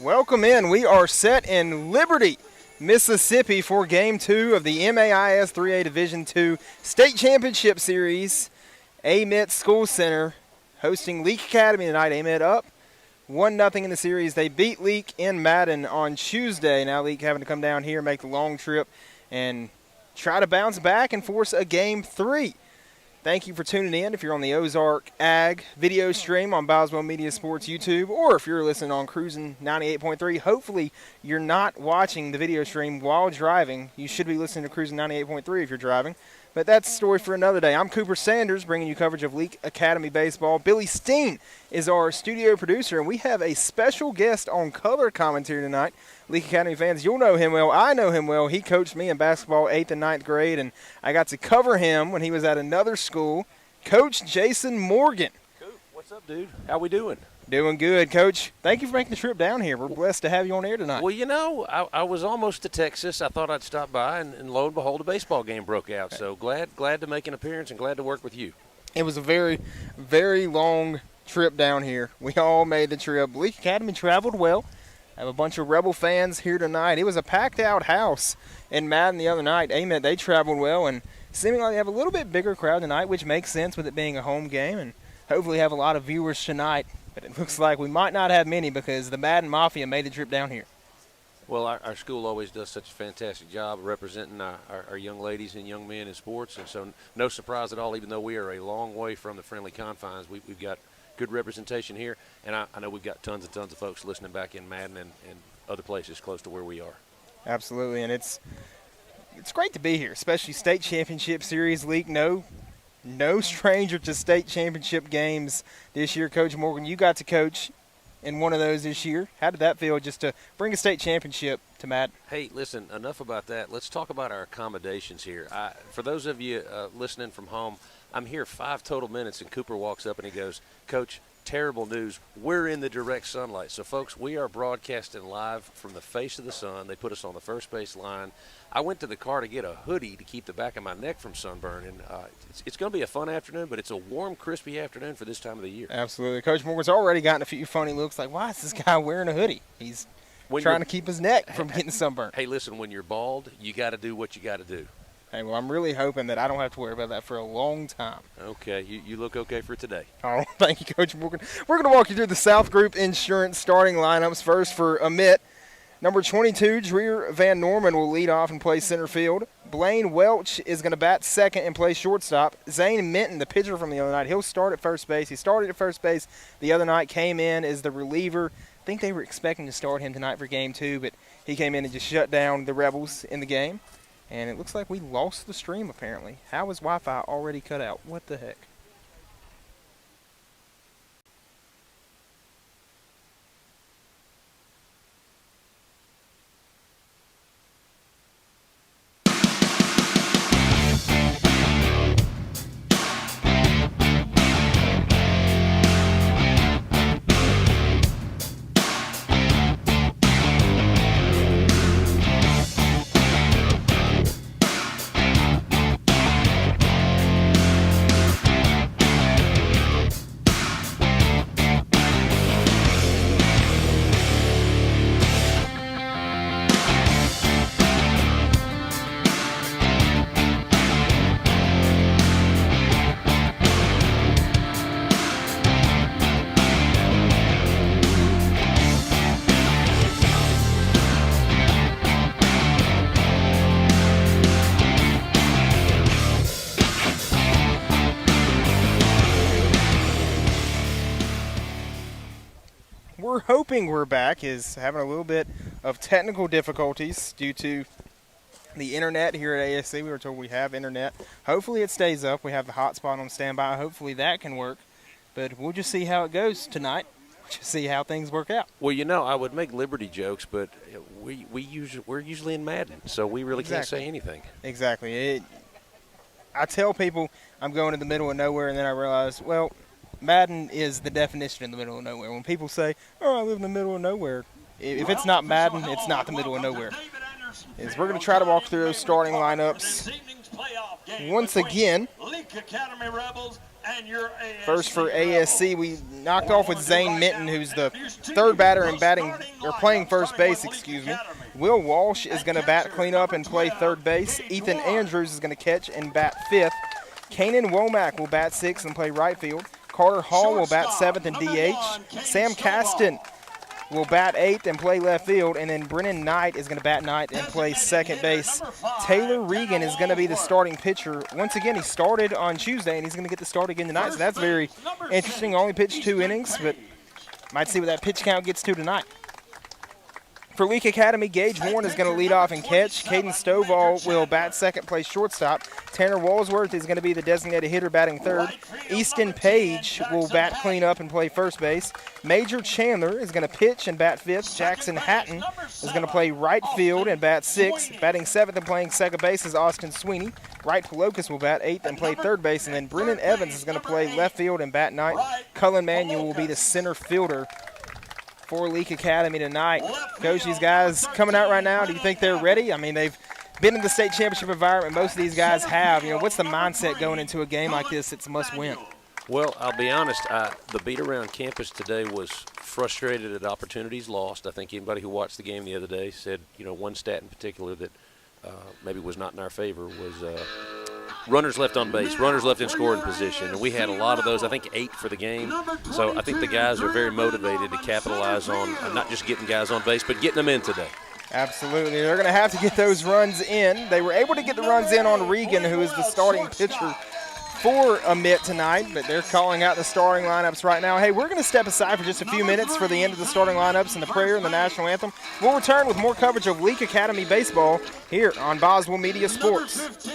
Welcome in. We are set in Liberty, Mississippi for Game 2 of the MAIS 3A Division II State Championship Series. Amite School Center hosting Leake Academy tonight. Amite up 1-0 in the series. They beat Leake in Madden on Tuesday. Now Leake having to come down here, make the long trip, and try to bounce back and force a Game 3. Thank you for tuning in. If you're on the Ozark Ag video stream on Boswell Media Sports YouTube, or if you're listening on Cruising 98.3, hopefully you're not watching the video stream while driving. You should be listening to Cruising 98.3 if you're driving. But that's a story for another day. I'm Cooper Sanders, bringing you coverage of Leake Academy baseball. Billy Steen is our studio producer, and we have a special guest on color commentary tonight. Leake Academy fans, you'll know him well. I know him well. He coached me in basketball 8th and 9th grade, and I got to cover him when he was at another school. Coach Jason Morgan. Coop, what's up, dude? How we doing? Doing good, Coach. Thank you for making the trip down here. We're blessed to have you on air tonight. Well, you know, I was almost to Texas. I thought I'd stop by, and lo and behold, a baseball game broke out. So glad to make an appearance and glad to work with you. It was a very, very long trip down here. We all made the trip. Leake Academy traveled well. I have a bunch of Rebel fans here tonight. It was a packed-out house in Madden the other night. Amite, they traveled well, and seemingly like they have a little bit bigger crowd tonight, which makes sense with it being a home game, and hopefully have a lot of viewers tonight. But it looks like we might not have many because the Madden Mafia made the trip down here. Well, our school always does such a fantastic job of representing our young ladies and young men in sports, and so no surprise at all, even though we are a long way from the friendly confines. We've got good representation here, and I know we've got tons and tons of folks listening back in Madden and other places close to where we are. Absolutely, and it's great to be here, especially state championship series. League, no stranger to state championship games this year. Coach Morgan, you got to coach in one of those this year. How did that feel just to bring a state championship to Madden? Hey, listen, enough about that. Let's talk about our accommodations here. For those of you listening from home, I'm here 5 total minutes, and Cooper walks up and he goes, Coach, terrible news. We're in the direct sunlight. So, folks, we are broadcasting live from the face of the sun. They put us on the first base line. I went to the car to get a hoodie to keep the back of my neck from sunburn, and it's going to be a fun afternoon, but it's a warm, crispy afternoon for this time of the year. Absolutely. Coach Morgan's already gotten a few funny looks like, why is this guy wearing a hoodie? He's trying to keep his neck from getting sunburned. Hey, listen, when you're bald, you got to do what you got to do. Hey, well, I'm really hoping that I don't have to worry about that for a long time. Okay, you look okay for today. Oh, thank you, Coach Morgan. We're going to walk you through the South Group Insurance starting lineups. First for Amite. Number 22, Dreer Van Norman will lead off and play center field. Blaine Welch is going to bat second and play shortstop. Zane Minton, the pitcher from the other night, he'll start at first base. He started at first base the other night, came in as the reliever. I think they were expecting to start him tonight for Game 2, but he came in and just shut down the Rebels in the game. And it looks like we lost the stream, apparently. How is Wi-Fi already cut out? What the heck? We're hoping we're back is having a little bit of technical difficulties due to the internet here at ASC. We were told we have internet. Hopefully it stays up. We have the hotspot on standby. Hopefully that can work. But we'll just see how it goes tonight. Just see how things work out. Well, you know, I would make Liberty jokes, but we're usually in Madden, so we really can't say anything. Exactly. I tell people I'm going to the middle of nowhere, and then I realize, well, Madden is the definition of the middle of nowhere. When people say, oh, I live in the middle of nowhere, if it's not Madden, it's not the middle of nowhere. We're going to try to walk through those starting lineups once again. Leake Academy Rebels First for ASC, we knocked off with Zane Minton, who's the third batter and playing first base, excuse me. Will Walsh is going to bat cleanup and play third base. Ethan Andrews is going to catch and bat fifth. Kanan Womack will bat sixth and play right field. Carter Hall will bat seventh and DH. Sam Caston will bat eighth and play left field, and then Brennan Knight is going to bat ninth and play second base. Taylor Regan is going to be the starting pitcher. Once again, he started on Tuesday, and he's going to get the start again tonight, so that's very interesting. Only pitched 2 innings, but might see what that pitch count gets to tonight. For Leake Academy, Gage Warren is going to lead off and catch. Caden Stovall will bat second, play shortstop. Tanner Walsworth is going to be the designated hitter, batting third. Easton Page will bat cleanup and play first base. Major Chandler is going to pitch and bat fifth. Jackson Hatton is going to play right field and bat sixth. Batting seventh and playing second base is Austin Sweeney. Wright Pelokas will bat eighth and play third base. And then Brennan Evans is going to play left field and bat ninth. Cullen Manuel will be the center fielder for Leake Academy tonight. Coach, these guys coming out right now, do you think they're ready? I mean, they've been in the state championship environment. Most of these guys have. You know, what's the mindset going into a game like this? It's a must win. Well, I'll be honest. The beat around campus today was frustrated at opportunities lost. I think anybody who watched the game the other day said, you know, one stat in particular that maybe was not in our favor was runners left on base, runners left in scoring position. And we had a lot of those, I think 8 for the game. So I think the guys are very motivated to capitalize on not just getting guys on base, but getting them in today. Absolutely. They're going to have to get those runs in. They were able to get the runs in on Regan, who is the starting pitcher for Amite tonight, but they're calling out the starting lineups right now. Hey, we're going to step aside for just a few minutes for the end of the starting lineups and the prayer and the national anthem. We'll return with more coverage of Leake Academy baseball here on Boswell Media Sports.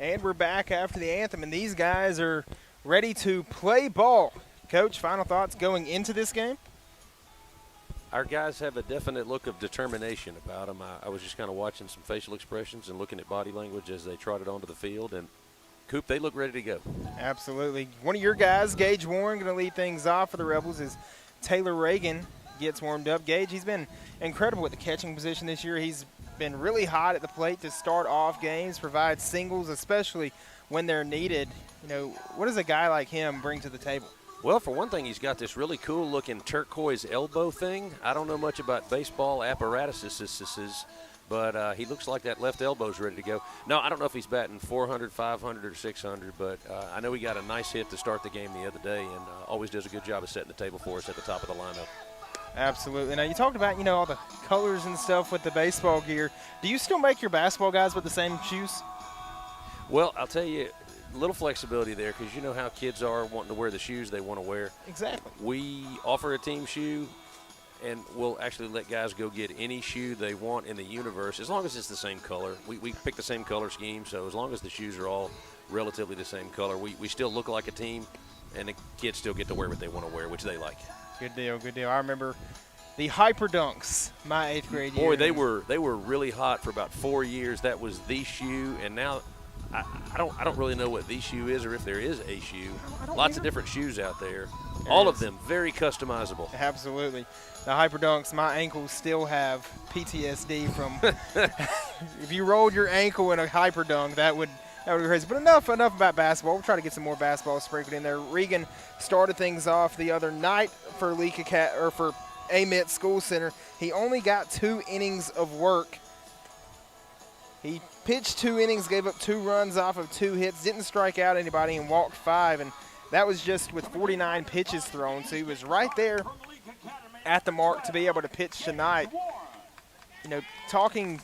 And we're back after the anthem, and these guys are ready to play ball. Coach, final thoughts going into this game? Our guys have a definite look of determination about them. I was just kind of watching some facial expressions and looking at body language as they trotted onto the field. And, Coop, they look ready to go. Absolutely. One of your guys, Gage Warren, going to lead things off for the Rebels as Taylor Reagan gets warmed up. Gage, he's been incredible at the catching position this year. He's been really hot at the plate to start off games, provide singles, especially when they're needed. What does a guy like him bring to the table? Well, for one thing, he's got this really cool-looking turquoise elbow thing. I don't know much about baseball apparatuses, but he looks like that left elbow's ready to go. No, I don't know if he's batting 400, 500, or 600, but I know he got a nice hit to start the game the other day and always does a good job of setting the table for us at the top of the lineup. Absolutely. Now, you talked about, all the colors and stuff with the baseball gear. Do you still make your basketball guys with the same shoes? Well, I'll tell you, a little flexibility there because you know how kids are wanting to wear the shoes they want to wear. Exactly. We offer a team shoe, and we'll actually let guys go get any shoe they want in the universe as long as it's the same color. We pick the same color scheme, so as long as the shoes are all relatively the same color, we still look like a team, and the kids still get to wear what they want to wear, which they like. Good deal, good deal. I remember the Hyper Dunks my 8th grade year. Boy, they were really hot for about 4 years. That was the shoe, and now I don't really know what the shoe is or if there is a shoe. Lots of different shoes out there. All of them very customizable. Absolutely. The Hyper Dunks, my ankles still have PTSD from if you rolled your ankle in a Hyper Dunk, that would be crazy. But enough about basketball. We'll try to get some more basketball sprinkled in there. Regan started things off the other night for Leake for Amite School Center. He only got 2 innings of work. He pitched 2 innings, gave up 2 runs off of 2 hits, didn't strike out anybody, and walked 5. And that was just with 49 pitches thrown. So he was right there at the mark to be able to pitch tonight. Talking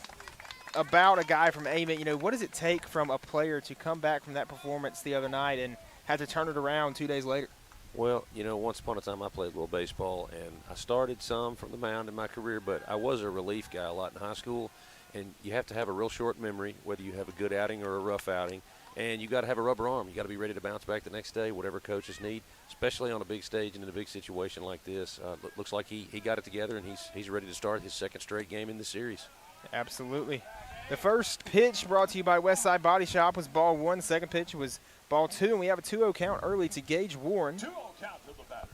about a guy from Amite, what does it take from a player to come back from that performance the other night and have to turn it around 2 days later? Well, once upon a time I played a little baseball, and I started some from the mound in my career, but I was a relief guy a lot in high school. And you have to have a real short memory, whether you have a good outing or a rough outing. And you got to have a rubber arm. You got to be ready to bounce back the next day, whatever coaches need, especially on a big stage and in a big situation like this. Looks like he got it together, and he's ready to start his 2nd straight game in the series. Absolutely. The first pitch brought to you by Westside Body Shop was ball 1. Second pitch was ball 2, and we have a 2-0 count early to Gage Warren. 2-0 count to the batter.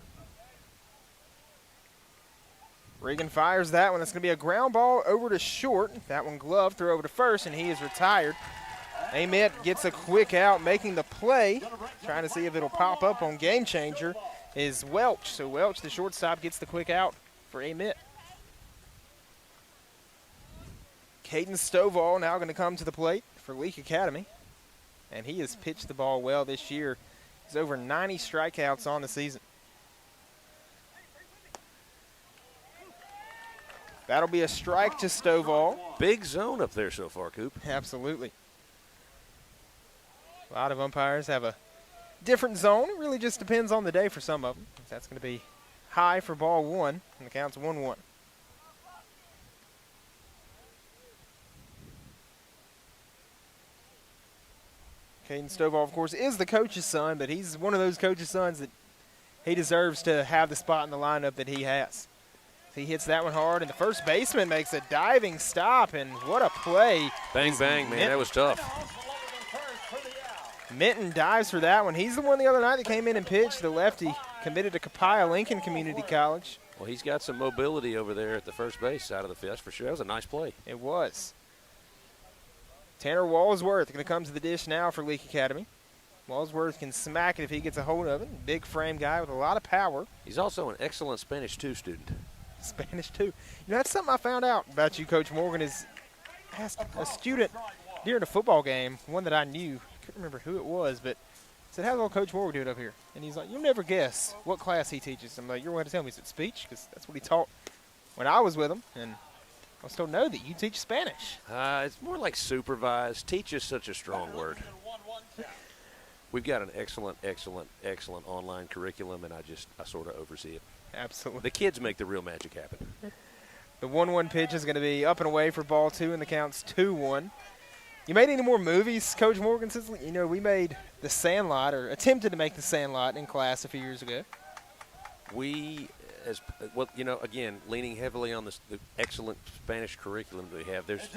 Regan fires that one. It's going to be a ground ball over to short. That one gloved, throw over to first, and he is retired. Amite gets a quick out, making the play. Trying to see if it'll pop up on Game Changer is Welch. So Welch, the shortstop, gets the quick out for Amite. Caden Stovall now going to come to the plate for Leake Academy. And he has pitched the ball well this year. He's over 90 strikeouts on the season. That'll be a strike to Stovall. Big zone up there so far, Coop. Absolutely. A lot of umpires have a different zone. It really just depends on the day for some of them. That's going to be high for ball 1, and the count's 1-1. Caden Stovall, of course, is the coach's son, but he's one of those coach's sons that he deserves to have the spot in the lineup that he has. He hits that one hard, and the first baseman makes a diving stop, and what a play. Bang, bang, man, that was tough. Minton dives for that one. He's the one the other night that came in and pitched, the lefty, committed to Copiah Lincoln Community College. Well, he's got some mobility over there at the first base side of the field, that's for sure. That was a nice play. It was. Tanner Walsworth going to come to the dish now for Leake Academy. Walsworth can smack it if he gets a hold of it. Big frame guy with a lot of power. He's also an excellent Spanish 2 student. Spanish 2. That's something I found out about you, Coach Morgan, is asked a student during a football game, one that I knew, I couldn't remember who it was, but said, how's old Coach Morgan do it up here? And he's like, you'll never guess what class he teaches. I'm like, you're going to tell me, is it speech? Because that's what he taught when I was with him. And I was told, no, that you teach Spanish. It's more like supervise. Teach is such a strong word. We've got an excellent online curriculum, and I sort of oversee it. Absolutely. The kids make the real magic happen. The 1-1 pitch is going to be up and away for ball 2, and the count's 2-1. You made any more movies, Coach Morgan? Since, we made The Sandlot, or attempted to make The Sandlot in class a few years ago. Again, leaning heavily on the excellent Spanish curriculum that we have, there's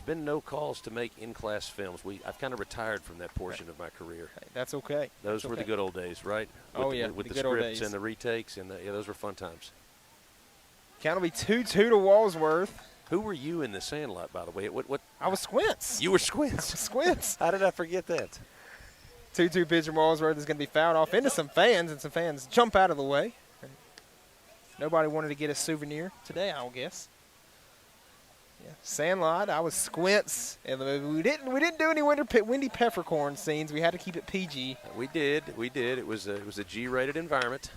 been no calls to make in-class films. I've kind of retired from that portion of my career. Hey, that's okay. Those were the good old days, right? With the good old scripts days. and the retakes, and those were fun times. Count will be 2-2 to Walsworth. Who were you in The Sandlot, by the way? What? I was Squints. You were Squints. Squints. How did I forget that? 2-2 pitch from Walsworth is going to be fouled off into some fans, and some fans jump out of the way. Nobody wanted to get a souvenir today, I guess. Yeah. Sandlot, I was Squints. And we didn't do any Windy Peppercorn scenes. We had to keep it PG. We did. It was a G-rated environment.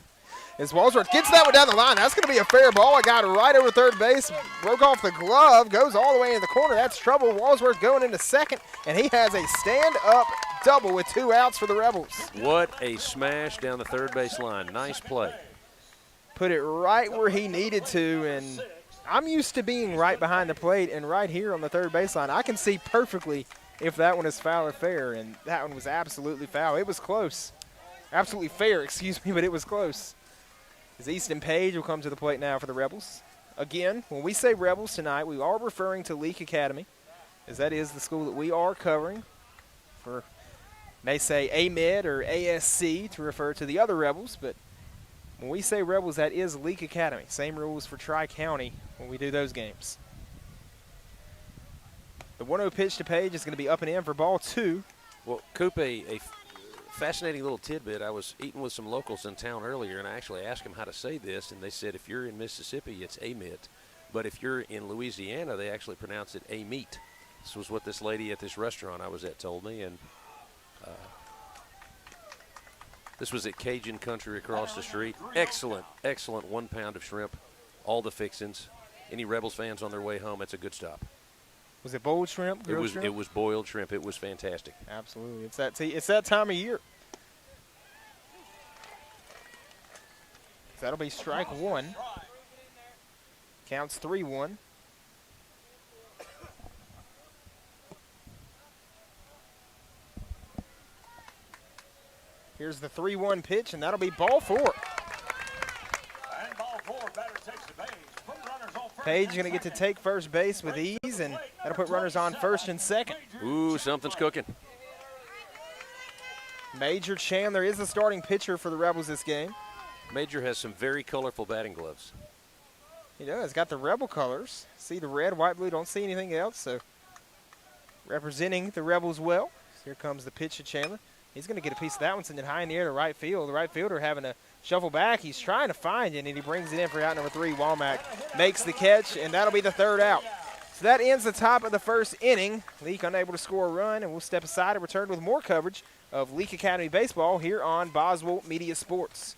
As Walsworth gets that one down the line, that's going to be a fair ball. I got it right over third base. Broke off the glove. Goes all the way into the corner. That's trouble. Walsworth going into second, and he has a stand-up double with 2 outs for the Rebels. What a smash down the third base line. Nice play. Put it right where he needed to, and I'm used to being right behind the plate, and right here on the third baseline, I can see perfectly if that one is foul or fair, and that one was absolutely foul. It was close. Absolutely fair, excuse me, but it was close. As Easton Page will come to the plate now for the Rebels. Again, when we say Rebels tonight, we are referring to Leake Academy, as that is the school that we are covering. May say Amite or ASC to refer to the other Rebels, but when we say Rebels, that is Leake Academy. Same rules for Tri-County when we do those games. The 1-0 pitch to Page is going to be up and in for ball 2. Well, Coop, a fascinating little tidbit. I was eating with some locals in town earlier, and I actually asked them how to say this, and they said if you're in Mississippi, it's Amite. But if you're in Louisiana, they actually pronounce it Amite. This was what this lady at this restaurant I was at told me, and this was at Cajun Country across the street. Excellent, excellent 1 pound of shrimp, all the fixins. Any Rebels fans on their way home, it's a good stop. Was it boiled shrimp? Shrimp? It was boiled shrimp. It was fantastic. Absolutely. It's that time of year. That'll be strike 1. Counts 3-1. Here's the 3-1 pitch, and that'll be ball 4. And ball 4, batter takes the base. Put runners on first. Page going to get to take first base with ease, and that'll put runners on first and second. Ooh, something's cooking. Major Chandler is the starting pitcher for the Rebels this game. Major has some very colorful batting gloves. He does. Got the Rebel colors. See the red, white, blue. Don't see anything else. So representing the Rebels well. Here comes the pitch to Chandler. He's going to get a piece of that one, sending it high in the air to right field. The right fielder having to shuffle back. He's trying to find it, and he brings it in for out number 3. Womack makes the catch, and that'll be the third out. So that ends the top of the first inning. Leake unable to score a run, and we'll step aside and return with more coverage of Leake Academy baseball here on Boswell Media Sports.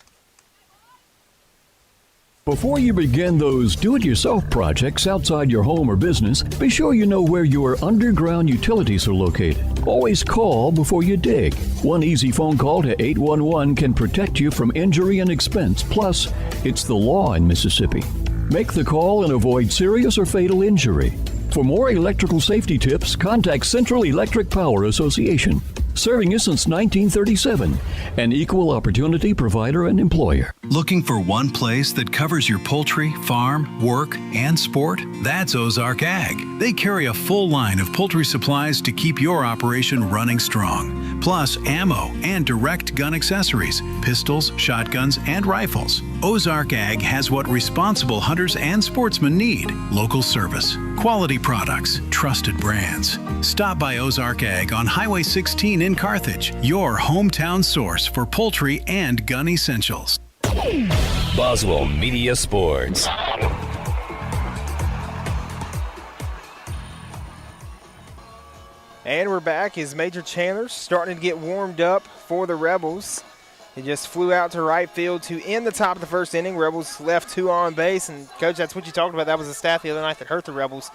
Before you begin those do-it-yourself projects outside your home or business, be sure you know where your underground utilities are located. Always call before you dig. One easy phone call to 811 can protect you from injury and expense. Plus, it's the law in Mississippi. Make the call and avoid serious or fatal injury. For more electrical safety tips, contact Central Electric Power Association. Serving you since 1937. An equal opportunity provider and employer. Looking for one place that covers your poultry, farm, work, and sport? That's Ozark Ag. They carry a full line of poultry supplies to keep your operation running strong. Plus ammo and direct gun accessories, pistols, shotguns, and rifles. Ozark Ag has what responsible hunters and sportsmen need. Local service, quality products, trusted brands. Stop by Ozark Ag on Highway 16 in Carthage, your hometown source for poultry and gun essentials. Boswell Media Sports. And we're back as Major Chandler starting to get warmed up for the Rebels. He just flew out to right field to end the top of the first inning. Rebels left 2 on base, and Coach, that's what you talked about. That was the stat the other night that hurt the Rebels.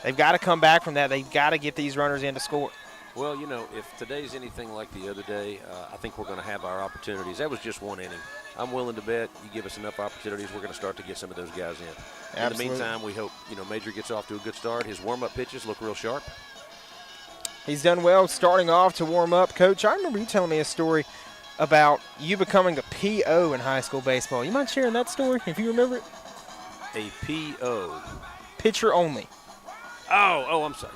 They've got to come back from that. They've got to get these runners in to score. Well, you know, if today's anything like the other day, I think we're going to have our opportunities. That was just one inning. I'm willing to bet you give us enough opportunities, we're going to start to get some of those guys in. Absolutely. In the meantime, we hope, Major gets off to a good start. His warm-up pitches look real sharp. He's done well starting off to warm up. Coach, I remember you telling me a story about you becoming a PO in high school baseball. You mind sharing that story if you remember it? A PO. Pitcher only. Oh, I'm sorry.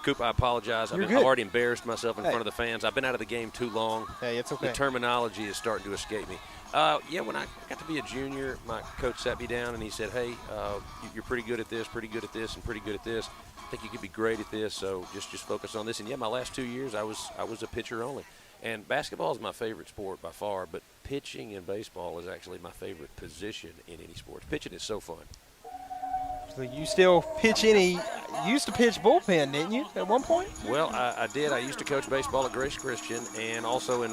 Coop, I apologize. I've good. already embarrassed myself in front of the fans. I've been out of the game too long. Hey, it's okay. The terminology is starting to escape me. When I got to be a junior, my coach sat me down and he said, hey, you're pretty good at this, and pretty good at this. I think you could be great at this, so just focus on this. And, my last 2 years I was a pitcher only. And basketball is my favorite sport by far, but pitching in baseball is actually my favorite position in any sport. Pitching is so fun. So you still pitch you used to pitch bullpen, didn't you, at one point? Well, I did. I used to coach baseball at Grace Christian, and also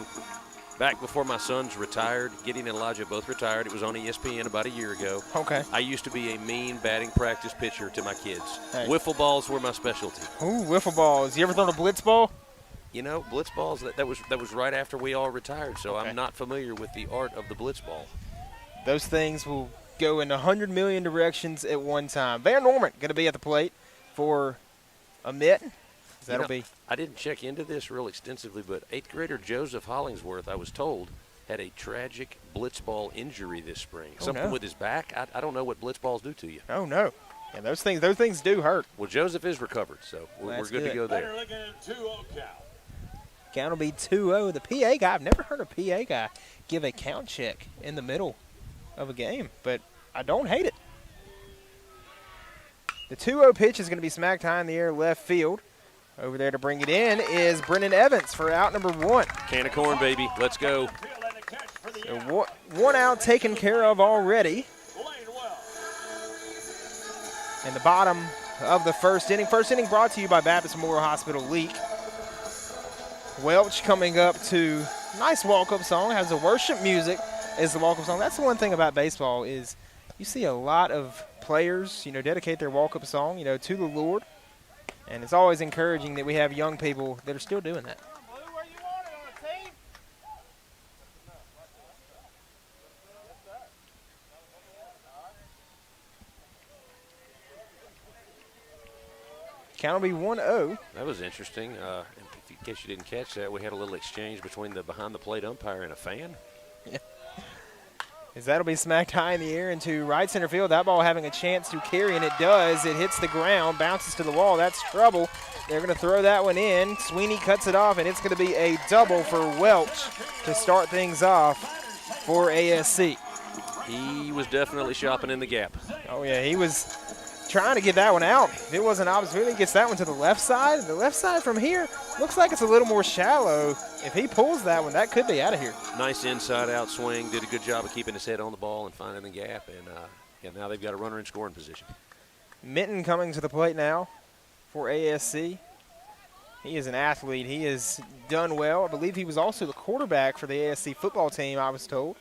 back before my sons retired, Gideon and Elijah both retired. It was on ESPN about a year ago. Okay. I used to be a mean batting practice pitcher to my kids. Hey. Wiffle balls were my specialty. Ooh, wiffle balls. You ever thrown a blitz ball? Blitz balls, that was right after we all retired, so okay. I'm not familiar with the art of the blitz ball. Those things will go in 100 million directions at one time. Van Norman going to be at the plate for Amite. I didn't check into this real extensively, but 8th grader Joseph Hollingsworth, I was told, had a tragic blitz ball injury this spring. Something with his back. I don't know what blitz balls do to you. Oh, no. Yeah, those things do hurt. Well, Joseph is recovered, so we're good to go there. Looking at 2-0 count. Count will be 2-0. The PA guy, I've never heard a PA guy give a count check in the middle of a game, but I don't hate it. The 2-0 pitch is going to be smacked high in the air left field. Over there to bring it in is Brennan Evans for out number 1. Can of corn, baby. Let's go. So one out taken care of already. In the bottom of the first inning. First inning brought to you by Baptist Memorial Hospital Leake. Welch coming up to nice walk-up song. Has the worship music as the walk-up song. That's the one thing about baseball is you see a lot of players, dedicate their walk-up song, to the Lord. And it's always encouraging that we have young people that are still doing that. Count will be 1-0. That was interesting. In case you didn't catch that, we had a little exchange between the behind-the-plate umpire and a fan. Yeah. As that'll be smacked high in the air into right center field. That ball having a chance to carry, and it does. It hits the ground, bounces to the wall. That's trouble. They're going to throw that one in. Sweeney cuts it off, and it's going to be a double for Welch to start things off for ASC. He was definitely shopping in the gap. Oh, yeah, he was trying to get that one out. If it wasn't obvious, really gets that one to the left side. The left side from here looks like it's a little more shallow. If he pulls that one, that could be out of here. Nice inside-out swing. Did a good job of keeping his head on the ball and finding the gap. And now they've got a runner in scoring position. Minton coming to the plate now for ASC. He is an athlete. He has done well. I believe he was also the quarterback for the ASC football team, I was told.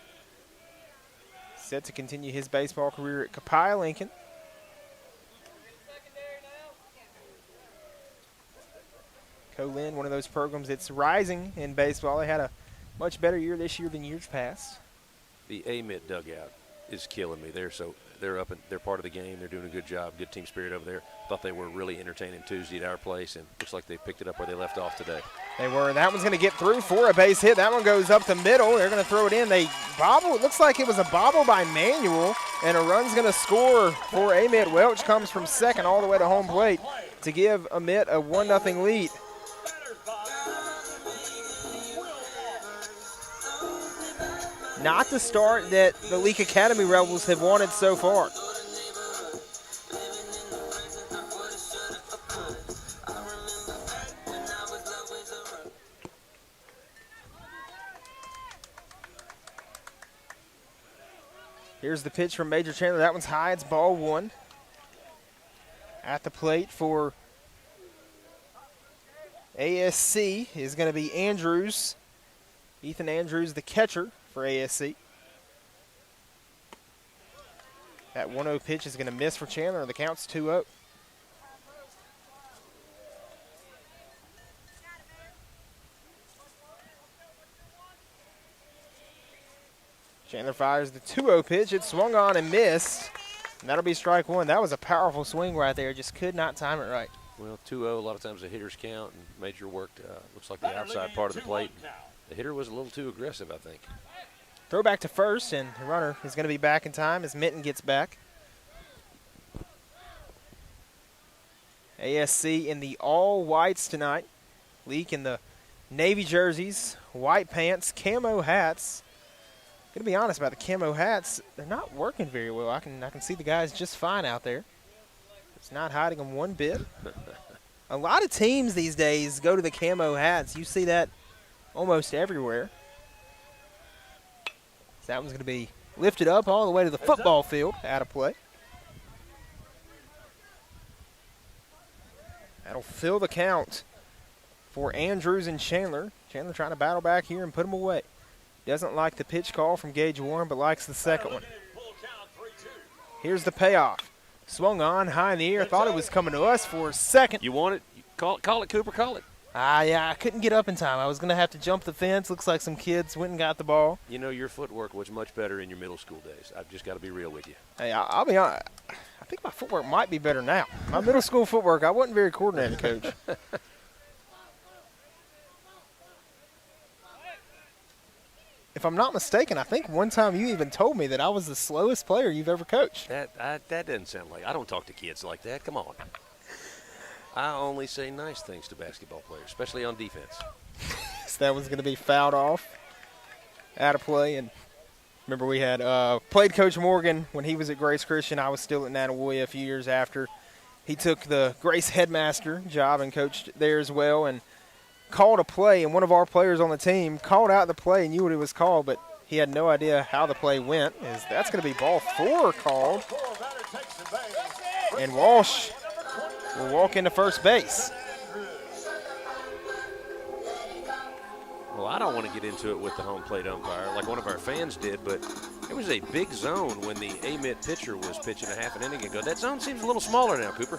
Set to continue his baseball career at Copiah Lincoln. Co-Lin, one of those programs that's rising in baseball. They had a much better year this year than years past. The Amite dugout is killing me. They're part of the game. They're doing a good job. Good team spirit over there. Thought they were really entertaining Tuesday at our place, and looks like they picked it up where they left off today. They were. That one's going to get through for a base hit. That one goes up the middle. They're going to throw it in. They bobble. It looks like it was a bobble by Manuel, and a run's going to score for Amite. Welch comes from second all the way to home plate to give Amite a 1-0 lead. Not the start that the Leake Academy Rebels have wanted so far. Here's the pitch from Major Chandler. That one's high. It's ball 1. At the plate for ASC is going to be Andrews. Ethan Andrews, the catcher for ASC. That 1-0 pitch is going to miss for Chandler, and the count's 2-0. Chandler fires the 2-0 pitch. It swung on and missed, and that'll be strike 1. That was a powerful swing right there. Just could not time it right. Well, 2-0, a lot of times the hitters count, and Major worked, looks like the outside part of the plate. The hitter was a little too aggressive, I think. Throw back to first, and the runner is going to be back in time as Minton gets back. ASC in the all whites tonight. Leake in the navy jerseys, white pants, camo hats. Gonna be honest about the camo hats, they're not working very well. I can see the guys just fine out there. It's not hiding them one bit. A lot of teams these days go to the camo hats. You see that almost everywhere. So that one's gonna be lifted up all the way to the football field, out of play. That'll fill the count for Andrews and Chandler. Chandler trying to battle back here and put him away. Doesn't like the pitch call from Gage Warren, but likes the second one. Here's the payoff. Swung on high in the air. Thought it was coming to us for a second. You want it? Call it, Cooper. Call it. Yeah, I couldn't get up in time. I was going to have to jump the fence. Looks like some kids went and got the ball. You know, your footwork was much better in your middle school days. I've just got to be real with you. Hey, I'll be honest. I think my footwork might be better now. My middle school footwork, I wasn't very coordinated, Coach. If I'm not mistaken, I think one time you even told me that I was the slowest player you've ever coached. That doesn't sound like – I don't talk to kids like that. Come on. I only say nice things to basketball players, especially on defense. So that one's going to be fouled off, out of play. And remember, we had played Coach Morgan when he was at Grace Christian. I was still at Nanawoya a few years after. He took the Grace headmaster job and coached there as well, and called a play. And one of our players on the team called out the play and knew what it was called, but he had no idea how the play went. That's going to be ball 4 called. And Walsh will walk into first base. Well, I don't want to get into it with the home plate umpire like one of our fans did, but it was a big zone when the Amite pitcher was pitching a half an inning ago. That zone seems a little smaller now, Cooper.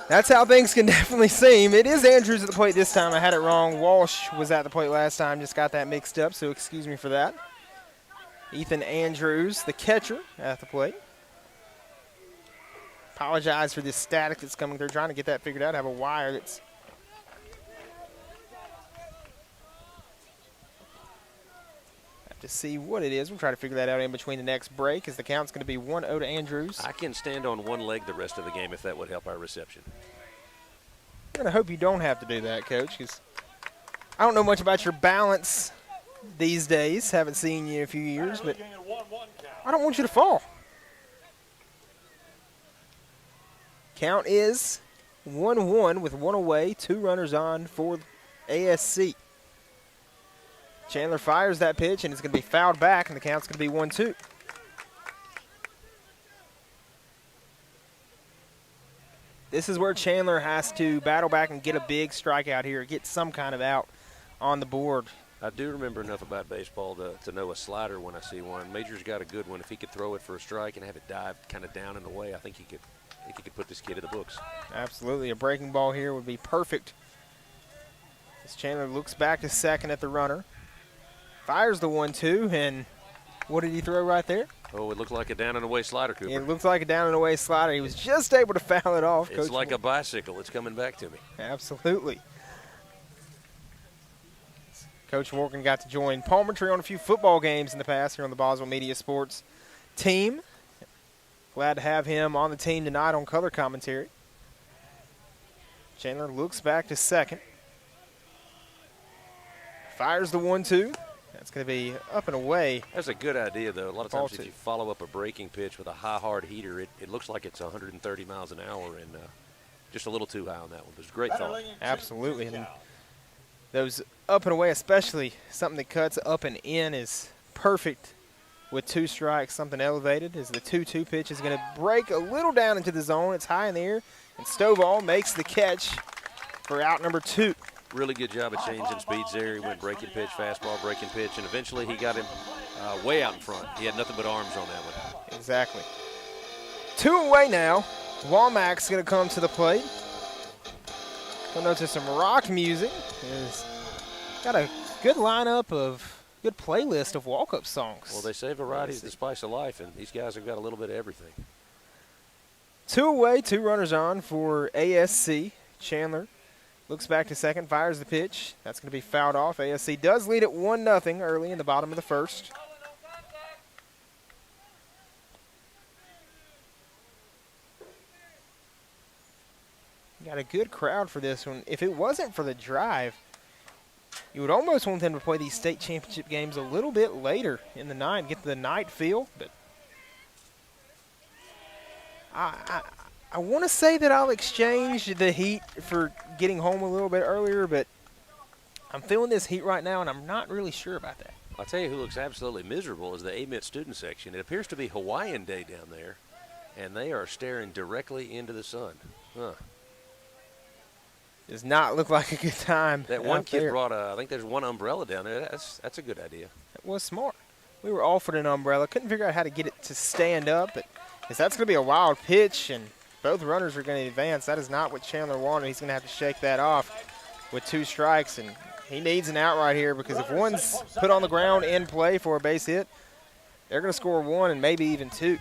That's how things can definitely seem. It is Andrews at the plate this time. I had it wrong. Walsh was at the plate last time. Just got that mixed up, so excuse me for that. Ethan Andrews, the catcher, at the plate. Apologize for this static that's coming through. Trying to get that figured out. I have a wire that's have to see what it is. We'll try to figure that out in between the next break, as the count's going to be 1-0 to Andrews. I can stand on one leg the rest of the game if that would help our reception. I'm going to hope you don't have to do that, Coach, because I don't know much about your balance these days. Haven't seen you in a few years, but I don't want you to fall. Count is 1-1 with 1 away, 2 runners on for ASC. Chandler fires that pitch, and it's going to be fouled back, and the count's going to be 1-2. This is where Chandler has to battle back and get a big strikeout here, get some kind of out on the board. I do remember enough about baseball to know a slider when I see one. Major's got a good one. If he could throw it for a strike and have it dive kind of down and away, I think he could put this kid in the books. Absolutely. A breaking ball here would be perfect. As Chandler looks back to second at the runner. Fires the 1-2, and what did he throw right there? Oh, it looked like a down and away slider, Cooper. It looked like a down and away slider. He was just able to foul it off. It's like a bicycle. It's coming back to me. Absolutely. Coach Morgan got to join Palmertree on a few football games in the past here on the Boswell Media Sports team. Glad to have him on the team tonight on color commentary. Chandler looks back to second. Fires the 1-2. That's going to be up and away. That's a good idea, though. A lot of times if you follow up a breaking pitch with a high, hard heater, it looks like it's 130 miles an hour, and just a little too high on that one. It was a great thought. Absolutely. And those up and away, especially something that cuts up and in, is perfect with 2 strikes. Something elevated as the 2-2 pitch is going to break a little down into the zone. It's high in the air, and Stovall makes the catch for out number 2. Really good job of changing speeds there. He went breaking pitch, fastball, breaking pitch, and eventually he got him way out in front. He had nothing but arms on that one. Exactly. 2 away now. Womack's going to come to the plate. Go to some rock music. He's got a good lineup of good playlist of walk-up songs. Well, they say variety is the spice of life, and these guys have got a little bit of everything. Two away, 2 runners on for ASC. Chandler looks back to second, fires the pitch. That's going to be fouled off. ASC does lead at 1-0 early in the bottom of the first. Got a good crowd for this one. If it wasn't for the drive, you would almost want them to play these state championship games a little bit later in the night, get the night feel. But I want to say that I'll exchange the heat for getting home a little bit earlier, but I'm feeling this heat right now, and I'm not really sure about that. I'll tell you who looks absolutely miserable is the Amite student section. It appears to be Hawaiian Day down there, and they are staring directly into the sun. Huh. Does not look like a good time. That one kid brought I think there's one umbrella down there. That's a good idea. It was smart. We were offered an umbrella. Couldn't figure out how to get it to stand up, but that's going to be a wild pitch, and both runners are going to advance. That is not what Chandler wanted. He's going to have to shake that off with 2 strikes, and he needs an out right here because if one's put on the ground in play for a base hit, they're going to score 1 and maybe even 2.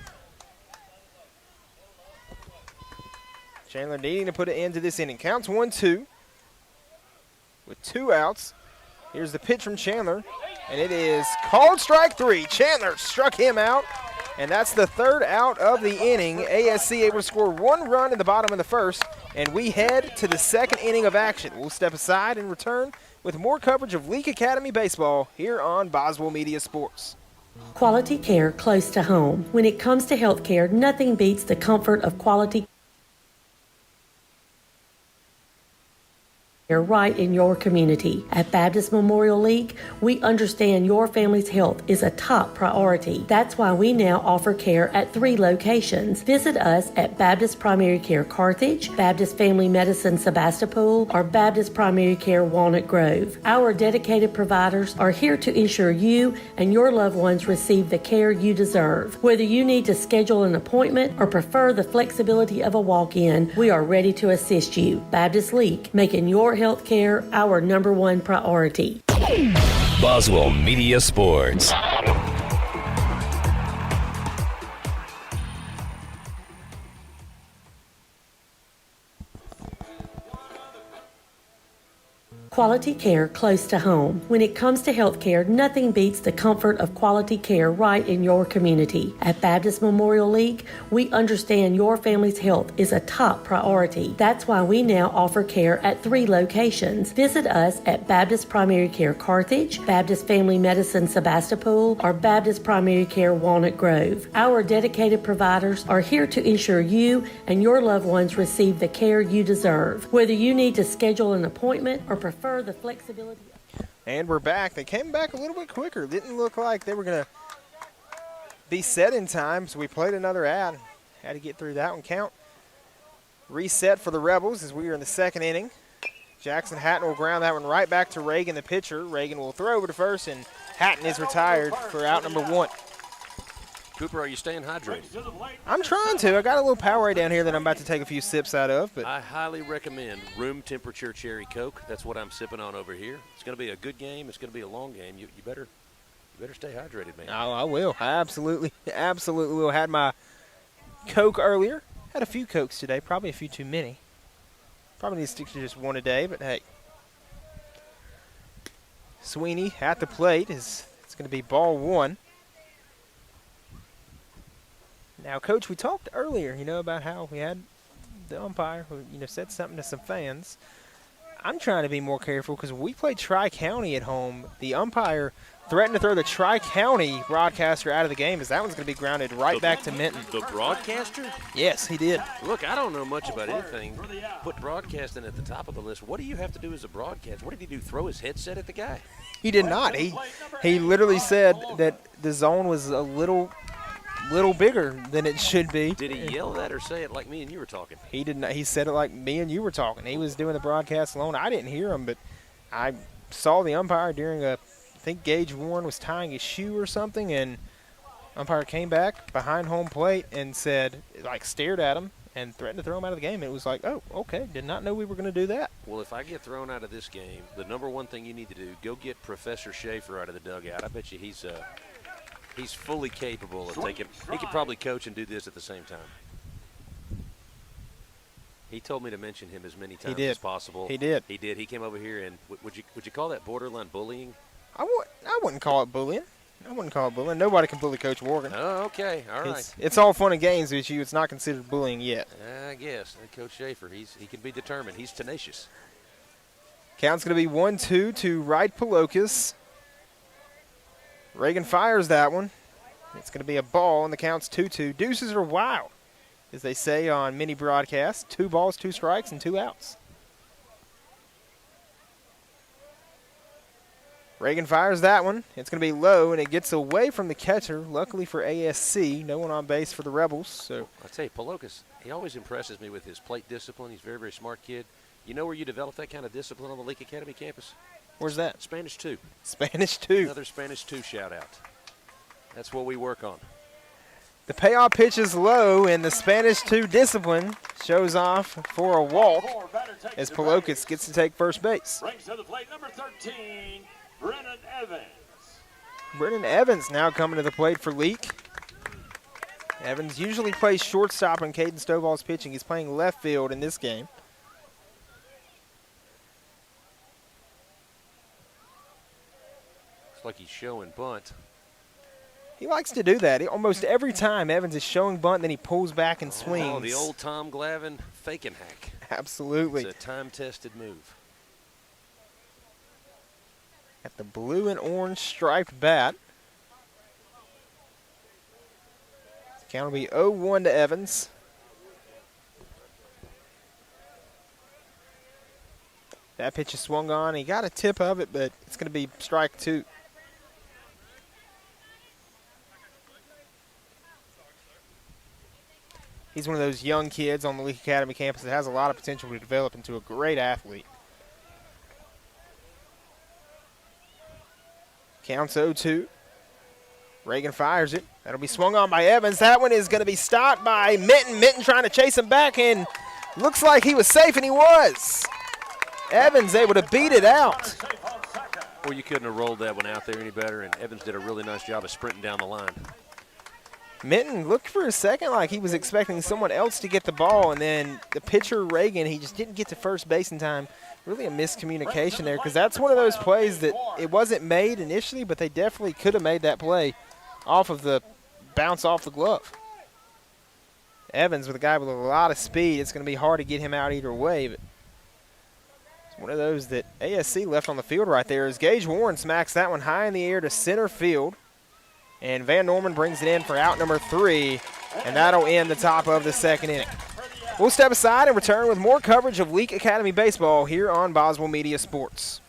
Chandler needing to put an end to this inning. Counts 1-2 with 2 outs. Here's the pitch from Chandler, and it is called strike 3. Chandler struck him out, and that's the 3rd out of the inning. ASC able to score 1 run in the bottom of the first, and we head to the 2nd inning of action. We'll step aside and return with more coverage of Leake Academy baseball here on Boswell Media Sports. Quality care close to home. When it comes to health care, nothing beats the comfort of quality right in your community. At Baptist Memorial League, we understand your family's health is a top priority. That's why we now offer care at 3 locations. Visit us at Baptist Primary Care Carthage, Baptist Family Medicine Sebastopol, or Baptist Primary Care Walnut Grove. Our dedicated providers are here to ensure you and your loved ones receive the care you deserve. Whether you need to schedule an appointment or prefer the flexibility of a walk-in, we are ready to assist you. Baptist League, making your health care our #1 priority. Boswell Media Sports. Quality care close to home. When it comes to health care, nothing beats the comfort of quality care right in your community. At Baptist Memorial League, we understand your family's health is a top priority. That's why we now offer care at 3 locations. Visit us at Baptist Primary Care Carthage, Baptist Family Medicine Sebastopol, or Baptist Primary Care Walnut Grove. Our dedicated providers are here to ensure you and your loved ones receive the care you deserve. Whether you need to schedule an appointment or prefer the flexibility. And we're back. They came back a little bit quicker. Didn't look like they were going to be set in time, so we played another ad. Had to get through that one. Count reset for the Rebels as we are in the 2nd inning. Jackson Hatton will ground that one right back to Reagan, the pitcher. Reagan will throw over to first, and Hatton is retired for out number 1. Cooper, are you staying hydrated? I'm trying to. I got a little Powerade down here that I'm about to take a few sips out of. But I highly recommend room temperature cherry Coke. That's what I'm sipping on over here. It's going to be a good game. It's going to be a long game. You better stay hydrated, man. Oh, I will. I absolutely will. Had my Coke earlier. Had a few Cokes today. Probably a few too many. Probably need to stick to just 1 a day, but hey. Sweeney at the plate. It's going to be ball 1. Now, Coach, we talked earlier, about how we had the umpire who, said something to some fans. I'm trying to be more careful because we played Tri-County at home. The umpire threatened to throw the Tri-County broadcaster out of the game as that one's going to be grounded right back to Minton. The broadcaster? Yes, he did. Look, I don't know much about anything. Put broadcasting at the top of the list. What do you have to do as a broadcaster? What did he do, throw his headset at the guy? He did not. He literally said that the zone was a little bigger than it should be. Did he yell that or say it like me and you were talking? He did not. He said it like me and you were talking. He was doing the broadcast alone. I didn't hear him, but I saw the umpire during I think Gage Warren was tying his shoe or something, and umpire came back behind home plate and said, stared at him and threatened to throw him out of the game. It was like, oh, okay, did not know we were going to do that. Well, if I get thrown out of this game, the #1 thing you need to do, go get Professor Schaefer out of the dugout. I bet you he's fully capable of taking. He could probably coach and do this at the same time. He told me to mention him as many times did. as possible. He did. He did. He came over here, and would you call that borderline bullying? I wouldn't call it bullying. I wouldn't call it bullying. Nobody can bully Coach Morgan. Oh, okay. All right. It's all fun and games with you. It's not considered bullying yet. I guess. Coach Schaefer, he can be determined. He's tenacious. Count's going to be 1-2 to Wright Palokas. Reagan fires that one. It's going to be a ball, and the count's 2-2. Deuces are wild, as they say on many broadcasts. 2 balls, 2 strikes, and 2 outs. Reagan fires that one. It's going to be low, and it gets away from the catcher. Luckily for ASC, no one on base for the Rebels. So I tell you, Palokas, he always impresses me with his plate discipline. He's a very, very smart kid. You know where you develop that kind of discipline on the Leake Academy campus? Where's that? Spanish 2. Spanish 2. Another Spanish 2 shout-out. That's what we work on. The payoff pitch is low, and the Spanish 2 discipline shows off for a walk as Palokas gets to take first base. Brings to the plate number 13, Brennan Evans. Brennan Evans now coming to the plate for Leake. Evans usually plays shortstop when Caden Stovall's pitching. He's playing left field in this game. Looks like he's showing bunt. He likes to do that. Almost every time Evans is showing bunt, then he pulls back and swings. Oh, the old Tom Glavine fake and hack. Absolutely. It's a time-tested move. At the blue and orange striped bat. Count will be 0-1 to Evans. That pitch is swung on. He got a tip of it, but it's going to be strike 2. He's one of those young kids on the Leake Academy campus that has a lot of potential to develop into a great athlete. Counts 0-2. Reagan fires it. That'll be swung on by Evans. That one is going to be stopped by Minton. Minton trying to chase him back, and looks like he was safe, and he was. Evans able to beat it out. Well, you couldn't have rolled that one out there any better, and Evans did a really nice job of sprinting down the line. Minton looked for a second like he was expecting someone else to get the ball, and then the pitcher, Reagan, he just didn't get to first base in time. Really a miscommunication there, because that's one of those plays that it wasn't made initially, but they definitely could have made that play off of the bounce off the glove. Evans with a guy with a lot of speed, it's going to be hard to get him out either way, but it's one of those that ASC left on the field right there as Gage Warren smacks that one high in the air to center field. And Van Norman brings it in for out number 3, and that'll end the top of the second inning. We'll step aside and return with more coverage of Leake Academy baseball here on Boswell Media Sports.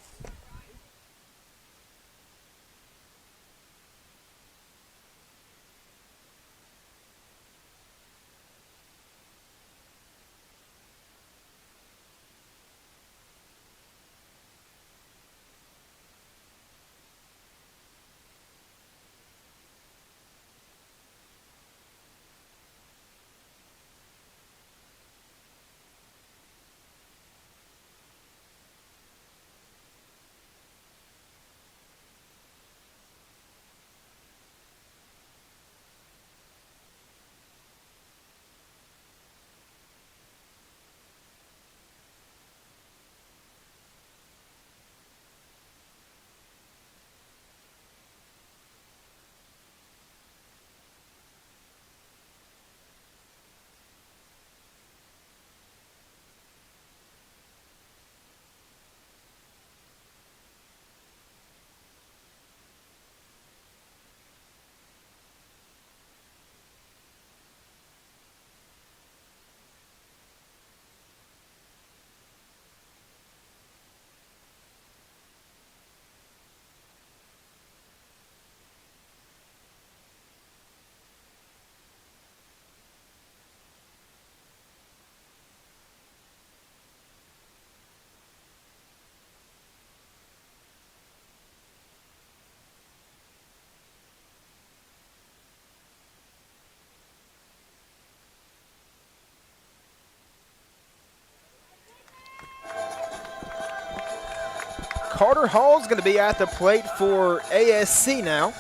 Carter Hall's going to be at the plate for ASC now.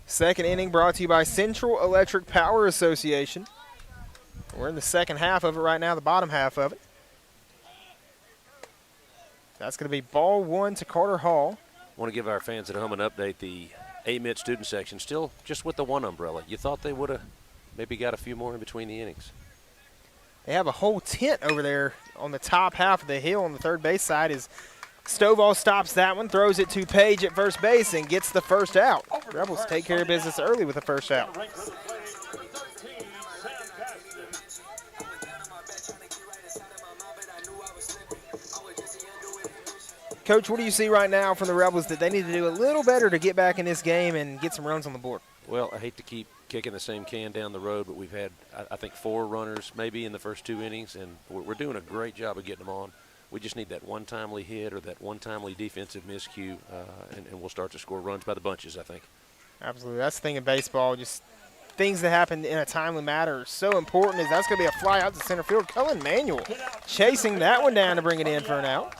Second inning brought to you by Central Electric Power Association. We're in the second half of it right now, the bottom half of it. That's going to be ball 1 to Carter Hall. I want to give our fans at home an update. The Amite student section still just with the one umbrella. You thought they would have maybe got a few more in between the innings. They have a whole tent over there on the top half of the hill on the third base side. As Stovall stops that one, throws it to Page at first base, and gets the first out. Rebels take care of business early with the first out. Coach, what do you see right now from the Rebels that they need to do a little better to get back in this game and get some runs on the board? Well, I hate to keep kicking the same can down the road, but we've had, I think, 4 runners maybe in the first 2 innings, and we're doing a great job of getting them on. We just need that one timely hit or that one timely defensive miscue, and we'll start to score runs by the bunches, I think. Absolutely. That's the thing in baseball. Just things that happen in a timely manner are so important. As that's going to be a fly out to center field. Cullen Manuel chasing that one down to bring it in for an out.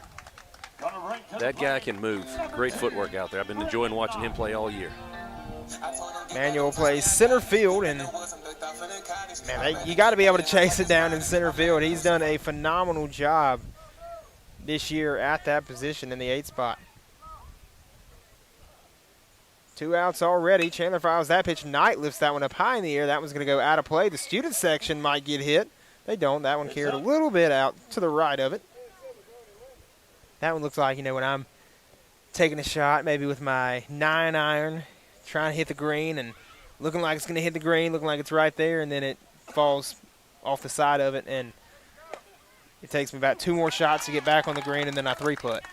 That guy can move. Great footwork out there. I've been enjoying watching him play all year. Manuel plays center field, and man, you got to be able to chase it down in center field. He's done a phenomenal job this year at that position in the 8th spot. 2 outs already. Chandler fouls that pitch. Knight lifts that one up high in the air. That one's going to go out of play. The student section might get hit. They don't. That one carried a little bit out to the right of it. That one looks like, when I'm taking a shot, maybe with my 9-iron, trying to hit the green and looking like it's going to hit the green, looking like it's right there, and then it falls off the side of it, and it takes me about 2 more shots to get back on the green, and then I 3-putt.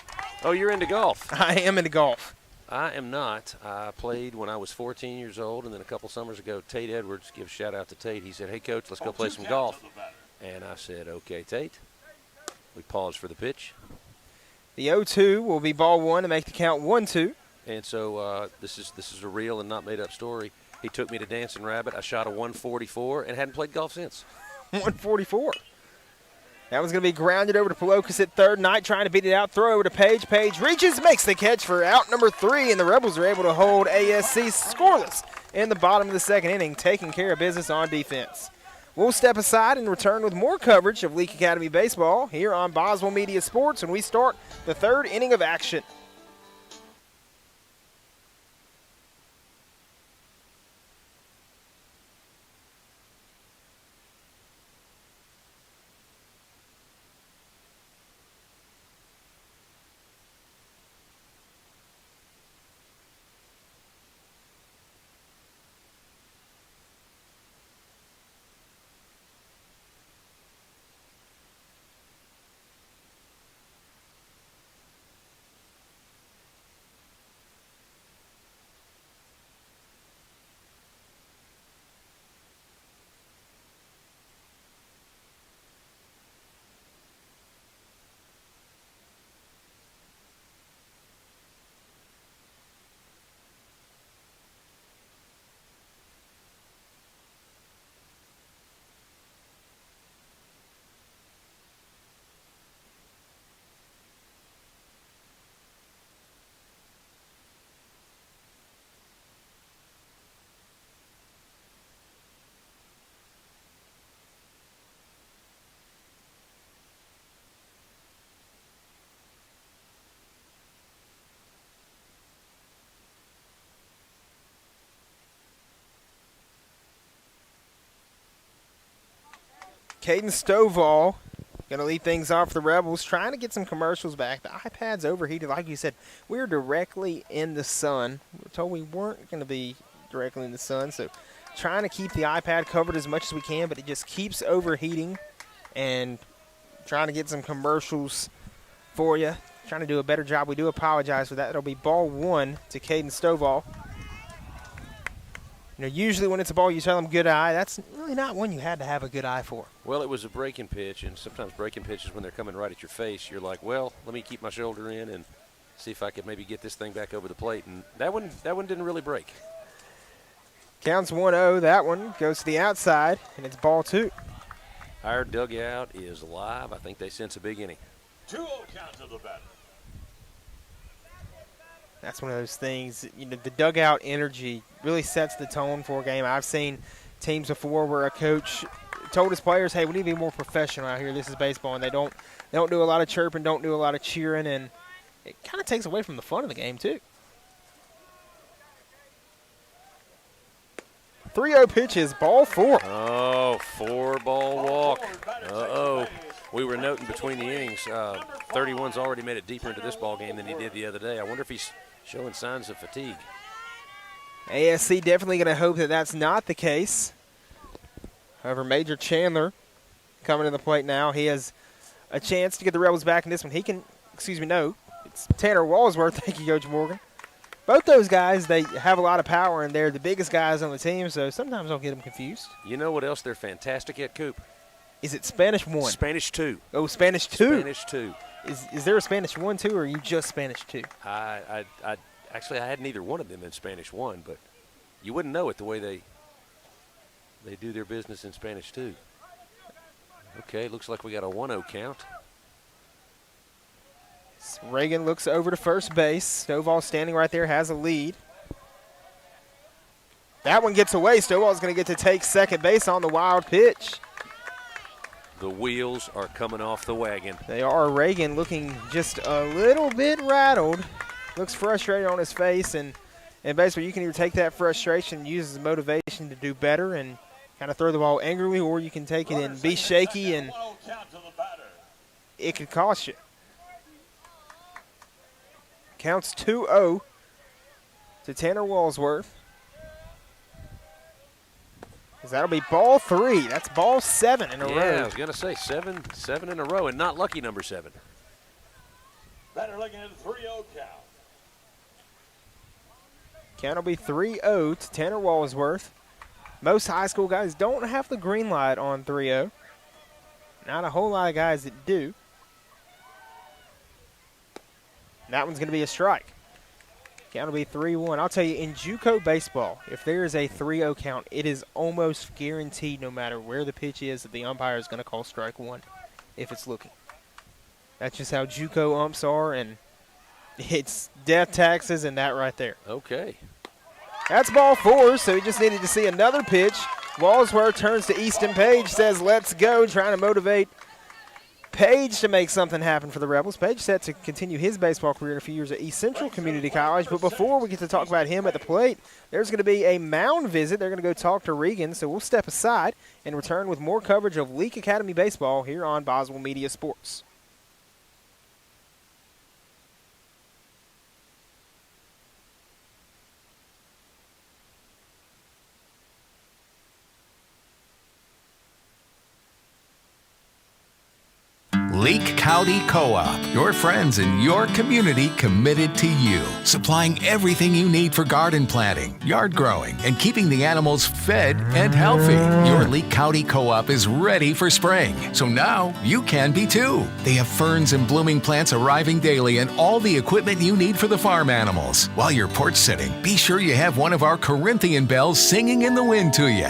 Oh, you're into golf. I am into golf. I am not. I played when I was 14 years old, and then a couple summers ago, Tate Edwards, give a shout-out to Tate. He said, hey, Coach, let's go play some golf. And I said, okay, Tate. We paused for the pitch. The 0-2 will be ball 1 to make the count 1-2. And so this is a real and not made-up story. He took me to Dancing Rabbit. I shot a 144 and hadn't played golf since. 144. That one's going to be grounded over to Pelokas at third. Knight trying to beat it out. Throw over to Page. Page reaches, makes the catch for out number 3, and the Rebels are able to hold ASC scoreless in the bottom of the second inning, taking care of business on defense. We'll step aside and return with more coverage of Leake Academy Baseball here on Boswell Media Sports when we start the 3rd inning of action. Caden Stovall going to lead things off for the Rebels, trying to get some commercials back. The iPad's overheated. Like you said, we're directly in the sun. We were told we weren't going to be directly in the sun, so trying to keep the iPad covered as much as we can, but it just keeps overheating, and trying to get some commercials for you. Trying to do a better job. We do apologize for that. It'll be ball 1 to Caden Stovall. Usually when it's a ball, you tell them good eye. That's really not one you had to have a good eye for. Well, it was a breaking pitch, and sometimes breaking pitches, when they're coming right at your face, you're like, well, let me keep my shoulder in and see if I could maybe get this thing back over the plate. And that one didn't really break. Counts 1-0. That one goes to the outside, and it's ball 2. Our dugout is live. I think they sense a big inning. 2-0 count to the batter. That's one of those things, the dugout energy really sets the tone for a game. I've seen teams before where a coach told his players, hey, we need to be more professional out here. This is baseball, and they don't do a lot of chirping, don't do a lot of cheering, and it kind of takes away from the fun of the game, too. 3-0 pitch is ball 4. Oh, 4-ball walk. Uh-oh. We were noting between the innings, 31's already made it deeper into this ball game than he did the other day. I wonder if he's showing signs of fatigue. ASC definitely going to hope that that's not the case. However, Major Chandler coming to the plate now. He has a chance to get the Rebels back in this one. He can, it's Tanner Walsworth. Thank you, Coach Morgan. Both those guys, they have a lot of power, and they're the biggest guys on the team, so sometimes I'll get them confused. You know what else they're fantastic at, Coop? Is it Spanish 1? Spanish 2. Oh, Spanish 2. Spanish 2. Is there a Spanish 1, 2, or are you just Spanish 2? I had neither one of them in Spanish 1, but you wouldn't know it the way they do their business in Spanish 2. Okay, looks like we got a 1-0 count. Reagan looks over to first base. Stovall standing right there, has a lead. That one gets away. Stovall's going to get to take second base on the wild pitch. The wheels are coming off the wagon. They are. Reagan looking just a little bit rattled. Looks frustrated on his face, and basically you can either take that frustration and use it as motivation to do better and kind of throw the ball angrily, or you can take it and be shaky, and it could cost you. Counts 2-0 to Tanner Walsworth. That'll be ball 3. That's ball 7 in a row. Yeah, I was going to say 7 in a row, and not lucky number 7. Batter looking at a 3-0 count. Count will be 3-0 to Tanner Walsworth. Most high school guys don't have the green light on 3-0. Not a whole lot of guys that do. That one's going to be a strike. Count will be 3-1. I'll tell you, in JUCO baseball, if there is a 3-0 count, it is almost guaranteed no matter where the pitch is that the umpire is going to call strike 1 if it's looking. That's just how JUCO umps are, and it's death taxes and that right there. Okay. That's ball 4, so he just needed to see another pitch. Walsworth turns to Easton Page, says, let's go, trying to motivate Page to make something happen for the Rebels. Page set to continue his baseball career in a few years at East Central Community College. But before we get to talk about him at the plate, there's going to be a mound visit. They're going to go talk to Regan, so we'll step aside and return with more coverage of Leake Academy baseball here on Boswell Media Sports. Leake County Co-op, your friends in your community committed to you. Supplying everything you need for garden planting, yard growing, and keeping the animals fed and healthy. Your Leake County Co-op is ready for spring, so now you can be too. They have ferns and blooming plants arriving daily and all the equipment you need for the farm animals. While you're porch sitting, be sure you have one of our Corinthian bells singing in the wind to you.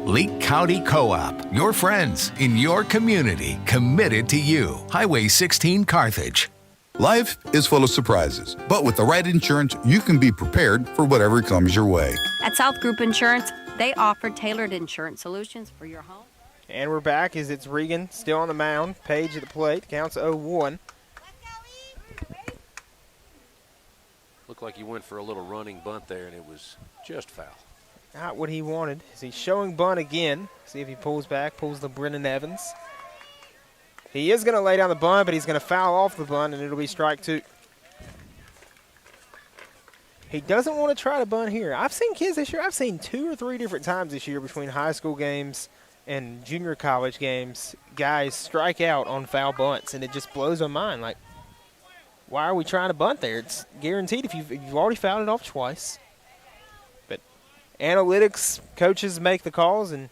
Leake County Co-op, your friends in your community, committed to you. Highway 16 Carthage. Life is full of surprises, but with the right insurance, you can be prepared for whatever comes your way. At South Group Insurance, they offer tailored insurance solutions for your home. And we're back as it's Regan still on the mound. Page at the plate, counts 0-1. Looked like he went for a little running bunt there, and it was just foul. Not what he wanted. Is he showing bunt again? See if he pulls back, pulls the Brennan Evans. He is going to lay down the bunt, but he's going to foul off the bunt, and it'll be strike 2. He doesn't want to try to bunt here. I've seen kids this year. I've seen 2 or 3 different times this year between high school games and junior college games, guys strike out on foul bunts, and it just blows my mind. Like, why are we trying to bunt there? It's guaranteed if you've already fouled it off twice. Analytics, coaches make the calls, and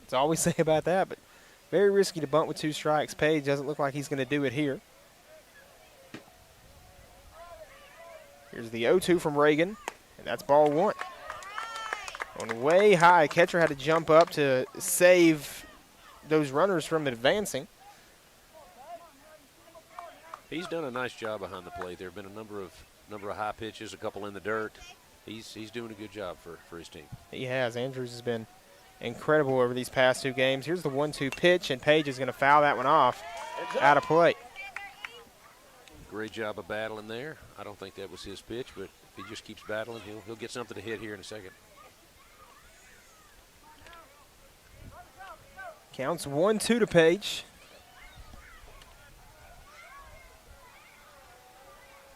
that's all we say about that. But very risky to bunt with 2 strikes. Page doesn't look like he's going to do it here. Here's the 0-2 from Reagan, and that's ball 1. On way high, catcher had to jump up to save those runners from advancing. He's done a nice job behind the plate. There have been a number of high pitches, a couple in the dirt. He's doing a good job for his team. He has. Andrews has been incredible over these past 2 games. Here's the 1-2 pitch, and Page is going to foul that one off out of play. Great job of battling there. I don't think that was his pitch, but if he just keeps battling, he'll get something to hit here in a second. Counts 1-2 to Page.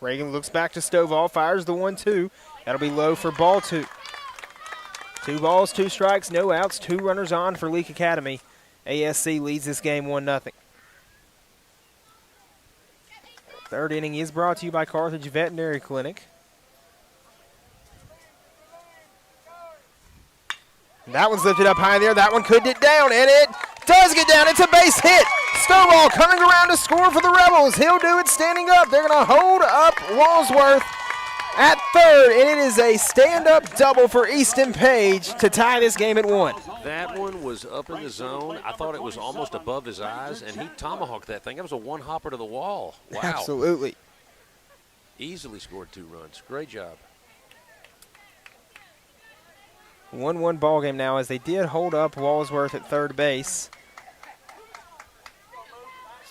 Reagan looks back to Stovall, fires the 1-2. That'll be low for ball 2. 2 balls, 2 strikes, no outs, 2 runners on for Leake Academy. ASC leads this game 1-0. Third inning is brought to you by Carthage Veterinary Clinic. That one's lifted up high there. That one could get down, and it does get down. It's a base hit. Stovall coming around to score for the Rebels. He'll do it standing up. They're going to hold up Walsworth at third, and it is a stand-up double for Easton Page to tie this game at 1. That one was up in the zone. I thought it was almost above his eyes, and he tomahawked that thing. That was a one-hopper to the wall. Wow. Absolutely. Easily scored 2 runs. Great job. 1-1 ball game now as they did hold up Walsworth at third base.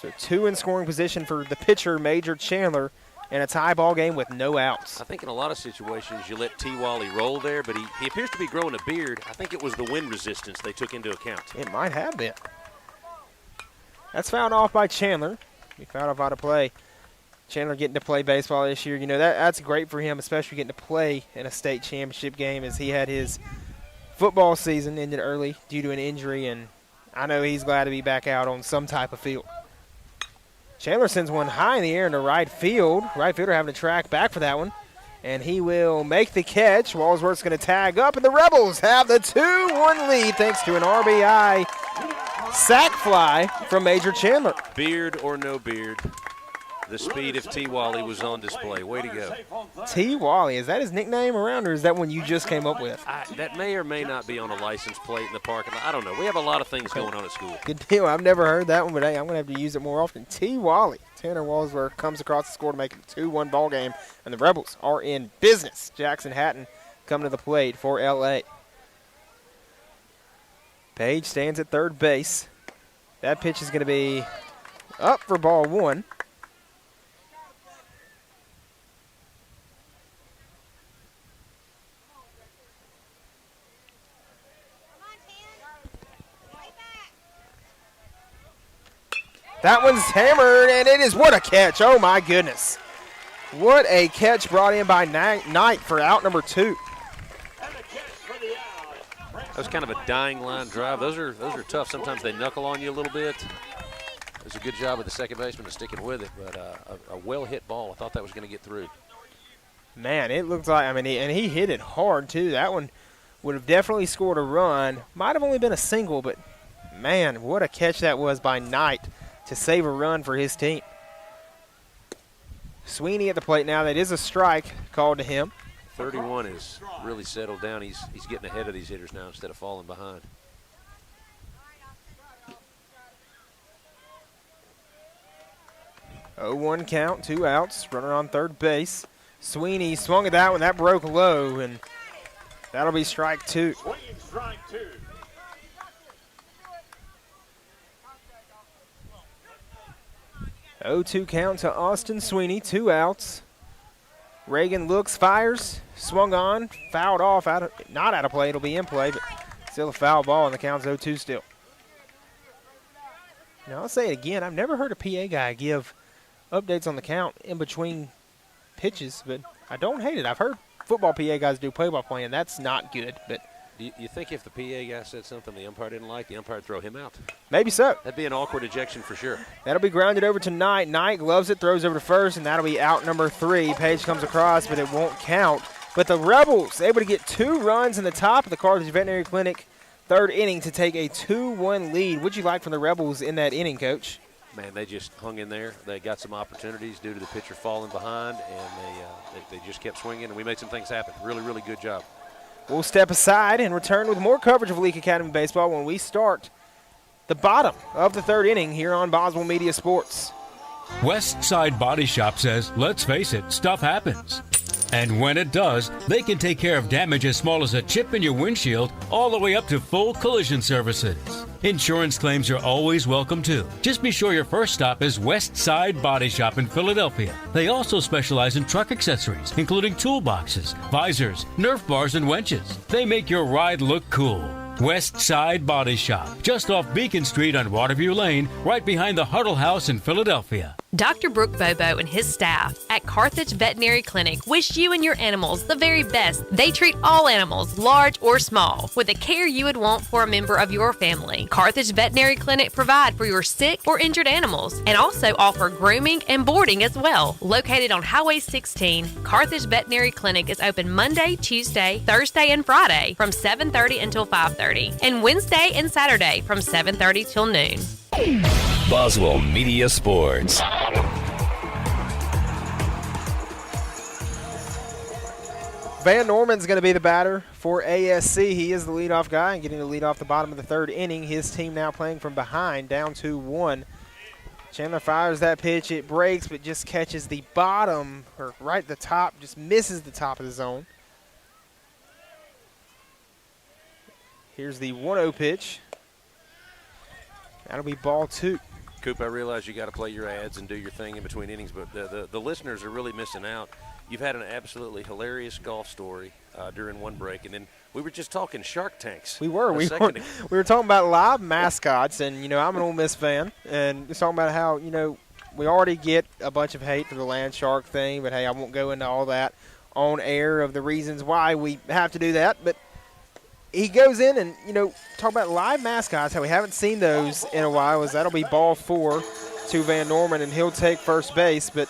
So 2 in scoring position for the pitcher, Major Chandler, and a tie ball game with no outs. I think in a lot of situations you let T. Wally roll there, but he appears to be growing a beard. I think it was the wind resistance they took into account. It might have been. That's fouled off by Chandler. He fouled off out of play. Chandler getting to play baseball this year. You know, that's great for him, especially getting to play in a state championship game, as he had his football season ended early due to an injury, and I know he's glad to be back out on some type of field. Chandler sends one high in the air into right field. Right fielder having to track back for that one, and he will make the catch. Walsworth's going to tag up, and the Rebels have the 2-1 lead thanks to an RBI sac fly from Major Chandler. Beard or no beard, the speed of T. Wally was on display. Way to go. T. Wally, is that his nickname around, or is that one you just came up with? That may or may not be on a license plate in the parking lot. I don't know. We have a lot of things going on at school. Good deal. I've never heard that one, but hey, I'm going to have to use it more often. T. Wally. Tanner Walsworth comes across the score to make it a 2-1 ball game, and the Rebels are in business. Jackson Hatton coming to the plate for L.A. Page stands at third base. That pitch is going to be up for ball 1. That one's hammered, and it is, what a catch. Oh, my goodness. What a catch brought in by Knight for out number 2. That was kind of a dying line drive. Those are tough. Sometimes they knuckle on you a little bit. It was a good job of the second baseman of sticking with it, but a well-hit ball. I thought that was going to get through. Man, it looked like, and he hit it hard, too. That one would have definitely scored a run. Might have only been a single, but, man, what a catch that was by Knight to save a run for his team. Sweeney at the plate now. That is a strike called to him. 31 is really settled down. He's getting ahead of these hitters now instead of falling behind. Oh, 1 count, 2 outs. Runner on third base. Sweeney swung at that one. That broke low, and that'll be strike 2. Swinging strike 2. 0-2 count to Austin Sweeney, 2 outs. Reagan looks, fires, swung on, fouled off, not out of play. It'll be in play, but still a foul ball, and the count's 0-2 still. Now, I'll say it again. I've never heard a PA guy give updates on the count in between pitches, but I don't hate it. I've heard football PA guys do play-by-play, and that's not good, but you think if the PA guy said something the umpire didn't like, the umpire would throw him out? Maybe so. That'd be an awkward ejection for sure. That'll be grounded over to Knight. Knight gloves it, throws over to first, and that'll be out number 3. Page comes across, but it won't count. But the Rebels able to get 2 runs in the top of the Carthage Veterinary Clinic third inning to take a 2-1 lead. What'd you like from the Rebels in that inning, Coach? Man, they just hung in there. They got some opportunities due to the pitcher falling behind, and they just kept swinging, and we made some things happen. Really, really good job. We'll step aside and return with more coverage of Leake Academy Baseball when we start the bottom of the third inning here on Boswell Media Sports. West Side Body Shop says, let's face it, stuff happens. And when it does, they can take care of damage as small as a chip in your windshield all the way up to full collision services. Insurance claims are always welcome too. Just be sure your first stop is West Side Body Shop in Philadelphia. They also specialize in truck accessories, including toolboxes, visors, Nerf bars, and winches. They make your ride look cool. West Side Body Shop, just off Beacon Street on Waterview Lane, right behind the Huddle House in Philadelphia. Dr. Brooke Bobo and his staff at Carthage Veterinary Clinic wish you and your animals the very best. They treat all animals, large or small, with the care you would want for a member of your family. Carthage Veterinary Clinic provide for your sick or injured animals and also offer grooming and boarding as well. Located on Highway 16, Carthage Veterinary Clinic is open Monday, Tuesday, Thursday, and Friday from 7:30 until 5:30, and Wednesday and Saturday from 7:30 till noon. Boswell Media Sports. Van Norman's going to be the batter for ASC. He is the leadoff guy and getting the lead off the bottom of the third inning. His team now playing from behind, down 2-1. Chandler fires that pitch. It breaks, but just catches the bottom, or right at the top, just misses the top of the zone. Here's the 1-0 pitch. That'll be ball 2. Coop, I realize you got to play your ads and do your thing in between innings, but the listeners are really missing out. You've had an absolutely hilarious golf story during one break, and then we were just talking Shark Tanks. We were talking about live mascots, and I'm an Ole Miss fan, and we're talking about how we already get a bunch of hate for the land shark thing, but hey, I won't go into all that on air of the reasons why we have to do that, but. He goes in and, talk about live mascots, how we haven't seen those in a while. That'll be ball 4 to Van Norman, and he'll take first base. But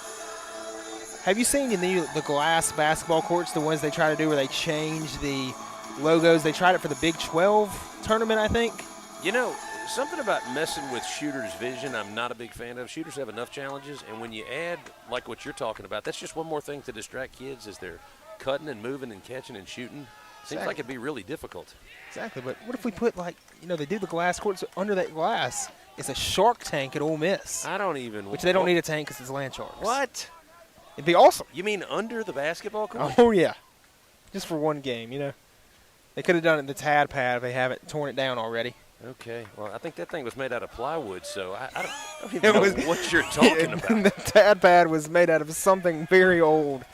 have you seen the glass basketball courts, the ones they try to do where they change the logos? They tried it for the Big 12 tournament, I think. Something about messing with shooters' vision I'm not a big fan of. Shooters have enough challenges, and when you add, like what you're talking about, that's just one more thing to distract kids as they're cutting and moving and catching and shooting. Seems like it'd be really difficult. Exactly, but what if we put, they do the glass courts under that glass? It's a shark tank at Ole Miss. I don't even. Which they don't need a tank because it's land sharks. What? It'd be awesome. You mean under the basketball court? Oh, yeah. Just for one game, They could have done it in the Tad Pad if they haven't torn it down already. Okay. Well, I think that thing was made out of plywood, so I don't even know what you're talking about. The Tad Pad was made out of something very old.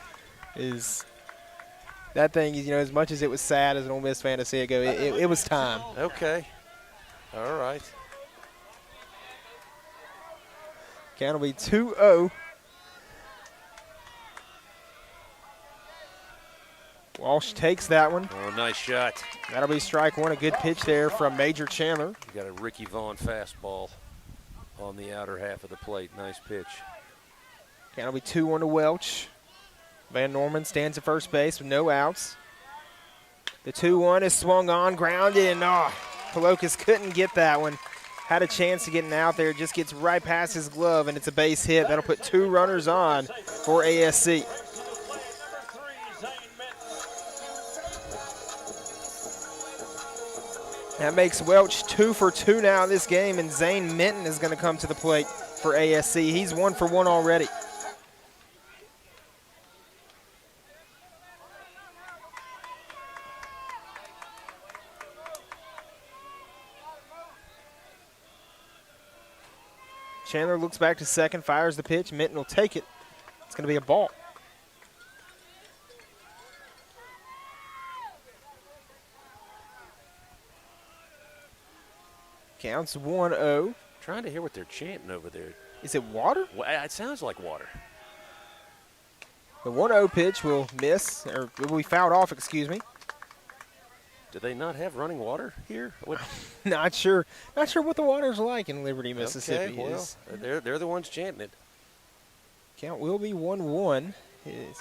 That thing, as much as it was sad as an Ole Miss fan to see it go, it was time. Okay. All right. Count will be 2-0. Walsh takes that one. Oh, nice shot. That'll be strike one. A good pitch there from Major Chandler. You got a Ricky Vaughn fastball on the outer half of the plate. Nice pitch. Count will be 2-1 to Welch. Van Norman stands at first base with no outs. The 2-1 is swung on, grounded, and Pelokas couldn't get that one. Had a chance to get an out there, just gets right past his glove, and it's a base hit. That'll put 2 runners on for ASC. That makes Welch 2 for 2 now in this game, and Zane Minton is going to come to the plate for ASC. He's 1 for 1 already. Chandler looks back to second, fires the pitch. Minton will take it. It's going to be a ball. Counts 1-0. Trying to hear what they're chanting over there. Is it water? Well, it sounds like water. The 1-0 pitch will miss, or will be fouled off, excuse me. Do they not have running water here? Not sure. Not sure what the water's like in Liberty, Mississippi. Okay, well, they're the ones chanting it. Count will be 1-1.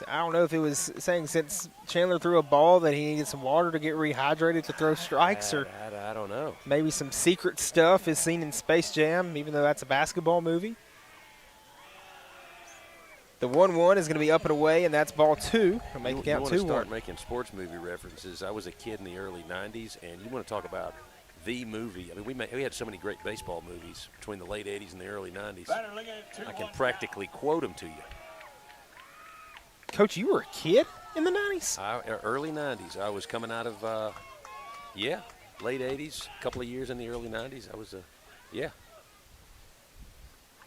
I don't know if it was saying since Chandler threw a ball that he needed some water to get rehydrated to throw strikes, or I don't know. Maybe some secret stuff is seen in Space Jam, even though that's a basketball movie. The 1-1 is going to be up and away, and that's ball 2. It'll make it count 2-1. You want to start making sports movie references. I was a kid in the early 90s, and you want to talk about the movie. I mean, we had so many great baseball movies between the late 80s and the early 90s. I can practically quote them to you. Coach, you were a kid? in the 90s? Early 90s. I was coming out of, late 80s, a couple of years in the early 90s. I was,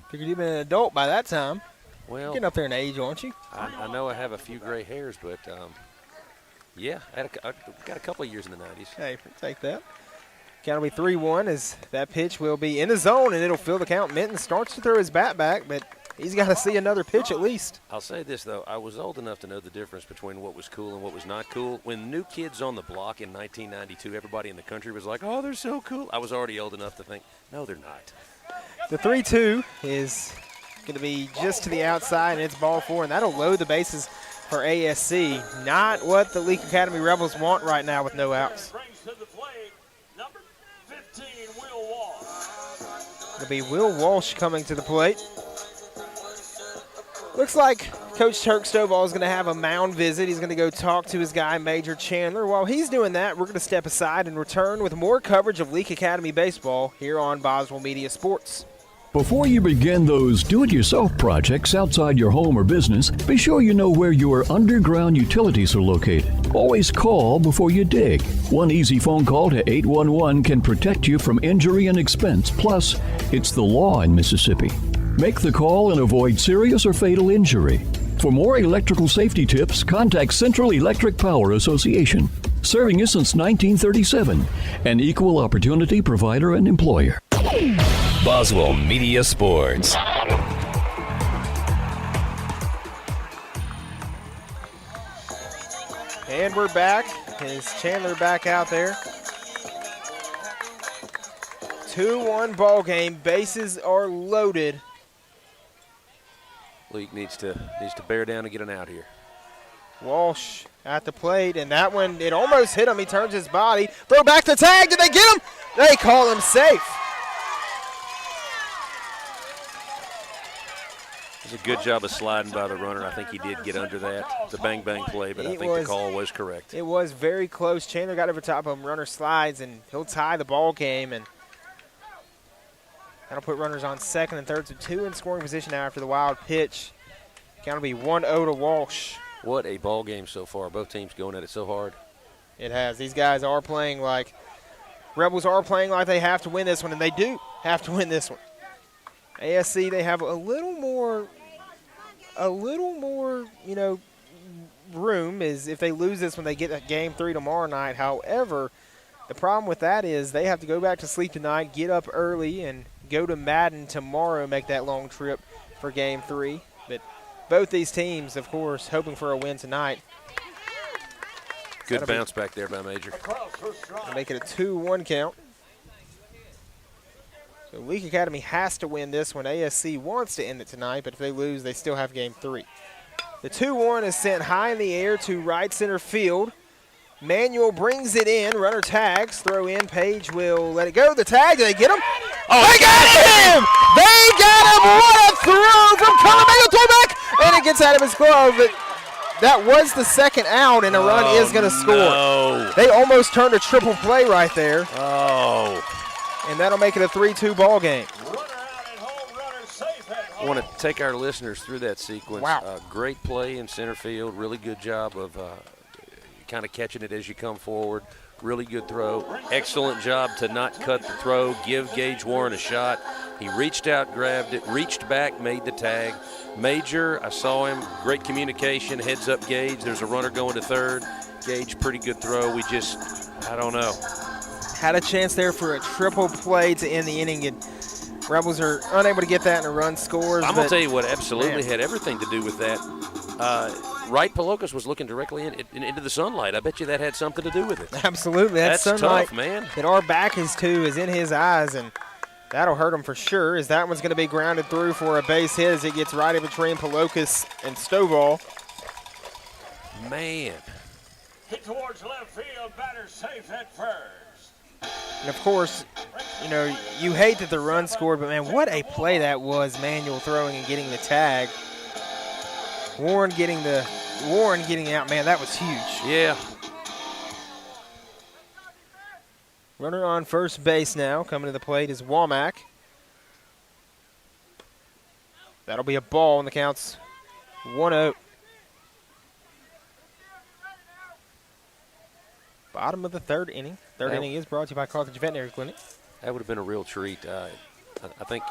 Figured you'd been an adult by that time. Well, you're getting up there in age, aren't you? I know I have a few gray hairs, but, I got a couple of years in the 90s. Hey, we'll take that. Count will be 3-1 as that pitch will be in the zone, and it'll fill the count. Minton starts to throw his bat back, but he's got to see another pitch at least. I'll say this, though. I was old enough to know the difference between what was cool and what was not cool. When New Kids on the Block in 1992, everybody in the country was like, oh, they're so cool. I was already old enough to think, no, they're not. The 3-2 is going to be just to the outside, and it's ball 4, and that'll load the bases for ASC. Not what the Leake Academy Rebels want right now with no outs. It'll be Will Walsh coming to the plate. Looks like Coach Turk Stovall is going to have a mound visit. He's going to go talk to his guy, Major Chandler. While he's doing that, we're going to step aside and return with more coverage of Leake Academy baseball here on Boswell Media Sports. Before you begin those do-it-yourself projects outside your home or business, be sure you know where your underground utilities are located. Always call before you dig. One easy phone call to 811 can protect you from injury and expense. Plus, it's the law in Mississippi. Make the call and avoid serious or fatal injury. For more electrical safety tips, contact Central Electric Power Association, serving you since 1937, an equal opportunity provider and employer. Boswell Media Sports. And we're back. Is Chandler back out there? 2-1 ball game. Bases are loaded. Leake needs to bear down and get an out here. Walsh at the plate, and that one, it almost hit him. He turns his body. Throw back the tag. Did they get him? They call him safe. It was a good job of sliding by the runner. I think he did get under that. It's a bang-bang play, but I think the call was correct. It was very close. Chandler got over top of him. Runner slides, and he'll tie the ball game, and that'll put runners on second and third. So 2 in scoring position now after the wild pitch. Count will be 1-0 to Walsh. What a ball game so far. Both teams going at it so hard. It has. These guys are playing like – Rebels are playing like they have to win this one, and they do have to win this one. ASC, they have a little more, room is if they lose this when they get at game 3 tomorrow night. However, the problem with that is they have to go back to sleep tonight, get up early, and go to Madden tomorrow, make that long trip for game 3. But both these teams, of course, hoping for a win tonight. Good bounce back there by Major. Make it a 2-1 count. So Leake Academy has to win this one. ASC wants to end it tonight, but if they lose, they still have game 3. The 2-1 is sent high in the air to right center field. Manuel brings it in. Runner tags. Throw in. Page will let it go. The tag. Did they get him? Oh, they got him! They got him! What a throw from Connor Manuel. Throw back! And it gets out of his glove. That was the second out, and a run is going to score. No. They almost turned a triple play right there. Oh. And that'll make it a 3-2 ball game. I want to take our listeners through that sequence. Wow. Great play in center field. Really good job of kind of catching it as you come forward. Really good throw. Excellent job to not cut the throw. Give Gage Warren a shot. He reached out, grabbed it, reached back, made the tag. Major, I saw him. Great communication. Heads up Gage. There's a runner going to third. Gage, pretty good throw. I don't know. Had a chance there for a triple play to end the inning, and Rebels are unable to get that, and a run scores. I'm going to tell you what absolutely had everything to do with that. Wright Palokas was looking directly into the sunlight. I bet you that had something to do with it. Absolutely. That's sunlight tough, man. That our back is to is in his eyes, and that'll hurt him for sure, as that one's going to be grounded through for a base hit as it gets right in between Palokas and Stovall. Man. Hit towards left field, batter safe at first. And, of course, you hate that the run scored, but, man, what a play that was, Manuel throwing and getting the tag. Warren getting out, man, that was huge. Yeah. Runner on first base now. Coming to the plate is Womack. That'll be a ball, and the count's 1-0. Bottom of the third inning. Third inning is brought to you by Carthage Veterinary Clinic. That would have been a real treat. I think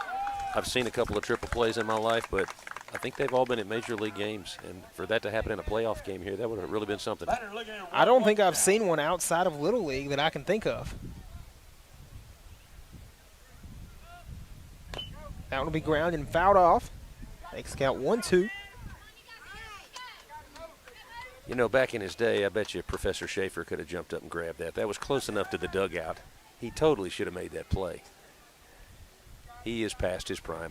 I've seen a couple of triple plays in my life, but I think they've all been at major league games. And for that to happen in a playoff game here, that would have really been something. I don't think I've seen one outside of Little League that I can think of. That one will be grounded and fouled off. Makes count 1-2. You know, back in his day, I bet you Professor Schaefer could have jumped up and grabbed that. That was close enough to the dugout. He totally should have made that play. He is past his prime.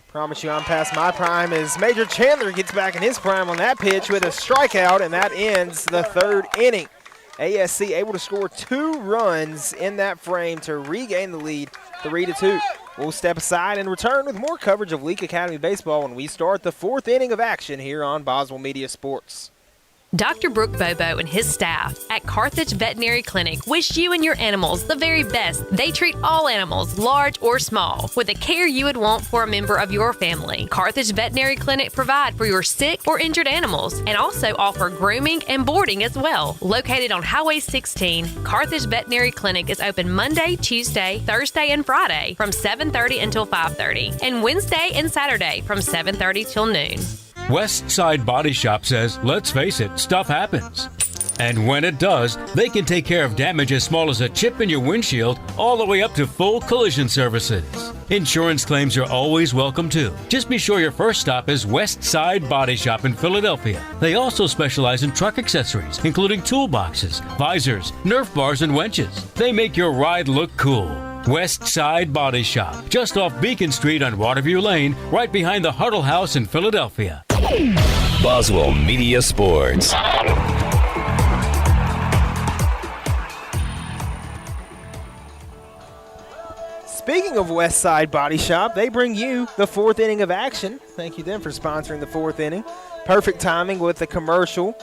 Promise you I'm past my prime as Major Chandler gets back in his prime on that pitch with a strikeout, and that ends the third inning. ASC able to score 2 runs in that frame to regain the lead 3-2. We'll step aside and return with more coverage of Leake Academy Baseball when we start the 4th inning of action here on Boswell Media Sports. Dr. Brooke Bobo and his staff at Carthage Veterinary Clinic wish you and your animals the very best. They treat all animals, large or small, with the care you would want for a member of your family. Carthage Veterinary Clinic provide for your sick or injured animals and also offer grooming and boarding as well. Located on Highway 16, Carthage Veterinary Clinic is open Monday, Tuesday, Thursday, and Friday from 7:30 until 5:30, and Wednesday and Saturday from 7:30 till noon. West Side Body Shop says, let's face it, stuff happens. And when it does, they can take care of damage as small as a chip in your windshield all the way up to full collision services. Insurance claims are always welcome too. Just be sure your first stop is West Side Body Shop in Philadelphia. They also specialize in truck accessories, including toolboxes, visors, Nerf bars, and winches. They make your ride look cool. West Side Body Shop, just off Beacon Street on Waterview Lane, right behind the Huddle House in Philadelphia. Boswell Media Sports. Speaking of West Side Body Shop, they bring you the 4th inning of action. Thank you, them, for sponsoring the 4th inning. Perfect timing with the commercial.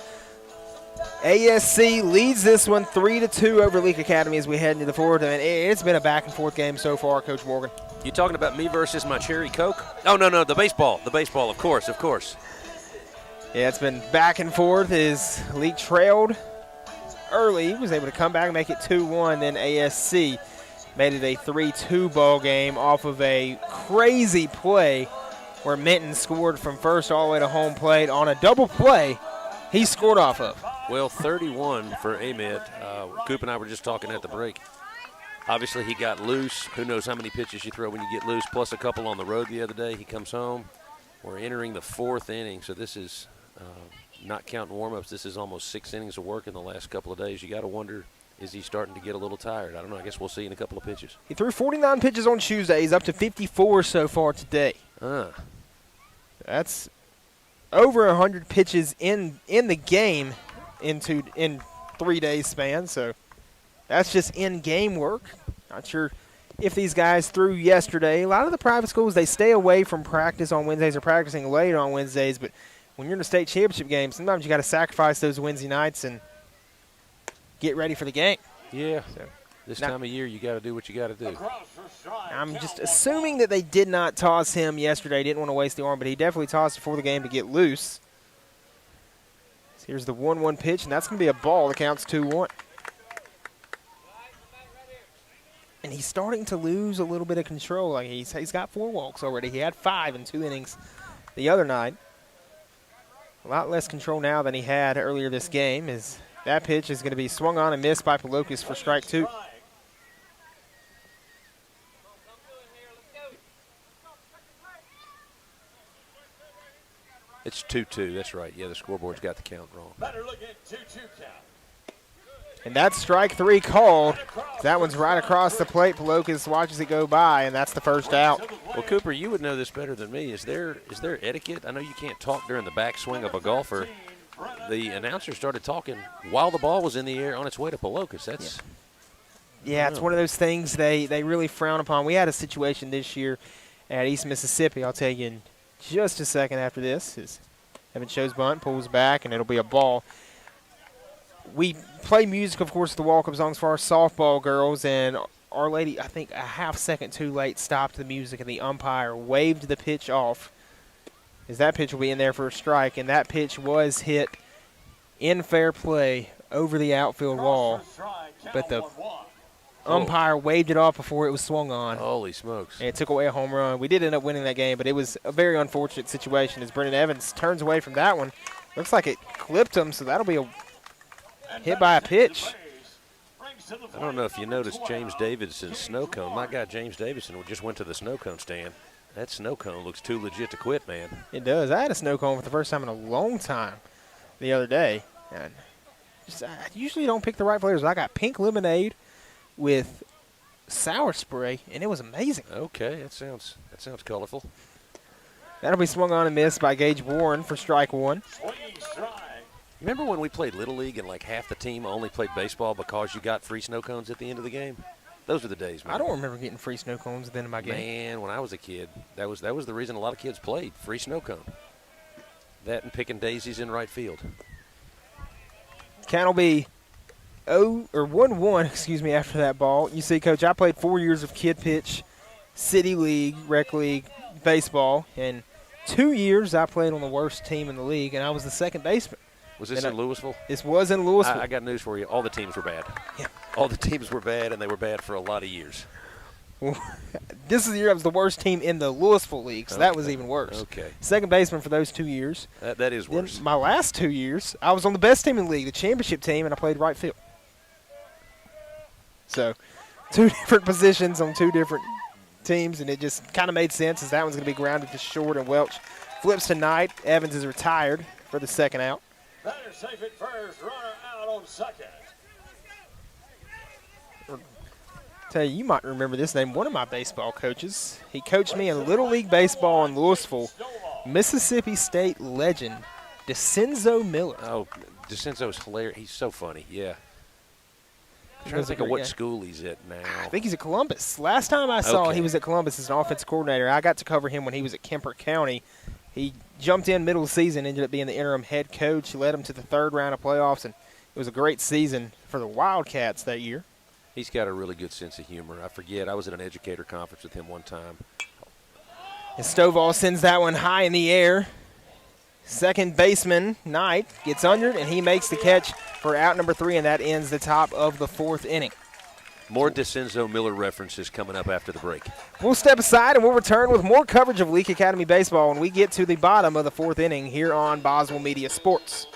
ASC leads this one 3-2 over Leake Academy as we head into the 4th. And it's been a back-and-forth game so far, Coach Morgan. You talking about me versus my cherry Coke? Oh, no, the baseball. The baseball, of course. Yeah, it's been back and forth as Leake trailed early. He was able to come back and make it 2-1. Then ASC made it a 3-2 ball game off of a crazy play where Minton scored from first all the way to home plate on a double play he scored off of. Well, 31 for Amite. Coop and I were just talking at the break. Obviously, he got loose. Who knows how many pitches you throw when you get loose, plus a couple on the road the other day. He comes home. We're entering the 4th inning, so this is not counting warm-ups. This is almost 6 innings of work in the last couple of days. You got to wonder, is he starting to get a little tired? I don't know. I guess we'll see in a couple of pitches. He threw 49 pitches on Tuesday. He's up to 54 so far today. That's over 100 pitches in the game in 3 days span. So that's just in-game work. Not sure if these guys threw yesterday. A lot of the private schools, they stay away from practice on Wednesdays or practicing late on Wednesdays. But when you're in a state championship game, sometimes you got to sacrifice those Wednesday nights and get ready for the game. Yeah. So, this time of year, you got to do what you got to do. I'm just assuming that they did not toss him yesterday. Didn't want to waste the arm, but he definitely tossed before the game to get loose. So here's the 1-1 pitch, and that's going to be a ball. The count's 2-1. And he's starting to lose a little bit of control. Like he's got 4 walks already. He had 5 in 2 innings the other night. A lot less control now than he had earlier this game. As that pitch is going to be swung on and missed by Pelocas for strike 2. It's 2-2. That's right. Yeah, the scoreboard's got the count wrong. Better look at 2-2 count. And that's strike 3 called. That one's right across the plate. Pelocas watches it go by, and that's the first out. Well, Cooper, you would know this better than me. Is there etiquette? I know you can't talk during the backswing of a golfer. The announcer started talking while the ball was in the air on its way to Pelocas. That's yeah, it's one of those things they really frown upon. We had a situation this year at East Mississippi. I'll tell you in just a second after this. As Evan shows bunt, pulls back, and it'll be a ball. We play music, of course, the walk-up songs for our softball girls, and Our Lady, I think a half second too late, stopped the music, and the umpire waved the pitch off, as that pitch will be in there for a strike, and that pitch was hit in fair play over the outfield wall, but the umpire waved it off before it was swung on. Holy smokes. And it took away a home run. We did end up winning that game, but it was a very unfortunate situation as Brendan Evans turns away from that one. Looks like it clipped him, so that'll be a hit by a pitch. I don't know if you noticed James Davidson's snow cone. My guy James Davidson just went to the snow cone stand. That snow cone looks too legit to quit, man. It does. I had a snow cone for the first time in a long time the other day. And I usually don't pick the right flavors. I got pink lemonade with sour spray, and it was amazing. Okay, that sounds colorful. That'll be swung on and missed by Gage Warren for strike one. Remember when we played Little League and like half the team only played baseball because you got free snow cones at the end of the game? Those were the days, man. I don't remember getting free snow cones at the end of my game. Man, when I was a kid, that was the reason a lot of kids played, free snow cone. That and picking daisies in right field. Count will be 1-1, after that ball. You see, Coach, I played 4 years of kid pitch, city league, rec league, baseball, and 2 years I played on the worst team in the league, and I was the second baseman. Was this in Louisville? This was in Louisville. I got news for you. All the teams were bad. Yeah. All the teams were bad, and they were bad for a lot of years. Well, this is the year I was the worst team in the Louisville League, so that was even worse. Okay. Second baseman for those 2 years. That is worse. Then my last 2 years, I was on the best team in the league, the championship team, and I played right field. So 2 different positions on 2 different teams, and it just kind of made sense as that one's going to be grounded to short, and Welch flips to Knight. Evans is retired for the second out. Batter safe at first, runner out on second. Tell you might remember this name. One of my baseball coaches. He coached me in Little League Baseball in Louisville. Mississippi State legend, DeCenzo Miller. Oh, DeCenzo's hilarious. He's so funny, yeah. I'm trying to think of what school he's at now. I think he's at Columbus. Last time I saw he was at Columbus as an offensive coordinator. I got to cover him when he was at Kemper County. He jumped in middle of the season, ended up being the interim head coach. He led them to the 3rd round of playoffs, and it was a great season for the Wildcats that year. He's got a really good sense of humor. I forget. I was at an educator conference with him one time. And Stovall sends that one high in the air. Second baseman, Knight, gets under it, and he makes the catch for out number 3, and that ends the top of the 4th inning. More DeCenzo Miller references coming up after the break. We'll step aside, and we'll return with more coverage of Leake Academy Baseball when we get to the bottom of the 4th inning here on Boswell Media Sports.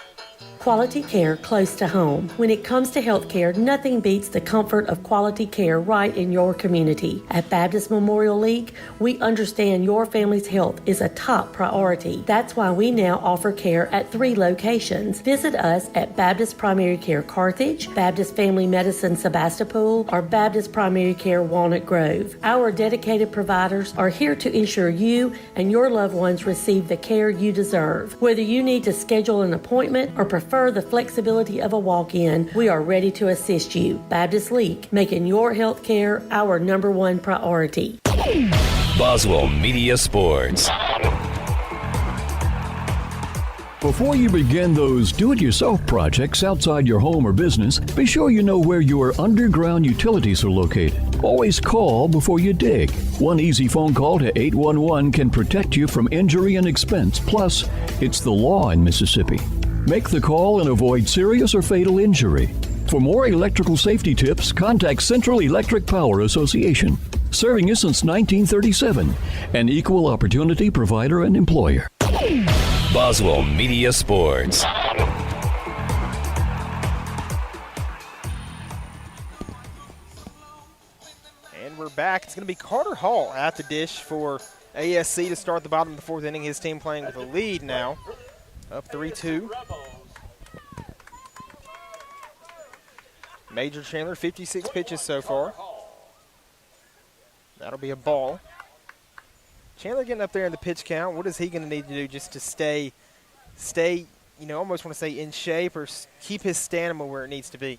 Quality care close to home. When it comes to health care, nothing beats the comfort of quality care right in your community. At Baptist Memorial League, we understand your family's health is a top priority. That's why we now offer care at 3 locations. Visit us at Baptist Primary Care Carthage, Baptist Family Medicine Sebastopol, or Baptist Primary Care Walnut Grove. Our dedicated providers are here to ensure you and your loved ones receive the care you deserve. Whether you need to schedule an appointment or prefer the flexibility of a walk-in, we are ready to assist you. Baptist Leake, making your health care our #1 priority. Boswell Media Sports. Before you begin those do-it-yourself projects outside your home or business, be sure you know where your underground utilities are located. Always call before you dig. One easy phone call to 811 can protect you from injury and expense. Plus, it's the law in Mississippi. Make the call and avoid serious or fatal injury. For more electrical safety tips, contact Central Electric Power Association, serving you since 1937, an equal opportunity provider and employer. Boswell Media Sports. And we're back. It's going to be Carter Hall at the dish for ASC to start the bottom of the 4th inning. His team playing with a lead now, up 3-2. Major Chandler, 56 pitches so far. That'll be a ball. Chandler getting up there in the pitch count. What is he going to need to do just to stay, almost want to say in shape or keep his stamina where it needs to be?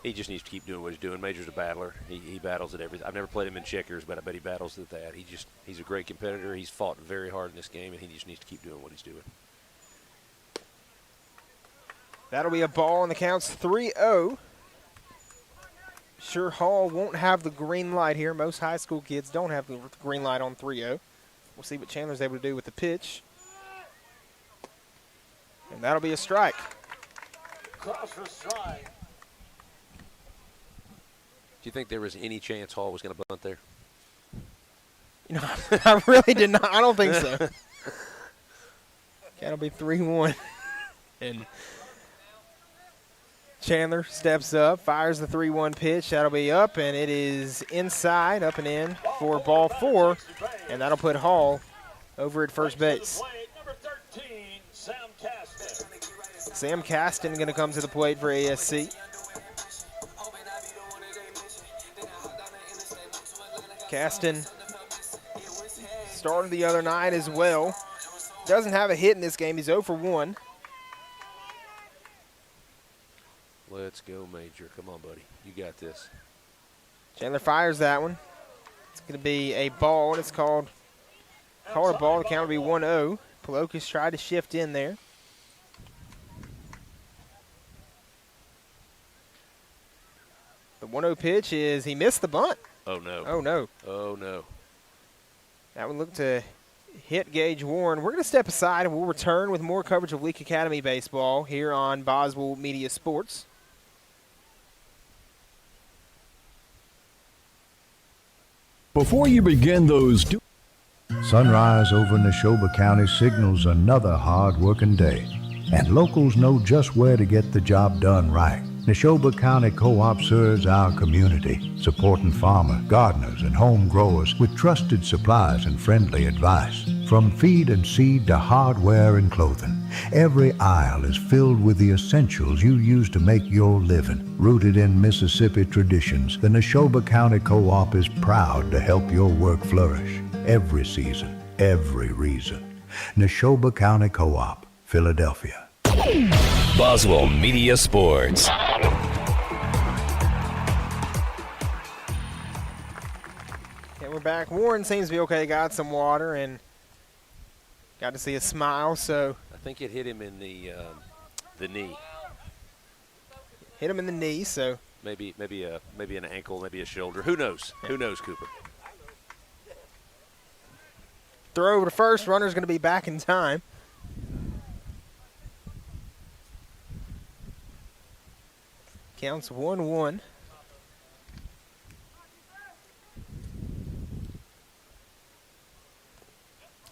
He just needs to keep doing what he's doing. Major's a battler. He battles at everything. I've never played him in checkers, but I bet he battles at that. He's a great competitor. He's fought very hard in this game, and he just needs to keep doing what he's doing. That'll be a ball, and the count's 3-0. Sure, Hall won't have the green light here. Most high school kids don't have the green light on 3-0. We'll see what Chandler's able to do with the pitch. And that'll be a strike. Across for strike. Do you think there was any chance Hall was going to bunt there? You know, I really did not. I don't think so. That'll be 3-1. And Chandler steps up, fires the 3-1 pitch. That'll be up, and it is inside, up and in for ball 4. And that'll put Hall over at first base. Number 13, Sam Caston. Sam Caston going to come to the plate for ASC. Caston started the other night as well. Doesn't have a hit in this game. He's 0 for 1. Let's go, Major. Come on, buddy. You got this. Chandler fires that one. It's going to be a ball, and it's called a ball. The count will be 1-0. Palokas tried to shift in there. The 1-0 pitch is he missed the bunt. Oh, no. Oh, no. Oh, no. That would look to hit Gage Warren. We're going to step aside, and we'll return with more coverage of Leake Academy baseball here on Boswell Media Sports. Before you begin those... Sunrise over Neshoba County signals another hard-working day, and locals know just where to get the job done right. Neshoba County Co-op serves our community, supporting farmers, gardeners, and home growers with trusted supplies and friendly advice. From feed and seed to hardware and clothing, every aisle is filled with the essentials you use to make your living. Rooted in Mississippi traditions, the Neshoba County Co-op is proud to help your work flourish. Every season, every reason. Neshoba County Co-op, Philadelphia. Boswell Media Sports. Okay, we're back. Warren seems to be okay. Got some water and got to see a smile. So I think it hit him in the knee. Hit him in the knee. So maybe an ankle, maybe a shoulder. Who knows? Who knows, Cooper? Throw over to first. Runner's going to be back in time. Counts 1-1.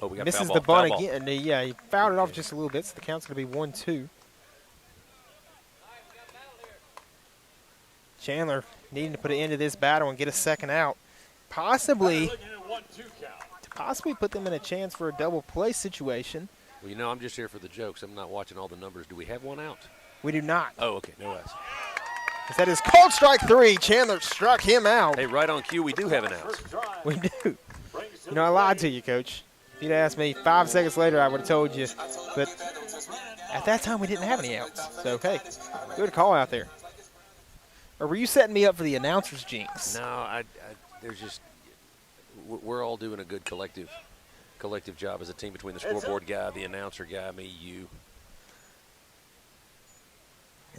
Oh, we got misses foul the ball, bunt again. Yeah, he fouled it off just a little bit, so the count's going to be 1-2. Chandler needing to put an end to this battle and get a second out. Possibly put them in a chance for a double play situation. Well, you know, I'm just here for the jokes. I'm not watching all the numbers. Do we have one out? We do not. Oh, okay. No outs. That is called strike 3. Chandler struck him out. Hey, right on cue, we do have an out. We do. You know, I lied to you, Coach. If you'd asked me 5 seconds later, I would have told you. But at that time, we didn't have any outs. So, hey, good call out there. Or were you setting me up for the announcer's jinx? No, there's just we're all doing a good collective job as a team between the scoreboard guy, the announcer guy, me, you.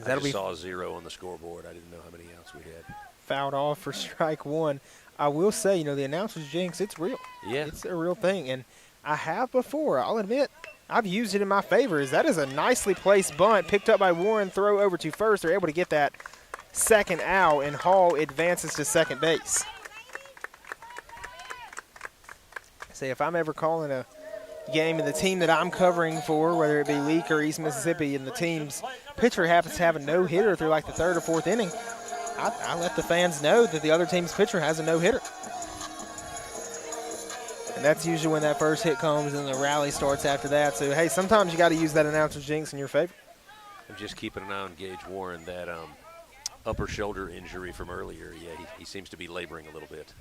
I just saw 0 on the scoreboard. I didn't know how many outs we had. Fouled off for strike 1. I will say, you know, the announcer's jinx, it's real. Yeah. It's a real thing. And I have before, I'll admit, I've used it in my favor. That is a nicely placed bunt picked up by Warren, throw over to first. They're able to get that second out, and Hall advances to second base. Say, if I'm ever calling a game and the team that I'm covering for, whether it be Leake or East Mississippi, and the team's pitcher happens to have a no-hitter through like the 3rd or 4th inning, I let the fans know that the other team's pitcher has a no-hitter. And that's usually when that first hit comes and the rally starts after that. So, hey, sometimes you got to use that announcer's jinx in your favor. I'm just keeping an eye on Gage Warren, that upper shoulder injury from earlier. Yeah, he seems to be laboring a little bit.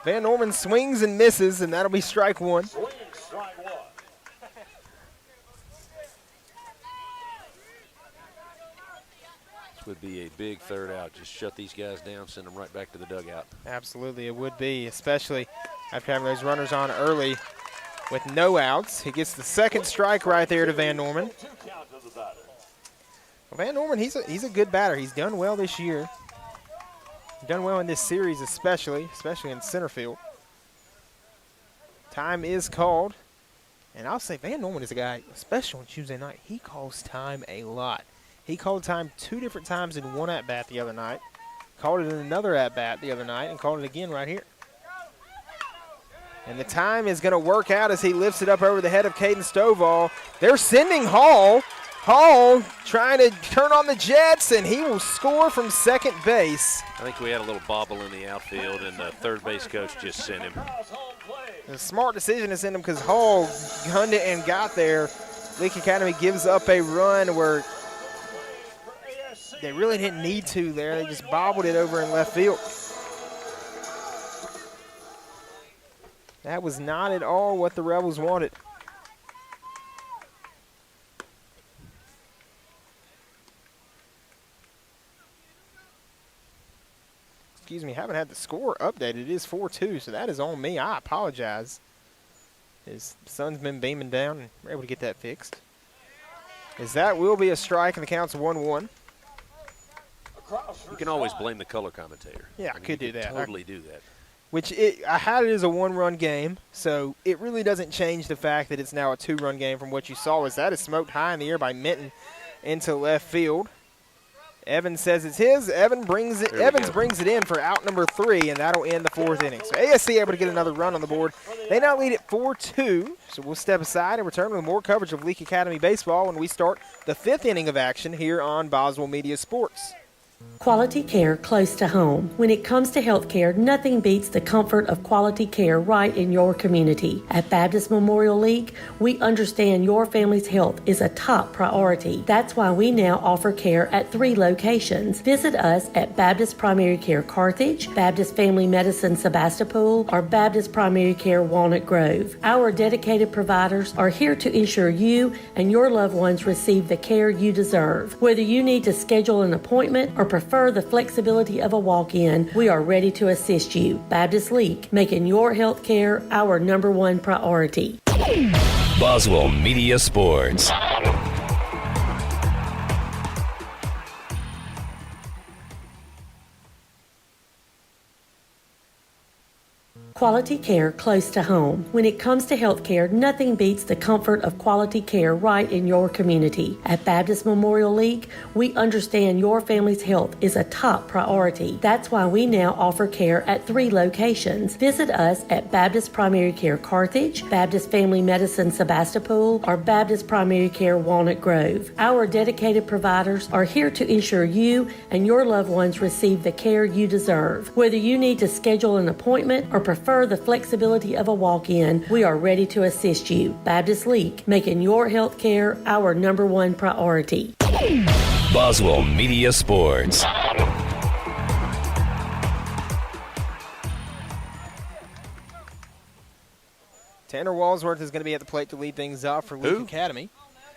Van Norman swings and misses, and that'll be strike 1. Swing, strike 1. This would be a big third out. Just shut these guys down, send them right back to the dugout. Absolutely, it would be, especially after having those runners on early with no outs. He gets the second strike right there to Van Norman. Well, Van Norman, he's a good batter. He's done well this year. Done well in this series especially in center field. Time is called. And I'll say Van Norman is a guy, especially on Tuesday night, he calls time a lot. He called time 2 different times in one at-bat the other night. Called it in another at-bat the other night and called it again right here. And the time is going to work out as he lifts it up over the head of Caden Stovall. They're sending Hall. Hall trying to turn on the Jets, and he will score from second base. I think we had a little bobble in the outfield, and the third base coach just sent him. A smart decision to send him because Hall gunned it and got there. Leake Academy gives up a run where they really didn't need to there. They just bobbled it over in left field. That was not at all what the Rebels wanted. Excuse me, haven't had the score updated. It is 4-2, so that is on me. I apologize. His son's been beaming down, and we're able to get that fixed. As that will be a strike, and the count's 1-1. You can always blame the color commentator. Yeah, I could do that. Totally do that. Which I had it as a 1-run game, so it really doesn't change the fact that it's now a 2-run game from what you saw. As that is smoked high in the air by Minton into left field. Evans says it's his. Evans brings it in for out number 3, and that'll end the 4th inning. So ASC able to get another run on the board. They now lead it 4-2, so we'll step aside and return with more coverage of Leake Academy baseball when we start the 5th inning of action here on Boswell Media Sports. Quality care close to home. When it comes to health care, nothing beats the comfort of quality care right in your community. At Baptist Memorial League, we understand your family's health is a top priority. That's why we now offer care at 3 locations. Visit us at Baptist Primary Care Carthage, Baptist Family Medicine Sebastopol, or Baptist Primary Care Walnut Grove. Our dedicated providers are here to ensure you and your loved ones receive the care you deserve. Whether you need to schedule an appointment or prefer the flexibility of a walk-in, we are ready to assist you. Baptist Leake, making your health care our #1 priority. Boswell Media Sports. Quality care close to home. When it comes to health care, nothing beats the comfort of quality care right in your community. At Baptist Memorial League, we understand your family's health is a top priority. That's why we now offer care at 3 locations. Visit us at Baptist Primary Care Carthage, Baptist Family Medicine Sebastopol, or Baptist Primary Care Walnut Grove. Our dedicated providers are here to ensure you and your loved ones receive the care you deserve. Whether you need to schedule an appointment or prefer the flexibility of a walk-in, we are ready to assist you. Baptist Leake, making your health care our #1 priority. Boswell Media Sports. Tanner Walsworth is going to be at the plate to lead things off for Leake Academy.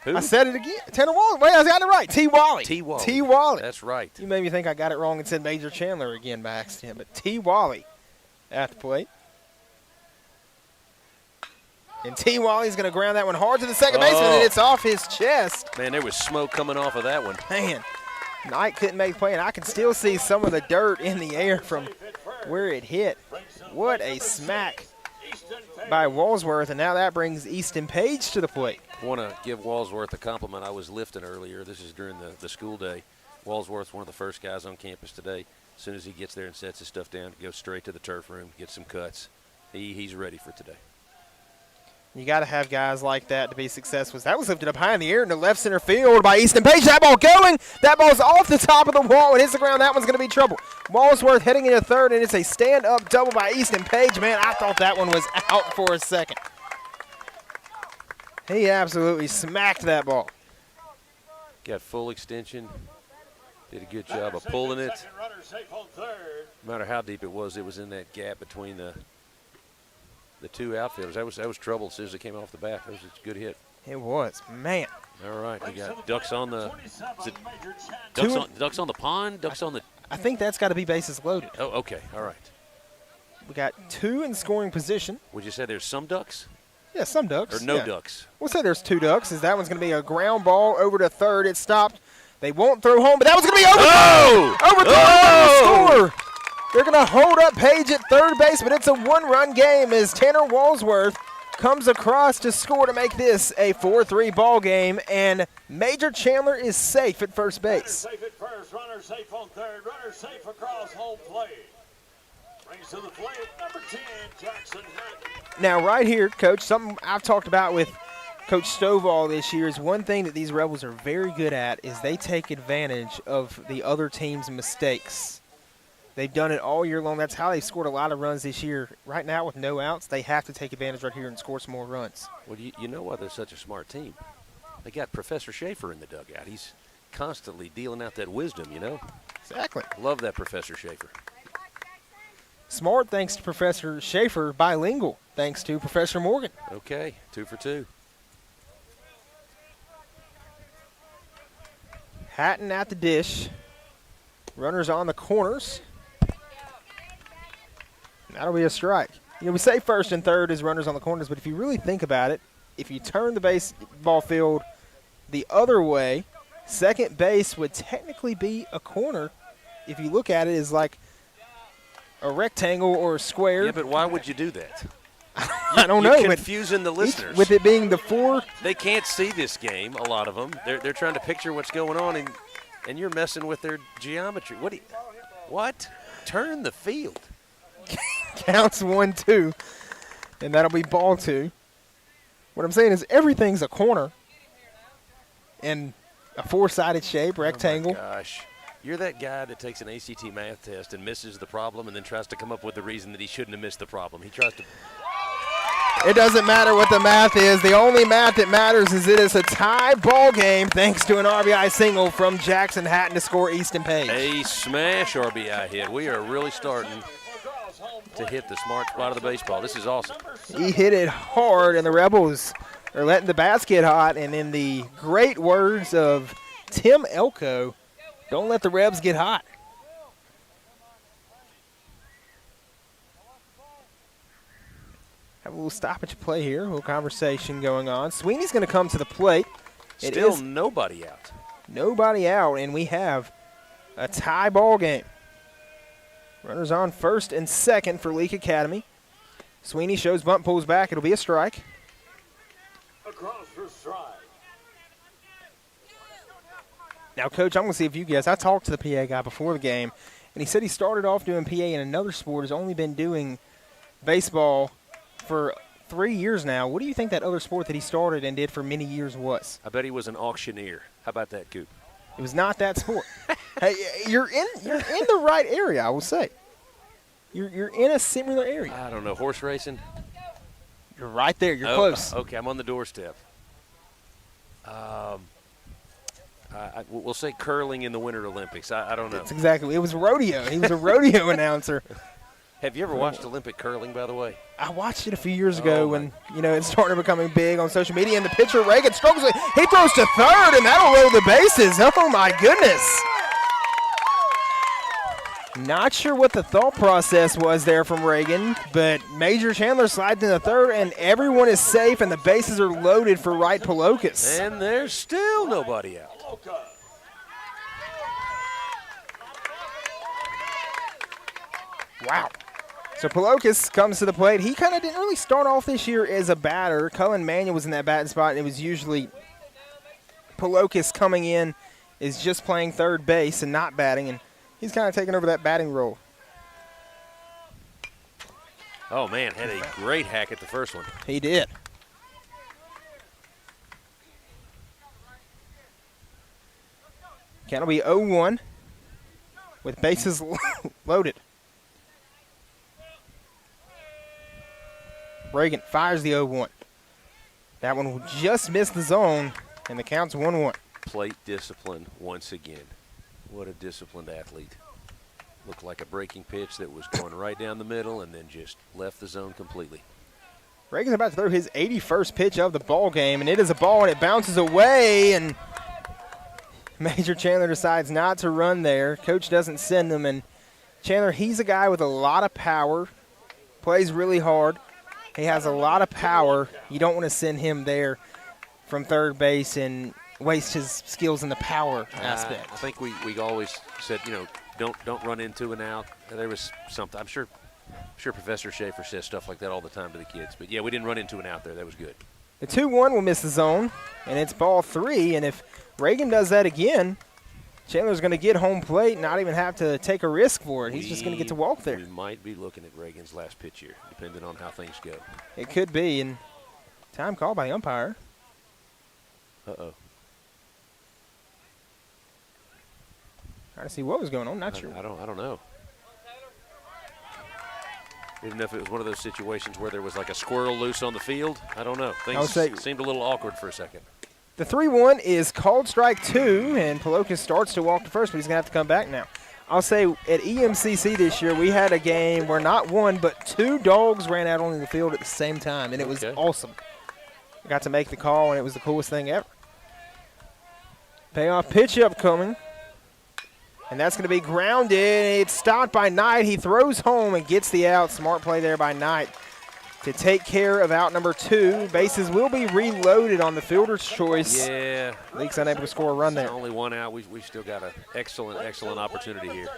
Who? I said it again. Tanner Walsworth. Wait, I got it right. T. Wally. T. Wally. T. Wally. That's right. You made me think I got it wrong and said Major Chandler again by accident, but T. Wally at the plate. And T. Wally's going to ground that one hard to the second baseman, and it's off his chest. Man, there was smoke coming off of that one. Man, Knight couldn't make the play, and I can still see some of the dirt in the air from where it hit. What a smack by Walsworth, and now that brings Easton Page to the plate. I want to give Walsworth a compliment. I was lifting earlier. This is during the school day. Walsworth's one of the first guys on campus today. As soon as he gets there and sets his stuff down, goes straight to the turf room, gets some cuts. He's ready for today. You got to have guys like that to be successful. That was lifted up high in the air in the left center field by Easton Page. That ball going. That ball's off the top of the wall and hits the ground. That one's going to be trouble. Walsworth heading into third, and it's a stand-up double by Easton Page. Man, I thought that one was out for a second. He absolutely smacked that ball. Got full extension. Did a good job of pulling it. No matter how deep it was in that gap between the 2 outfielders. That was trouble as soon as it came off the bat. That was a good hit. It was, man. All right, we got ducks on the ducks on the pond, ducks on the. I think that's got to be bases loaded. Oh, okay, all right. We got 2 in scoring position. Would you say there's some ducks? Yeah, some ducks. Or no ducks? We'll say there's 2 ducks. As that one's going to be a ground ball over to third. It stopped. They won't throw home, but that was going to be overthrown. Score. They're going to hold up Page at third base, but it's a 1-run game as Tanner Walsworth comes across to score to make this a 4-3 ball game, and Major Chandler is safe at first base. Safe at first, runner safe on third, runner safe across home plate. Brings to the plate, number 10, Jackson Hatton. Now, right here, Coach, something I've talked about with Coach Stovall this year is one thing that these Rebels are very good at is they take advantage of the other team's mistakes. They've done it all year long. That's how they've scored a lot of runs this year. Right now, with no outs, they have to take advantage right here and score some more runs. Well, you know why they're such a smart team? They got Professor Schaefer in the dugout. He's constantly dealing out that wisdom, you know? Exactly. Love that Professor Schaefer. Smart thanks to Professor Schaefer, bilingual thanks to Professor Morgan. Okay, 2 for 2. Hatton at the dish. Runners on the corners. That'll be a strike. You know, we say first and third is runners on the corners, but if you really think about it, if you turn the baseball field the other way, second base would technically be a corner. If you look at it as like a rectangle or a square. Yeah, but why would you do that? I don't know. You're confusing the listeners. With it being the 4. They can't see this game, a lot of them. They're trying to picture what's going on, and you're messing with their geometry. What? Turn the field. Counts 1-2, and that'll be ball 2. What I'm saying is everything's a corner in a 4-sided shape, rectangle. Oh my gosh. You're that guy that takes an ACT math test and misses the problem and then tries to come up with the reason that he shouldn't have missed the problem. He tries to. It doesn't matter what the math is. The only math that matters is it is a tie ball game thanks to an RBI single from Jackson Hatton to score Easton Page. A smash RBI hit. We are really starting to hit the smart spot of the baseball. This is awesome. He hit it hard, and the Rebels are letting the bats get hot. And in the great words of Tim Elko, don't let the Rebs get hot. Have a little stoppage play here, a little conversation going on. Sweeney's going to come to the plate. Still nobody out. Nobody out, and we have a tie ball game. Runners on first and second for Leake Academy. Sweeney shows bunt, pulls back. It'll be a strike. Across for strike. Now, Coach, I'm going to see if you guys, I talked to the PA guy before the game, and he said he started off doing PA in another sport, has only been doing baseball for 3 years now. What do you think that other sport that he started and did for many years was? I bet he was an auctioneer. How about that, Coop? It was not that sport. Hey, you're in the right area, I will say. You're in a similar area. I don't know, horse racing? You're right there. You're close. Okay, I'm on the doorstep. We'll say curling in the Winter Olympics. I don't know. That's exactly. It was rodeo. He was a rodeo announcer. Have you ever watched Olympic curling, by the way? I watched it a few years ago when, it started becoming big on social media, and the pitcher, Reagan, struggles. He throws to third, and that'll roll the bases. Oh, my goodness. Not sure what the thought process was there from Reagan, but Major Chandler slides into third, and everyone is safe, and the bases are loaded for Wright Palokas. And there's still nobody out. Wow. So Palokas comes to the plate. He kind of didn't really start off this year as a batter. Cullen Manuel was in that batting spot, and it was usually Palokas coming in is just playing third base and not batting, and he's kind of taking over that batting role. Oh, man, had a great hack at the first one. He did. Count will be 0-1 with bases loaded. Reagan fires the 0-1. That one will just miss the zone, and the count's 1-1. Plate discipline once again. What a disciplined athlete. Looked like a breaking pitch that was going right down the middle and then just left the zone completely. Reagan's about to throw his 81st pitch of the ball game, and it is a ball, and it bounces away, and Major Chandler decides not to run there. Coach doesn't send him, and Chandler, he's a guy with a lot of power, plays really hard. He has a lot of power. You don't want to send him there from third base and waste his skills in the power aspect. I think we always said, don't run into an out. There was something. I'm sure I'm sure Professor Schaefer says stuff like that all the time to the kids. But, yeah, we didn't run into an out there. That was good. The 2-1 will miss the zone, and it's ball 3. And if Reagan does that again, Chandler's going to get home plate and not even have to take a risk for it. He's just going to get to walk there. We might be looking at Reagan's last pitch here, depending on how things go. It could be, and time called by the umpire. Uh-oh. Trying to see what was going on. Not sure. I don't know. Didn't know if it was one of those situations where there was like a squirrel loose on the field. I don't know. Things seemed a little awkward for a second. The 3-1 is called strike 2, and Palokas starts to walk to first, but he's going to have to come back now. I'll say at EMCC this year, we had a game where not one but 2 dogs ran out onto the field at the same time, and it was awesome. I got to make the call, and it was the coolest thing ever. Payoff pitch upcoming. And that's going to be grounded. It's stopped by Knight. He throws home and gets the out. Smart play there by Knight to take care of out number 2. Bases will be reloaded on the fielder's choice. Yeah. Leake's unable to score a run there. Only one out. We've still got an excellent opportunity here.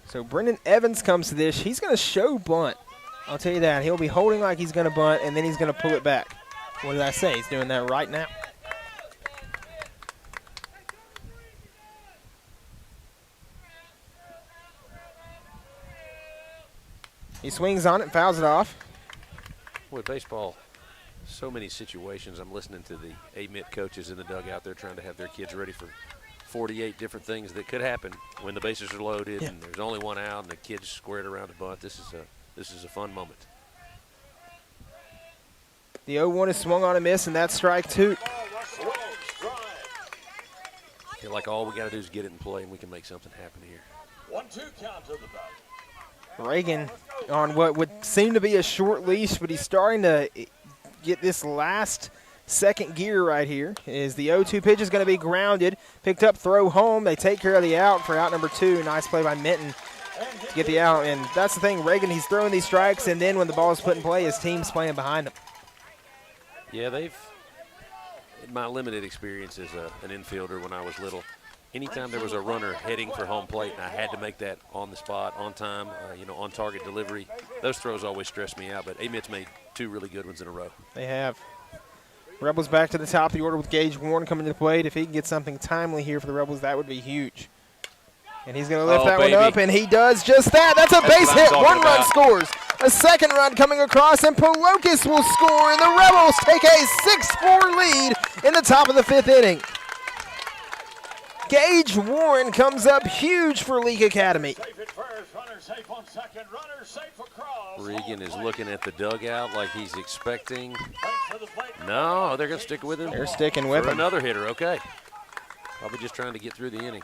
So Brendan Evans comes to this. He's going to show bunt. I'll tell you that. He'll be holding like he's going to bunt, and then he's going to pull it back. What did I say? He's doing that right now. He swings on it and fouls it off. Boy, baseball, so many situations. I'm listening to the Amite coaches in the dugout. They're trying to have their kids ready for 48 different things that could happen when the bases are loaded and there's only one out and the kids squared around the bunt. This is a fun moment. The 0-1 is swung on a miss, and that's strike 2. I feel like all we got to do is get it in play, and we can make something happen here. 1-2 count to the bat. Reagan on what would seem to be a short leash, but he's starting to get this last second gear right here. Is the 0-2 pitch is going to be grounded. Picked up, throw home. They take care of the out for out number 2. Nice play by Minton to get the out. And that's the thing, Reagan, he's throwing these strikes, and then when the ball is put in play, his team's playing behind him. Yeah, in my limited experience as an infielder when I was little, anytime there was a runner heading for home plate and I had to make that on the spot, on time, on target delivery, those throws always stressed me out. But Amite's made 2 really good ones in a row. They have. Rebels back to the top of the order with Gage Warren coming to the plate. If he can get something timely here for the Rebels, that would be huge. And he's going to lift that one up, and he does just that. That's a base hit. 1 run scores. A second run coming across, and Palokas will score, and the Rebels take a 6-4 lead in the top of the 5th inning. Gage Warren comes up huge for Leake Academy. Regan is looking at the dugout like he's expecting. No, they're going to stick with him. They're sticking with him. Another hitter, okay. Probably just trying to get through the inning.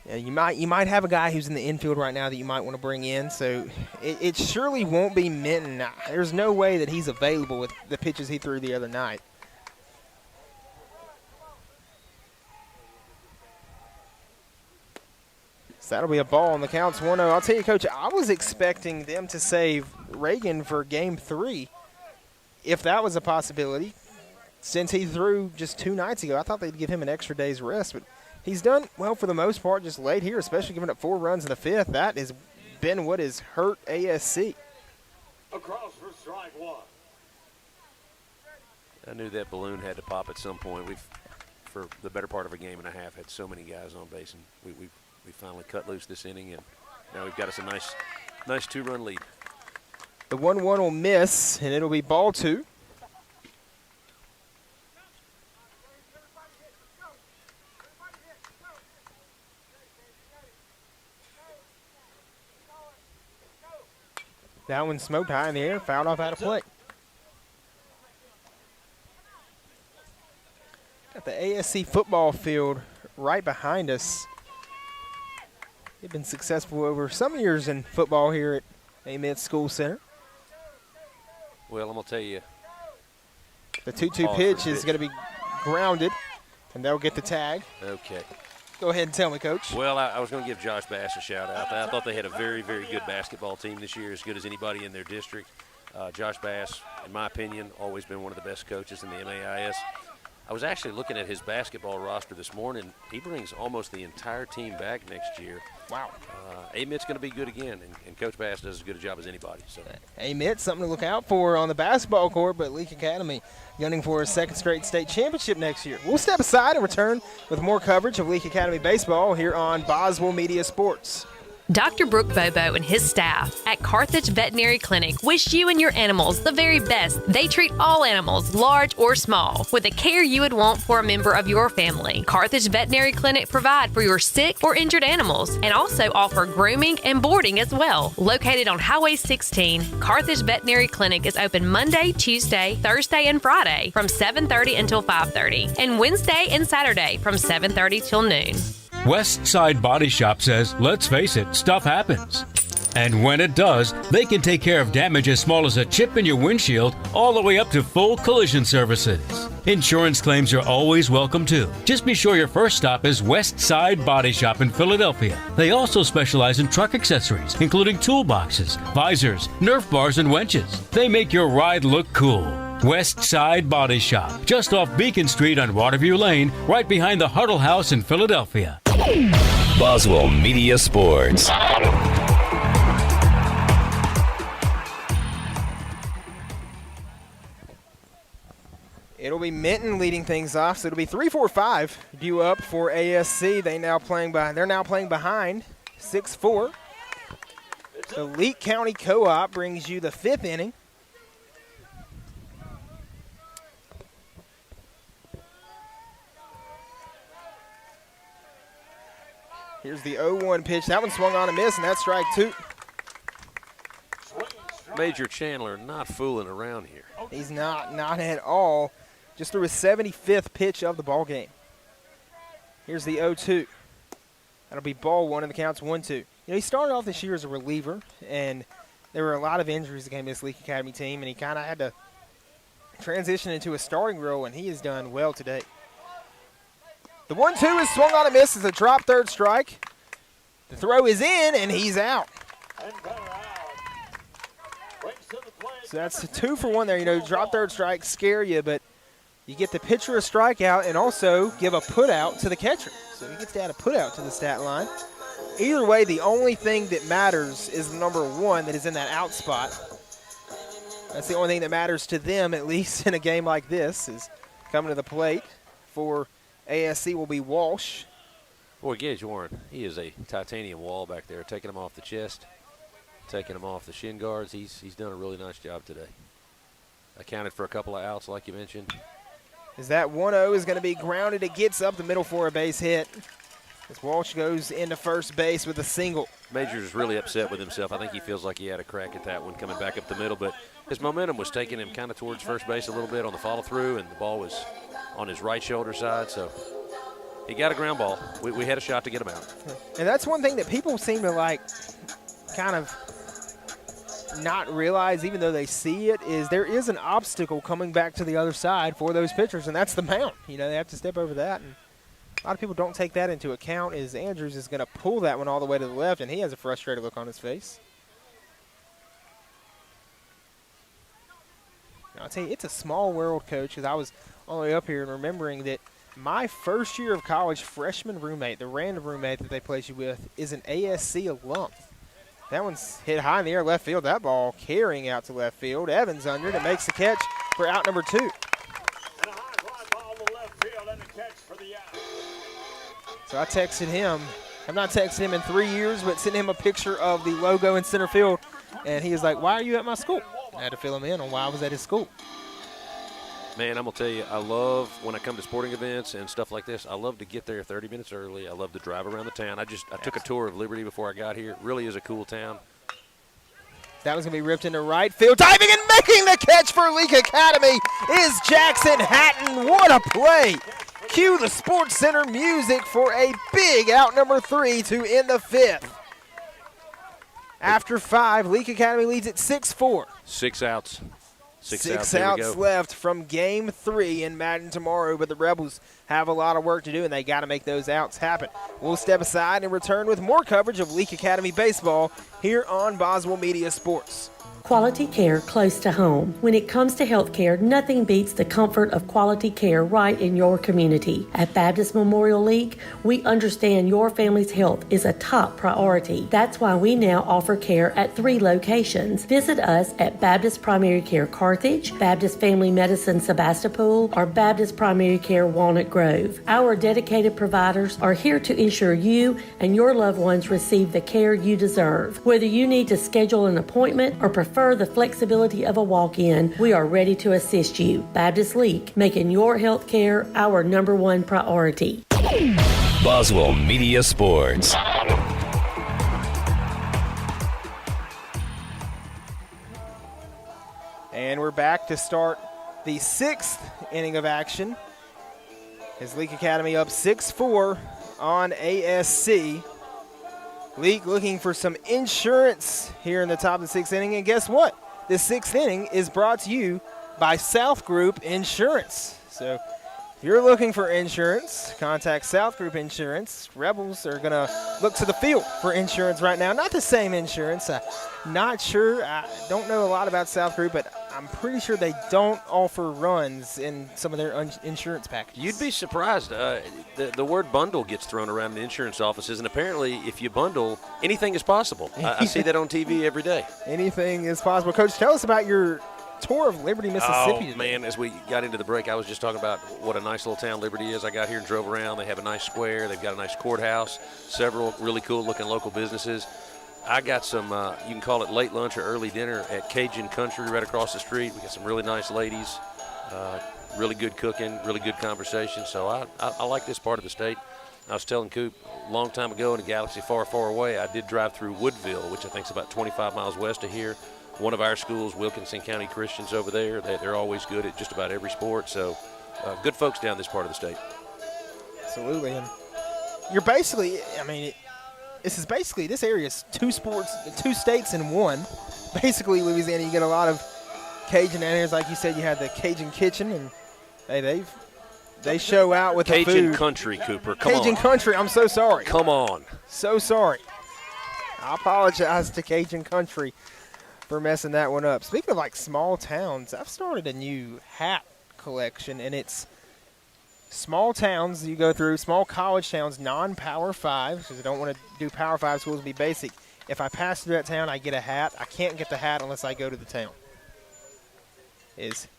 Yeah, you might have a guy who's in the infield right now that you might want to bring in. So it surely won't be Minton. There's no way that he's available with the pitches he threw the other night. So that'll be a ball, and the count's 1-0. I'll tell you, Coach, I was expecting them to save Reagan for Game 3, if that was a possibility. Since he threw just 2 nights ago, I thought they'd give him an extra day's rest. But he's done well for the most part, just late here, especially giving up 4 runs in the 5th. That has been what has hurt ASC. Across for strike 1. I knew that balloon had to pop at some point. We've, for the better part of a game and a half, had so many guys on base, and we finally cut loose this inning, and now we've got us a nice 2-run lead. The 1-1 will miss, and it'll be ball 2. That one smoked high in the air, fouled off out of play. Got the ASC football field right behind us. They've been successful over some years in football here at Amite School Center. Well, I'm going to tell you. The 2-2 pitch is going to be grounded, and they'll get the tag. Okay. Go ahead and tell me, Coach. Well, I was going to give Josh Bass a shout-out. I thought they had a very, very good basketball team this year, as good as anybody in their district. Josh Bass, in my opinion, always been one of the best coaches in the MAIS. I was actually looking at his basketball roster this morning. He brings almost the entire team back next year. Wow. Amit's going to be good again, and Coach Bass does as good a job as anybody. So. Amite, something to look out for on the basketball court, but Leake Academy gunning for a second straight state championship next year. We'll step aside and return with more coverage of Leake Academy baseball here on Boswell Media Sports. Dr. Brooke Bobo and his staff at Carthage Veterinary Clinic wish you and your animals the very best. They treat all animals, large or small, with the care you would want for a member of your family. Carthage Veterinary Clinic provide for your sick or injured animals and also offer grooming and boarding as well. Located on Highway 16, Carthage Veterinary Clinic is open Monday, Tuesday, Thursday, and Friday from 7:30 until 5:30, and Wednesday and Saturday from 7:30 till noon. West Side Body Shop says, let's face it, stuff happens. And when it does, they can take care of damage as small as a chip in your windshield all the way up to full collision services. Insurance claims are always welcome too. Just be sure your first stop is West Side Body Shop in Philadelphia. They also specialize in truck accessories, including toolboxes, visors, Nerf bars, and winches. They make your ride look cool. West Side Body Shop, just off Beacon Street on Waterview Lane, right behind the Huddle House in Philadelphia. Boswell Media Sports. It'll be Minton leading things off, so it'll be 3-4-5 due up for ASC. They're now playing behind 6-4. The Leake County Co-op brings you the 5th inning. Here's the 0-1 pitch. That one swung on a miss, and that's strike 2. Major Chandler not fooling around here. He's not at all. Just threw his 75th pitch of the ball game. Here's the 0-2. That'll be ball 1, and the count's 1-2. You know, he started off this year as a reliever, and there were a lot of injuries that came to this Leake Academy team, and he kind of had to transition into a starting role, and he has done well today. The 1-2 is swung on a miss. It's a drop third strike. The throw is in, and he's out. So that's 2 for 1 there. You know, drop third strikes scare you, but you get the pitcher a strikeout and also give a put out to the catcher. So he gets to add a put out to the stat line. Either way, the only thing that matters is the number 1 that is in that out spot. That's the only thing that matters to them, at least in a game like this, is coming to the plate for ASC will be Walsh. Boy, Gage Warren, he is a titanium wall back there, taking him off the chest, taking him off the shin guards. He's done a really nice job today. Accounted for a couple of outs, like you mentioned. As that 1-0 is going to be grounded. It gets up the middle for a base hit. As Walsh goes into first base with a single. Major's really upset with himself. I think he feels like he had a crack at that one coming back up the middle, but his momentum was taking him kind of towards first base a little bit on the follow-through, and the ball was on his right shoulder side, so he got a ground ball. We had a shot to get him out. And that's one thing that people seem to like kind of not realize, even though they see it, is there is an obstacle coming back to the other side for those pitchers, and that's the mound. You know, they have to step over that, and a lot of people don't take that into account. Is Andrews is going to pull that one all the way to the left, and he has a frustrated look on his face. Now, I'll tell you, it's a small world, Coach, because I was all the way up here and remembering that my first year of college freshman roommate, the random roommate that they place you with, is an ASC alum. That one's hit high in the air left field. That ball carrying out to left field. Evans under it and makes the catch for out number 2. So I texted him. I've not texted him in 3 years, but sent him a picture of the logo in center field. And he was like, "Why are you at my school?" I had to fill him in on why I was at his school. Man, I'm going to tell you, I love when I come to sporting events and stuff like this, I love to get there 30 minutes early. I love to drive around the town. I took a tour of Liberty before I got here. It really is a cool town. That was going to be ripped into right field. Diving and making the catch for Leake Academy is Jackson Hatton. What a play. Cue the Sports Center music for a big out number 3 to end the 5th. After 5, Leake Academy leads at 6-4. 6 outs. Six outs left from Game 3 in Madden tomorrow, but the Rebels have a lot of work to do, and they got to make those outs happen. We'll step aside and return with more coverage of Leake Academy baseball here on Boswell Media Sports. Quality care close to home. When it comes to health care, nothing beats the comfort of quality care right in your community. At Baptist Memorial Leake, we understand your family's health is a top priority. That's why we now offer care at 3 locations. Visit us at Baptist Primary Care Carthage, Baptist Family Medicine Sebastopol, or Baptist Primary Care Walnut Grove. Our dedicated providers are here to ensure you and your loved ones receive the care you deserve. Whether you need to schedule an appointment or prefer the flexibility of a walk-in, we are ready to assist you. Baptist Leake, making your health care our #1 priority. Boswell Media Sports. And we're back to start the 6th inning of action. As Leake Academy up 6-4 on ASC. Leake looking for some insurance here in the top of the 6th inning. And guess what? The 6th inning is brought to you by South Group Insurance. So if you're looking for insurance, contact South Group Insurance. Rebels are going to look to the field for insurance right now. Not the same insurance. Not sure. I don't know a lot about South Group, but I'm pretty sure they don't offer runs in some of their insurance packages. You'd be surprised. The word bundle gets thrown around in insurance offices, and apparently if you bundle, anything is possible. I see that on TV every day. Anything is possible. Coach, tell us about your tour of Liberty, Mississippi today. Man, as we got into the break, I was just talking about what a nice little town Liberty is. I got here and drove around. They have a nice square. They've got a nice courthouse, several really cool-looking local businesses. I got some, you can call it late lunch or early dinner at Cajun Country right across the street. We got some really nice ladies, really good cooking, really good conversation. So I like this part of the state. I was telling Coop a long time ago in a galaxy far, far away, I did drive through Woodville, which I think is about 25 miles west of here. One of our schools, Wilkinson County Christians over there, they're always good at just about every sport. So good folks down this part of the state. Absolutely. And you're basically, this area is 2 states in one. Basically, Louisiana, you get a lot of Cajun areas. Like you said, you had the Cajun Kitchen, and they show out with the food. Cajun Country, Cooper, come on. Cajun Country, I'm so sorry. Come on. So sorry. I apologize to Cajun Country for messing that one up. Speaking of like small towns, I've started a new hat collection, and it's small towns you go through, small college towns, non-Power 5, because I don't want to do Power 5 schools to be basic. If I pass through that town, I get a hat. I can't get the hat unless I go to the town.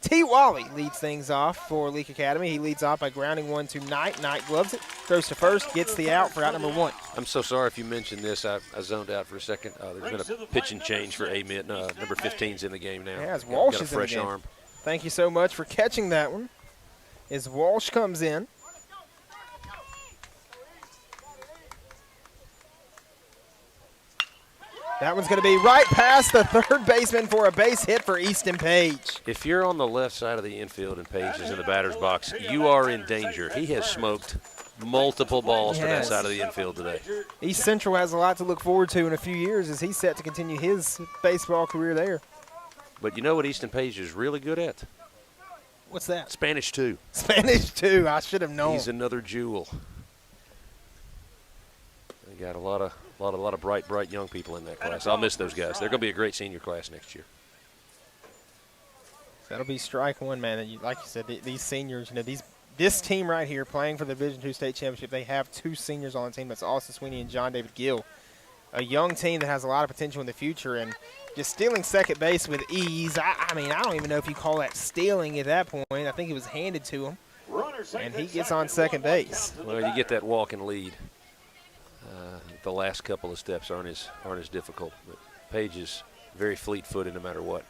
T. Wally leads things off for Leake Academy. He leads off by grounding one to Knight. Knight gloves it, throws to first, gets the out for out number 1. I'm so sorry if you mentioned this. I zoned out for a second. There's been a pitching change for Amite. Number 15's in the game now. Yeah, as Walsh got a is in the fresh game. arm. Thank you so much for catching that one. As Walsh comes in. That one's going to be right past the third baseman for a base hit for Easton Page. If you're on the left side of the infield and Page is in the batter's box, you are in danger. He has smoked multiple balls for that side of the infield today. East Central has a lot to look forward to in a few years as he's set to continue his baseball career there. But you know what Easton Page is really good at? What's that? Spanish 2. Spanish 2. I should have known. He's another jewel. They got a lot of bright young people in that class. I'll miss those guys. They're going to be a great senior class next year. That'll be strike one, man. Like you said, these seniors, this team right here playing for the Division II state championship, they have 2 seniors on the team. That's Austin Sweeney and John David Gill. A young team that has a lot of potential in the future, and just stealing second base with ease. I don't even know if you call that stealing at that point. I think it was handed to him, and he gets on second base. Well, you get that walk and lead. The last couple of steps aren't as difficult, but Page is very fleet-footed no matter what.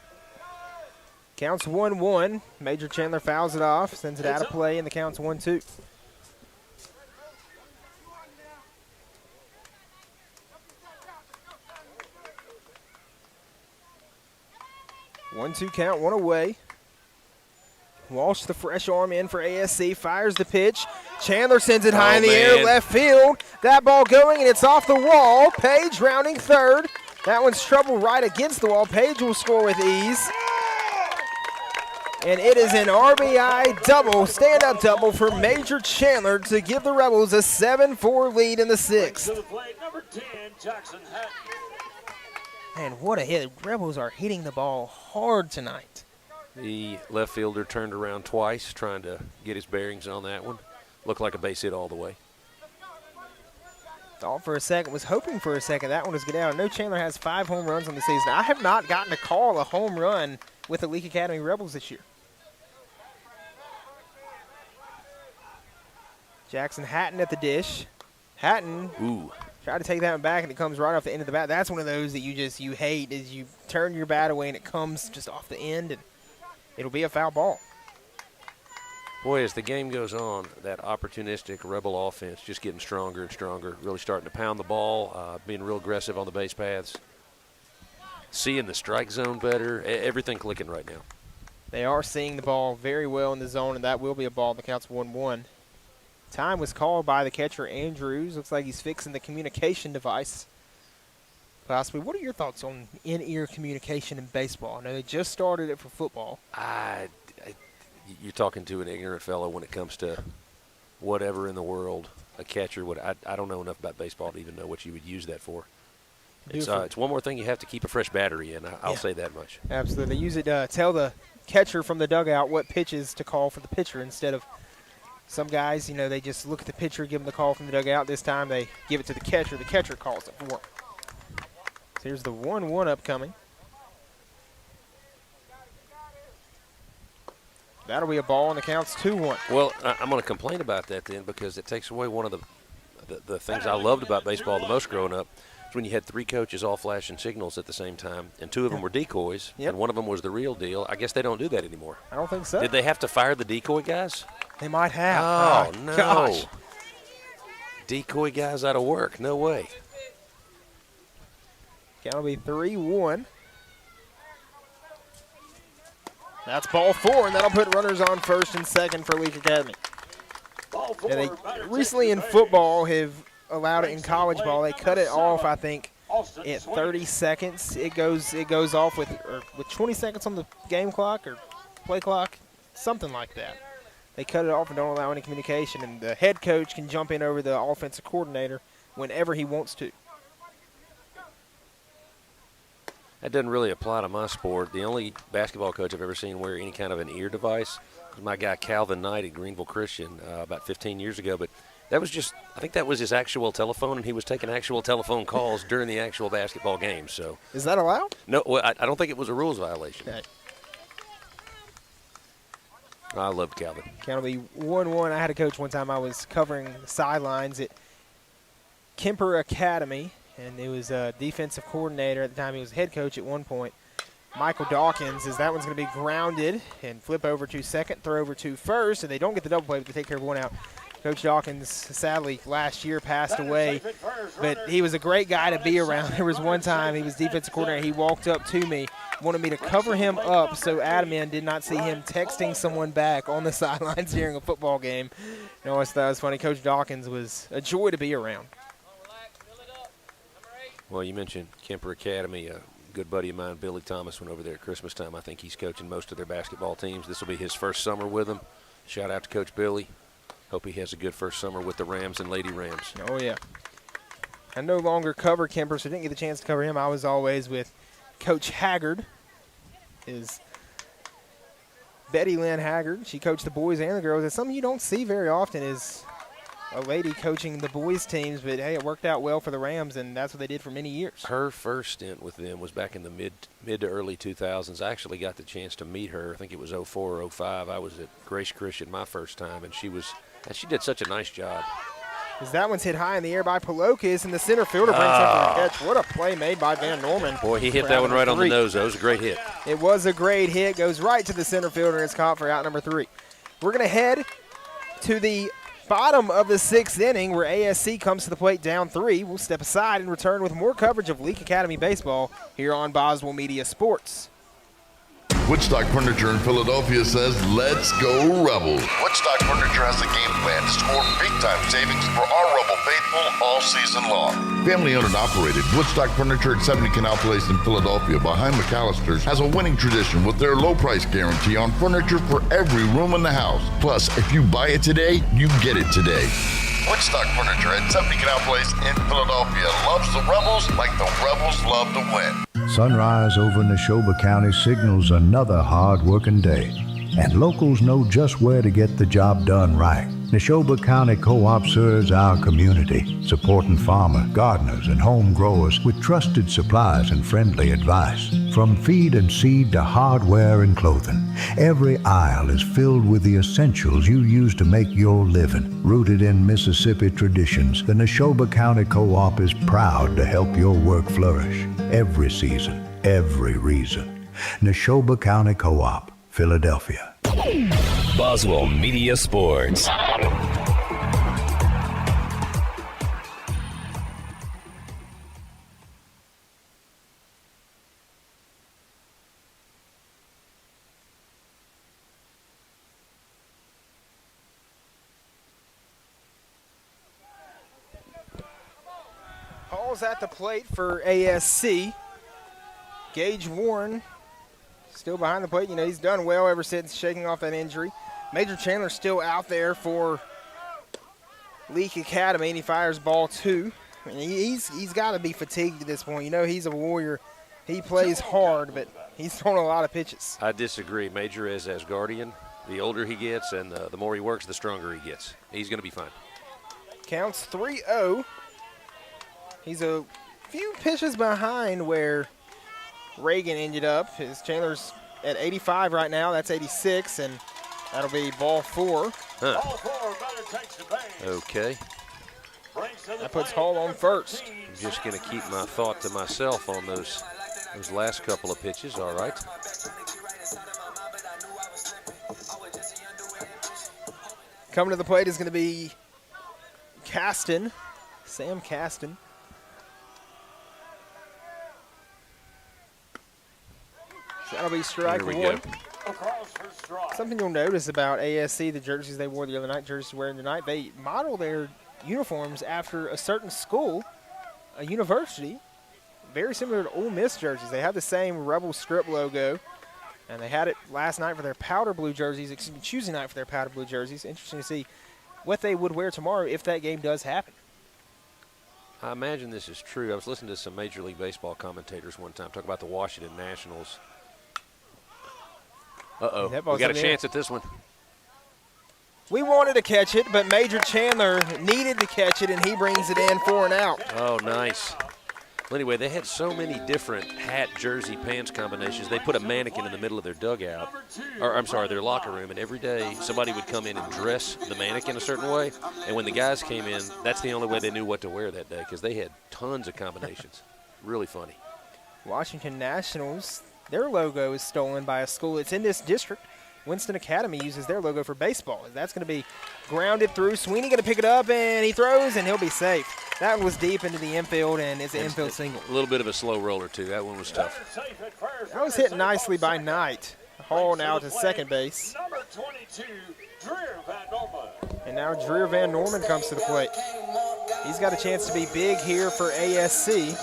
Counts 1-1. Major Chandler fouls it off, sends it out of play, and the count's 1-2. One-two count, one away. Walsh, the fresh arm in for ASC, fires the pitch. Chandler sends it high in the air, left field. That ball going, and it's off the wall. Page rounding third. That one's trouble right against the wall. Page will score with ease. And it is an RBI double, stand-up double for Major Chandler to give the Rebels a 7-4 lead in the 6th. Man, what a hit. Rebels are hitting the ball hard tonight. The left fielder turned around twice trying to get his bearings on that one. Looked like a base hit all the way. Thought for a second, was hoping for a second that one was get out. I know Chandler has 5 home runs on the season. I have not gotten to call a home run with the Leake Academy Rebels this year. Jackson Hatton at the dish. Hatton tried to take that one back, and it comes right off the end of the bat. That's one of those that you hate, is you turn your bat away and it comes just off the end, and it'll be a foul ball. Boy, as the game goes on, that opportunistic Rebel offense just getting stronger and stronger, really starting to pound the ball, being real aggressive on the base paths, seeing the strike zone better, everything clicking right now. They are seeing the ball very well in the zone, and that will be a ball that counts 1-1. Time was called by the catcher, Andrews. Looks like he's fixing the communication device. Possibly. What are your thoughts on in-ear communication in baseball? I know they just started it for football. You're talking to an ignorant fellow when it comes to whatever in the world a catcher would. I don't know enough about baseball to even know what you would use that for. It's one more thing you have to keep a fresh battery in. I'll say that much. Absolutely. They use it to tell the catcher from the dugout what pitches to call for the pitcher instead of some guys, they just look at the pitcher, give him the call from the dugout. This time they give it to the catcher. The catcher calls it for him. So here's the 1-1 upcoming. That'll be a ball, and the count's 2-1. Well, I'm going to complain about that then, because it takes away one of the things I loved about baseball the most growing up. Is when you had 3 coaches all flashing signals at the same time, and 2 of them were decoys, and one of them was the real deal. I guess they don't do that anymore. I don't think so. Did they have to fire the decoy guys? They might have. Oh, no. Gosh. Decoy guys out of work. No way. Count will be 3-1. That's ball 4, and that'll put runners on first and second for Leake Academy. Ball 4. And they recently in football have allowed it in college ball. They cut it off, I think, at 30 seconds. It goes off with 20 seconds on the game clock or play clock, something like that. They cut it off and don't allow any communication, and the head coach can jump in over the offensive coordinator whenever he wants to. That doesn't really apply to my sport. The only basketball coach I've ever seen wear any kind of an ear device was my guy Calvin Knight at Greenville Christian about 15 years ago. But that was I think that was his actual telephone, and he was taking actual telephone calls during the actual basketball game. So is that allowed? No, well, I don't think it was a rules violation. Okay. I loved Calvin. Count will be 1-1. I had a coach one time. I was covering the sidelines at Kemper Academy, and it was a defensive coordinator at the time. He was head coach at one point. Michael Dawkins, as that one's going to be grounded and flip over to second, throw over to first, and they don't get the double play, but they take care of one out. Coach Dawkins, sadly, last year passed away, but he was a great guy to be around. There was one time he was defensive coordinator. He walked up to me, wanted me to cover him up so admin did not see him texting someone back on the sidelines during a football game. I always thought it was funny. Coach Dawkins was a joy to be around. Well, you mentioned Kemper Academy. A good buddy of mine, Billy Thomas, went over there at Christmas time. I think he's coaching most of their basketball teams. This will be his first summer with them. Shout out to Coach Billy. Hope he has a good first summer with the Rams and Lady Rams. Oh, yeah. I no longer cover Kemper, so I didn't get the chance to cover him. I was always with Coach Haggard, is Betty Lynn Haggard. She coached the boys and the girls. It's something you don't see very often is a lady coaching the boys teams, but, hey, it worked out well for the Rams, and that's what they did for many years. Her first stint with them was back in the mid to early 2000s. I actually got the chance to meet her. I think it was 04 or 05. I was at Grace Christian my first time, and she did such a nice job. As that one's hit high in the air by Palokas, and the center fielder brings up the catch. What a play made by Van Norman. Boy, he hit that one right on the nose. That was a great hit. It was a great hit. Goes right to the center fielder, and it's caught for out number 3. We're going to head to the bottom of the 6th inning where ASC comes to the plate down 3. We'll step aside and return with more coverage of Leake Academy baseball here on Boswell Media Sports. Woodstock Furniture in Philadelphia says, let's go Rebels. Woodstock Furniture has a game plan to score big-time savings for our Rebel faithful all season long. Family-owned and operated, Woodstock Furniture at 70 Canal Place in Philadelphia behind McAllister's has a winning tradition with their low price guarantee on furniture for every room in the house. Plus, if you buy it today, you get it today. Woodstock Furniture at 70 Canal Place in Philadelphia loves the Rebels like the Rebels love to win. Sunrise over Neshoba County signals another hard-working day, and locals know just where to get the job done right. Neshoba County Co-op serves our community, supporting farmers, gardeners, and home growers with trusted supplies and friendly advice. From feed and seed to hardware and clothing, every aisle is filled with the essentials you use to make your living. Rooted in Mississippi traditions, the Neshoba County Co-op is proud to help your work flourish. Every season, every reason. Neshoba County Co-op, Philadelphia. Boswell Media Sports. Hall's at the plate for ASC. Gage Warren still behind the plate. You know, he's done well ever since shaking off that injury. Major Chandler's still out there for Leake Academy, and he fires ball 2. I mean, he's got to be fatigued at this point. You know, he's a warrior. He plays hard, but he's thrown a lot of pitches. I disagree. Major is as guardian. The older he gets and the more he works, the stronger he gets. He's going to be fine. Counts 3-0. He's a few pitches behind where Reagan ended up. His Chandler's at 85 right now. That's 86, and that'll be ball 4. Huh. Ball 4, batter takes the base. Okay. That puts Hall on first. I'm just going to keep my thought to myself on those last couple of pitches. All right. Coming to the plate is going to be Caston, Sam Caston. So that'll be strike Here we 1. go. Something you'll notice about ASC, the jerseys they wore the other night, jerseys wearing tonight, they model their uniforms after a certain school, a university, very similar to Ole Miss jerseys. They have the same Rebel strip logo, and they had it last night for their powder blue jerseys, excuse me, Tuesday night for their powder blue jerseys. Interesting to see what they would wear tomorrow if that game does happen. I imagine this is true. I was listening to some Major League Baseball commentators one time talk about the Washington Nationals. Uh-oh, we got a chance at this one. We wanted to catch it, but Major Chandler needed to catch it, and he brings it in for an out. Oh, nice. Well, anyway, they had so many different hat, jersey, pants combinations. They put a mannequin in the middle of their dugout, or I'm sorry, their locker room, and every day somebody would come in and dress the mannequin a certain way. And when the guys came in, that's the only way they knew what to wear that day because they had tons of combinations. Really funny. Washington Nationals, their logo is stolen by a school that's in this district. Winston Academy uses their logo for baseball. That's going to be grounded through. Sweeney going to pick it up, and he throws, and he'll be safe. That was deep into the infield, and it's an infield single. A little bit of a slow roller, too. That one was tough. That was hit nicely by Knight. Hall now to second base. Number 22, Dreer Van Norman. And now Dreer Van Norman comes to the plate. He's got a chance to be big here for ASC.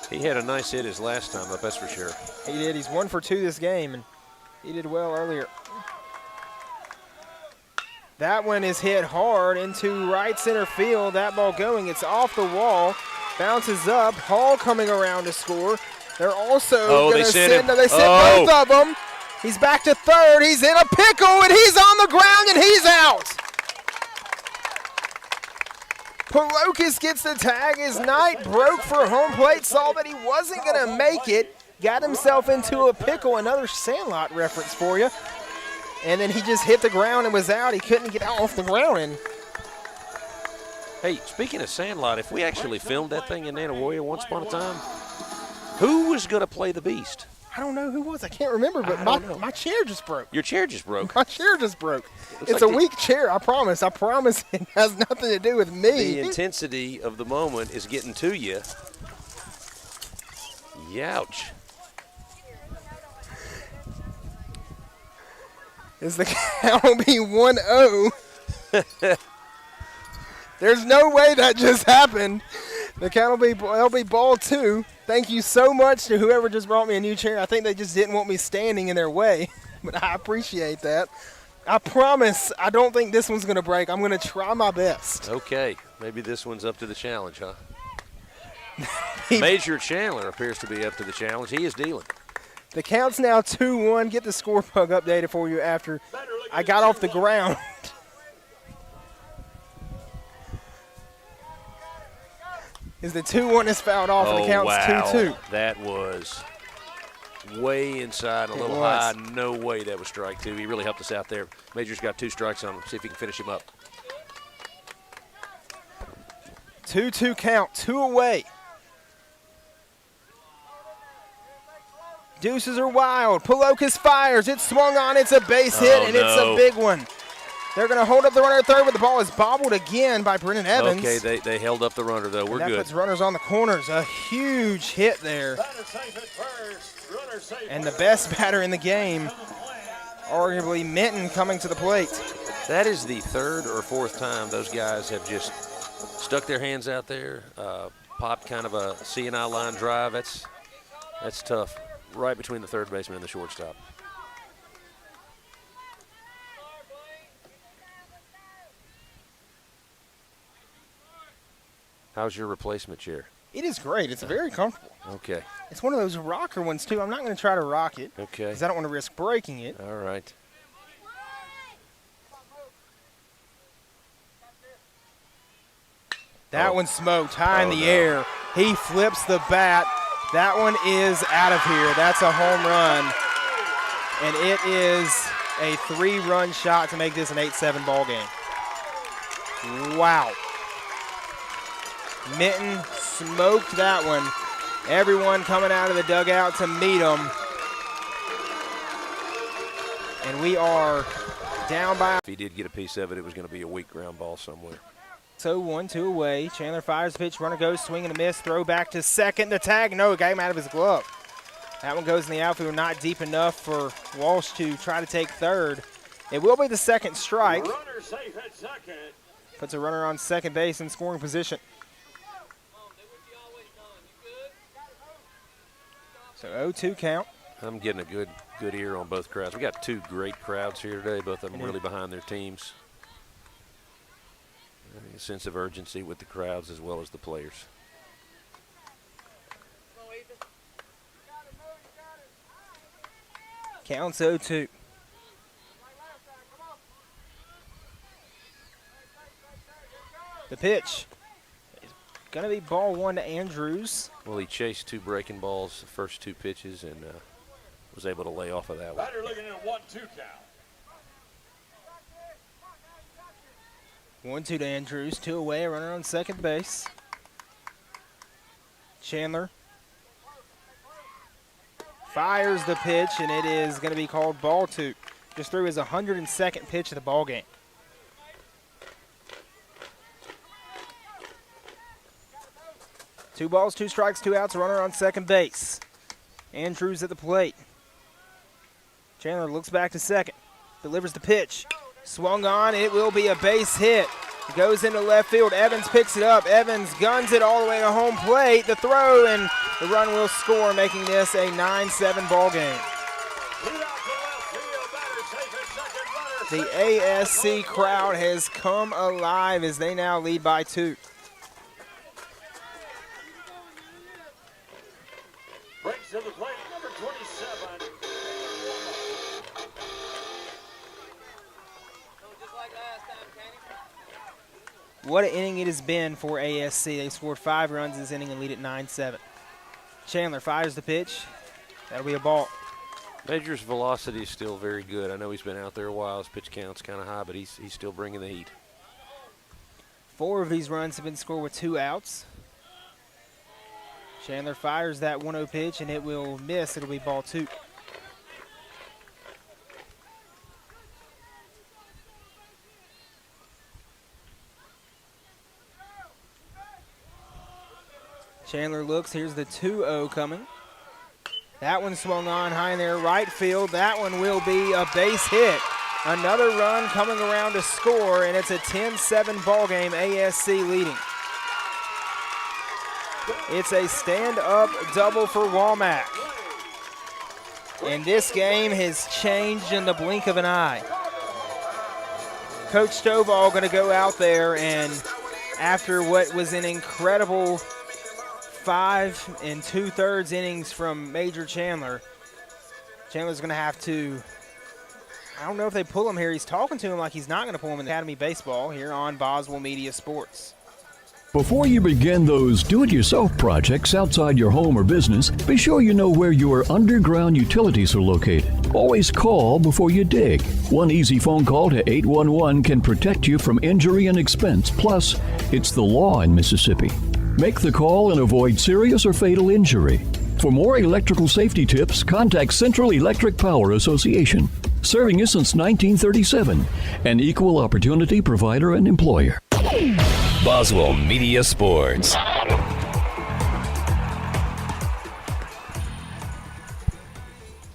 He had a nice hit his last time up, that's for sure. He did. He's 1 for 2 this game, and he did well earlier. That one is hit hard into right center field. That ball going. It's off the wall. Bounces up. Hall coming around to score. They're also going to send both of them. He's back to third. He's in a pickle, and he's on the ground, and he's out. Pelokis gets the tag as Knight broke for home plate, saw that he wasn't going to make it, got himself into a pickle, another Sandlot reference for you. And then he just hit the ground and was out. He couldn't get off the ground. And hey, speaking of Sandlot, if we actually filmed that thing in Nanawoya once upon a time, who was going to play the Beast? I don't know who was. I can't remember, but my chair just broke. Your chair just broke? My chair just broke. It's like a weak chair, I promise. I promise it has nothing to do with me. The intensity of the moment is getting to you. Youch. Is the count will be 1-0. There's no way that just happened. The count will be ball 2. Thank you so much to whoever just brought me a new chair. I think they just didn't want me standing in their way, but I appreciate that. I promise I don't think this one's going to break. I'm going to try my best. Okay. Maybe this one's up to the challenge, huh? Major Chandler appears to be up to the challenge. He is dealing. The count's now 2-1. Get the score bug updated for you after I got off the ground. Is the 2-1 is fouled off, and the count's 2-2. That was way inside, a little high. No way that was strike two. He really helped us out there. Major's got 2 strikes on him. See if he can finish him up. 2-2 count, 2 away. Deuces are wild. Polokas fires. It's swung on. It's a base hit, and it's a big one. They're going to hold up the runner at third, but the ball is bobbled again by Brennan Evans. Okay, they held up the runner, though. We're good. That puts runners on the corners. A huge hit there. And the best batter in the game, arguably Minton, coming to the plate. That is the 3rd or 4th time those guys have just stuck their hands out there, popped kind of a C&I line drive. That's tough. Right between the third baseman and the shortstop. How's your replacement chair? It is great. It's very comfortable. Okay. It's one of those rocker ones, too. I'm not going to try to rock it. Okay. Because I don't want to risk breaking it. All right. That one smoked high in the air. He flips the bat. That one is out of here. That's a home run. And it is a 3-run shot to make this an 8-7 ball game. Wow. Minton smoked that one. Everyone coming out of the dugout to meet him. And we are down by. If he did get a piece of it, it was going to be a weak ground ball somewhere. So 1-2 away. Chandler fires the pitch. Runner goes, swing and a miss. Throw back to second. The tag. No, it got him out of his glove. That one goes in the outfield, not deep enough for Walsh to try to take third. It will be the second strike. Runner safe at second. Puts a runner on second base in scoring position. So 0-2 count. I'm getting a good ear on both crowds. We got 2 great crowds here today, both of them really behind their teams. A sense of urgency with the crowds as well as the players. Counts 0-2. The pitch is going to be ball 1 to Andrews. Well, he chased 2 breaking balls the first 2 pitches and was able to lay off of that one. Batter looking at a 1-2 count. 1-2 to Andrews, 2 away, a runner on second base. Chandler fires the pitch, and it is going to be called ball 2. Just threw his 102nd pitch of the ball game. Two balls, 2 strikes, 2 outs, a runner on second base. Andrews at the plate. Chandler looks back to second, delivers the pitch. Swung on, it will be a base hit. It goes into left field. Evans picks it up. Evans guns it all the way to home plate. The throw, and the run will score, making this a 9-7 ball game. The ASC crowd has come alive as they now lead by 2. Brings to the plate, number 27. What an inning it has been for ASC. They scored 5 runs this inning and lead at 9-7. Chandler fires the pitch. That'll be a ball. Major's velocity is still very good. I know he's been out there a while. His pitch count's kind of high, but he's still bringing the heat. 4 of these runs have been scored with 2 outs. Chandler fires that 1-0 pitch, and it will miss. It'll be ball 2. Chandler looks. Here's the 2-0 coming. That one swung on high in there, right field. That one will be a base hit. Another run coming around to score, and it's a 10-7 ball game, ASC leading. It's a stand-up double for Walmack. And this game has changed in the blink of an eye. Coach Stovall going to go out there and after what was an incredible 5 2/3 innings from Major Chandler. Chandler's going to have to, I don't know if they pull him here. He's talking to him like he's not going to pull him in the Academy Baseball here on Boswell Media Sports. Before you begin those do-it-yourself projects outside your home or business, be sure you know where your underground utilities are located. Always call before you dig. One easy phone call to 811 can protect you from injury and expense. Plus, it's the law in Mississippi. Make the call and avoid serious or fatal injury. For more electrical safety tips, contact Central Electric Power Association, serving you since 1937, an equal opportunity provider and employer. Boswell Media Sports.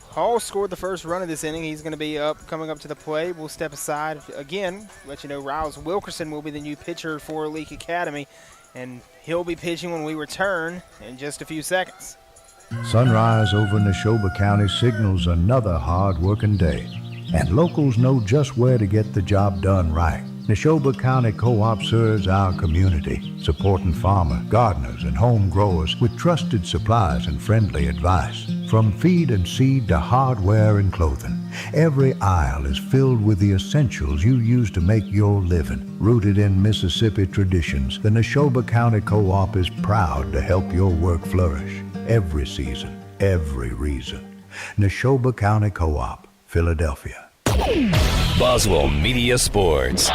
Hall scored the first run of this inning. He's going to be coming up to the plate. We'll step aside again. Let you know Riles Wilkerson will be the new pitcher for Leake Academy, and he'll be pitching when we return in just a few seconds. Sunrise over Neshoba County signals another hard-working day, and locals know just where to get the job done right. Neshoba County Co-op serves our community, supporting farmers, gardeners, and home growers with trusted supplies and friendly advice. From feed and seed to hardware and clothing, every aisle is filled with the essentials you use to make your living. Rooted in Mississippi traditions, the Neshoba County Co-op is proud to help your work flourish. Every season, every reason. Neshoba County Co-op, Philadelphia. Boswell Media Sports.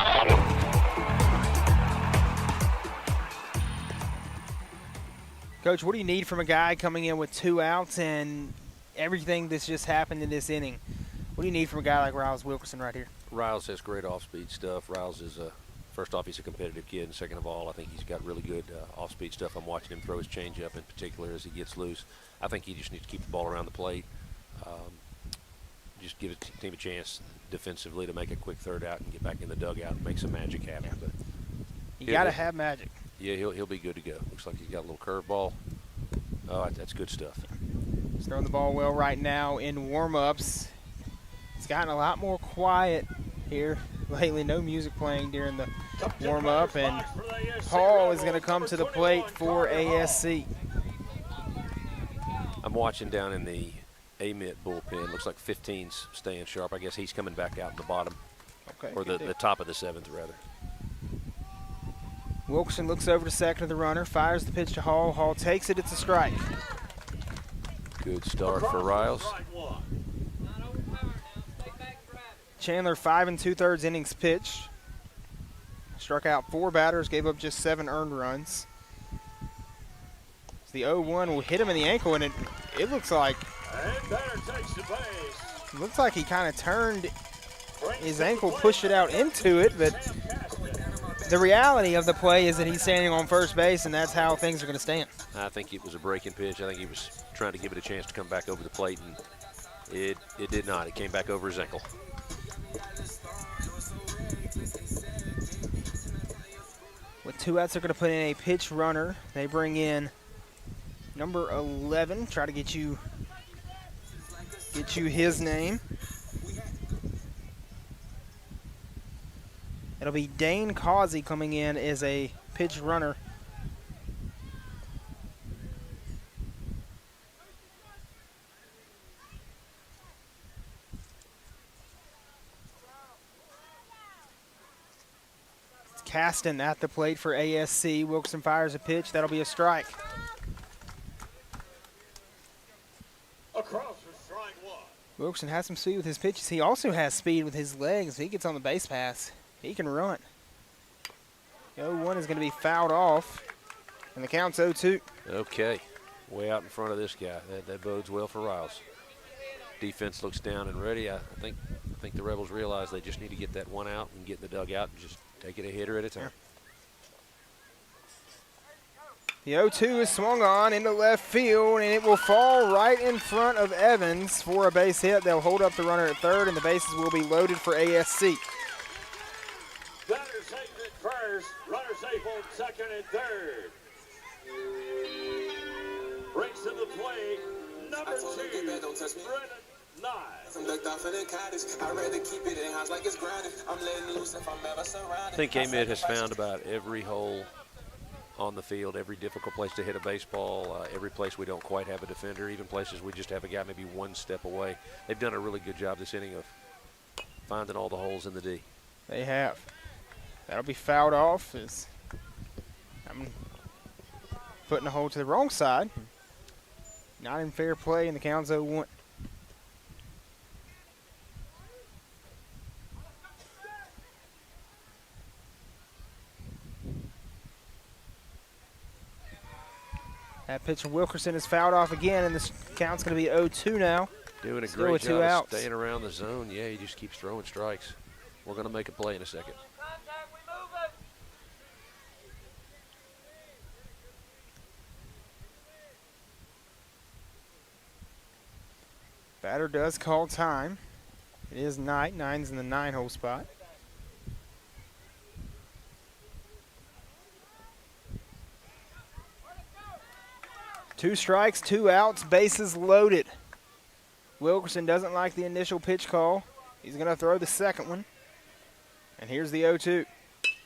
Coach, what do you need from a guy coming in with 2 outs and everything that's just happened in this inning? What do you need from a guy like Riles Wilkerson right here? Riles has great off-speed stuff. Riles is first off, he's a competitive kid, and second of all, I think he's got really good off-speed stuff. I'm watching him throw his changeup in particular as he gets loose. I think he just needs to keep the ball around the plate. Just give a team a chance defensively to make a quick third out and get back in the dugout and make some magic happen. Yeah. But you got to have magic. Yeah, he'll be good to go. Looks like he's got a little curveball. Oh, that's good stuff. He's throwing the ball well right now in warm-ups. It's gotten a lot more quiet here lately. No music playing during the warm-up, and Paul is going to come to the plate for ASC. I'm watching down in the Amite bullpen. Looks like 15's staying sharp. I guess he's coming back out in the bottom, okay, or the top of the 7th, rather. Wilkerson looks over to second of the runner, fires the pitch to Hall. Hall takes it. It's a strike. Good start for Riles. Chandler 5 2/3 innings pitched. Struck out 4 batters, gave up just 7 earned runs. The 0-1 will hit him in the ankle, and it looks like he kind of turned his ankle, pushed it out into it, but the reality of the play is that he's standing on first base, and that's how things are going to stand. I think it was a breaking pitch. I think he was trying to give it a chance to come back over the plate, and it did not. It came back over his ankle. With 2 outs, they're going to put in a pitch runner. They bring in number 11, try to get you his name. It'll be Dane Causey coming in as a pitch runner. It's Caston at the plate for ASC. Wilkerson fires a pitch. That'll be a strike. Across for strike 1. Wilkerson has some speed with his pitches. He also has speed with his legs. If he gets on the base pass, he can run. The 0-1 is going to be fouled off, and the count's 0-2. Okay, way out in front of this guy. That bodes well for Riles. Defense looks down and ready. I think the Rebels realize they just need to get that 1 out and get in the dugout and just take it a hitter at a time. The 0-2 is swung on into left field, and it will fall right in front of Evans for a base hit. They'll hold up the runner at third, and the bases will be loaded for ASC. Batter safe at first, runner safe on second and third. Brings to the plate, number 2, Brennan I think Amite has found about every hole on the field, every difficult place to hit a baseball, every place we don't quite have a defender, even places we just have a guy maybe one step away. They've done a really good job this inning of finding all the holes in the D. They have. That'll be fouled off as I'm putting the hole to the wrong side. Not in fair play, and the count's 0-1. That pitch from Wilkerson is fouled off again, and this count's going to be 0-2 now. Doing a Still great with two job outs. of staying around the zone. Yeah, he just keeps throwing strikes. We're going to make a play in a second. Batter does call time. It is Knight. Nine's in the 9-hole spot. Two strikes, 2 outs, bases loaded. Wilkerson doesn't like the initial pitch call. He's going to throw the second one. And here's the 0-2.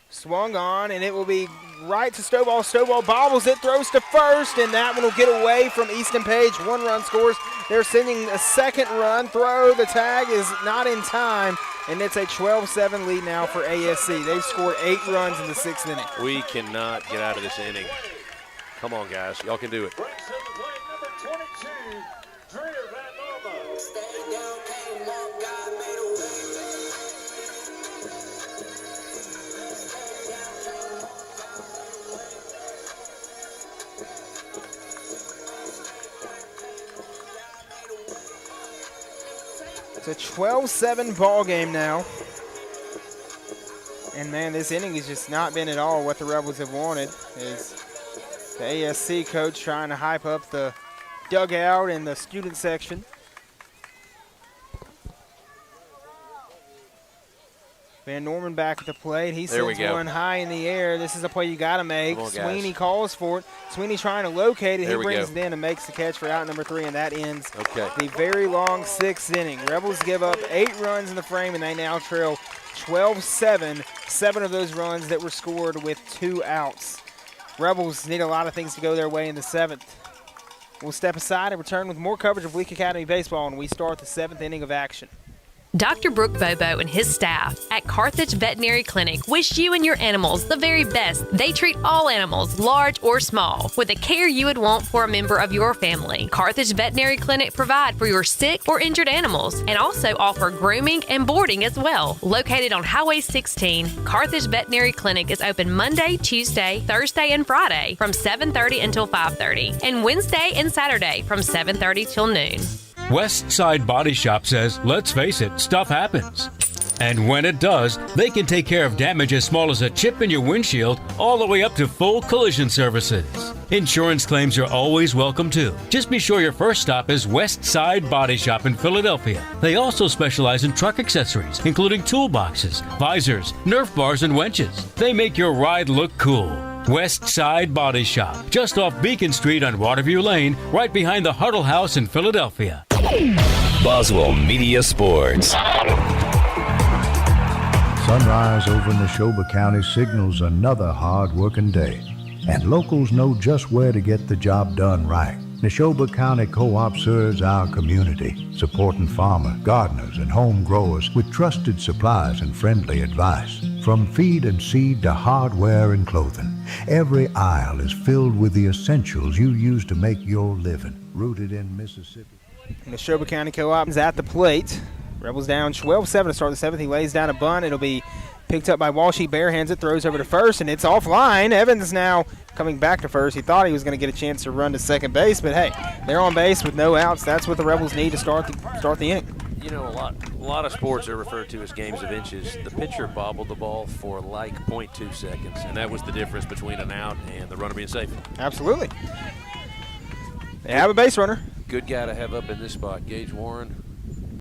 Swung on, and it will be right to Stovall. Stovall bobbles it, throws to first, and that one will get away from Easton Page. 1 run scores. They're sending a second run. Throw, the tag is not in time, and it's a 12-7 lead now for ASC. They've scored 8 runs in the 6th inning. We cannot get out of this inning. Come on, guys. Y'all can do it. It's a 12-7 ball game now. And, man, this inning has just not been at all what the Rebels have wanted. Is the ASC coach trying to hype up the dugout and the student section. Van Norman back at the plate. He sends one high in the air. This is a play you got to make. On, Sweeney calls for it. Sweeney trying to locate it. There he we brings go. it in and makes the catch for out number 3, and that ends Okay. the very long 6th inning. Rebels give up 8 runs in the frame, and they now trail 12-7. 7 of those runs that were scored with 2 outs. Rebels need a lot of things to go their way in the 7th. We'll step aside and return with more coverage of Leake Academy baseball, and we start the 7th inning of action. Dr. Brooke Bobo and his staff at Carthage Veterinary Clinic wish you and your animals the very best. They treat all animals, large or small, with the care you would want for a member of your family. Carthage Veterinary Clinic provide for your sick or injured animals and also offer grooming and boarding as well. Located on Highway 16, Carthage Veterinary Clinic is open Monday, Tuesday, Thursday, and Friday from 7:30 until 5:30, and Wednesday and Saturday from 7:30 till noon. West Side Body Shop says, let's face it, stuff happens. And when it does, they can take care of damage as small as a chip in your windshield all the way up to full collision services. Insurance claims are always welcome too. Just be sure your first stop is West Side Body Shop in Philadelphia. They also specialize in truck accessories, including toolboxes, visors, Nerf bars, and winches. They make your ride look cool. West Side Body Shop, just off Beacon Street on Waterview Lane, right behind the Huddle House in Philadelphia. Boswell Media Sports. Sunrise over Neshoba County signals another hard-working day, and locals know just where to get the job done right. Neshoba County Co-op serves our community, supporting farmers, gardeners, and home growers with trusted supplies and friendly advice. From feed and seed to hardware and clothing, every aisle is filled with the essentials you use to make your living. Rooted in Mississippi. Neshoba County Co-op is at the plate. Rebels down 12-7 to start the 7th. He lays down a bunt. It'll be picked up by Walsh. He barehands it, throws over to first, and it's offline. Evans now coming back to first. He thought he was going to get a chance to run to second base, but hey, they're on base with no outs. That's what the Rebels need to start the inning. You know, a lot of sports are referred to as games of inches. The pitcher bobbled the ball for like 0.2 seconds, and that was the difference between an out and the runner being safe. Absolutely. They have a base runner. Good guy to have up in this spot. Gage Warren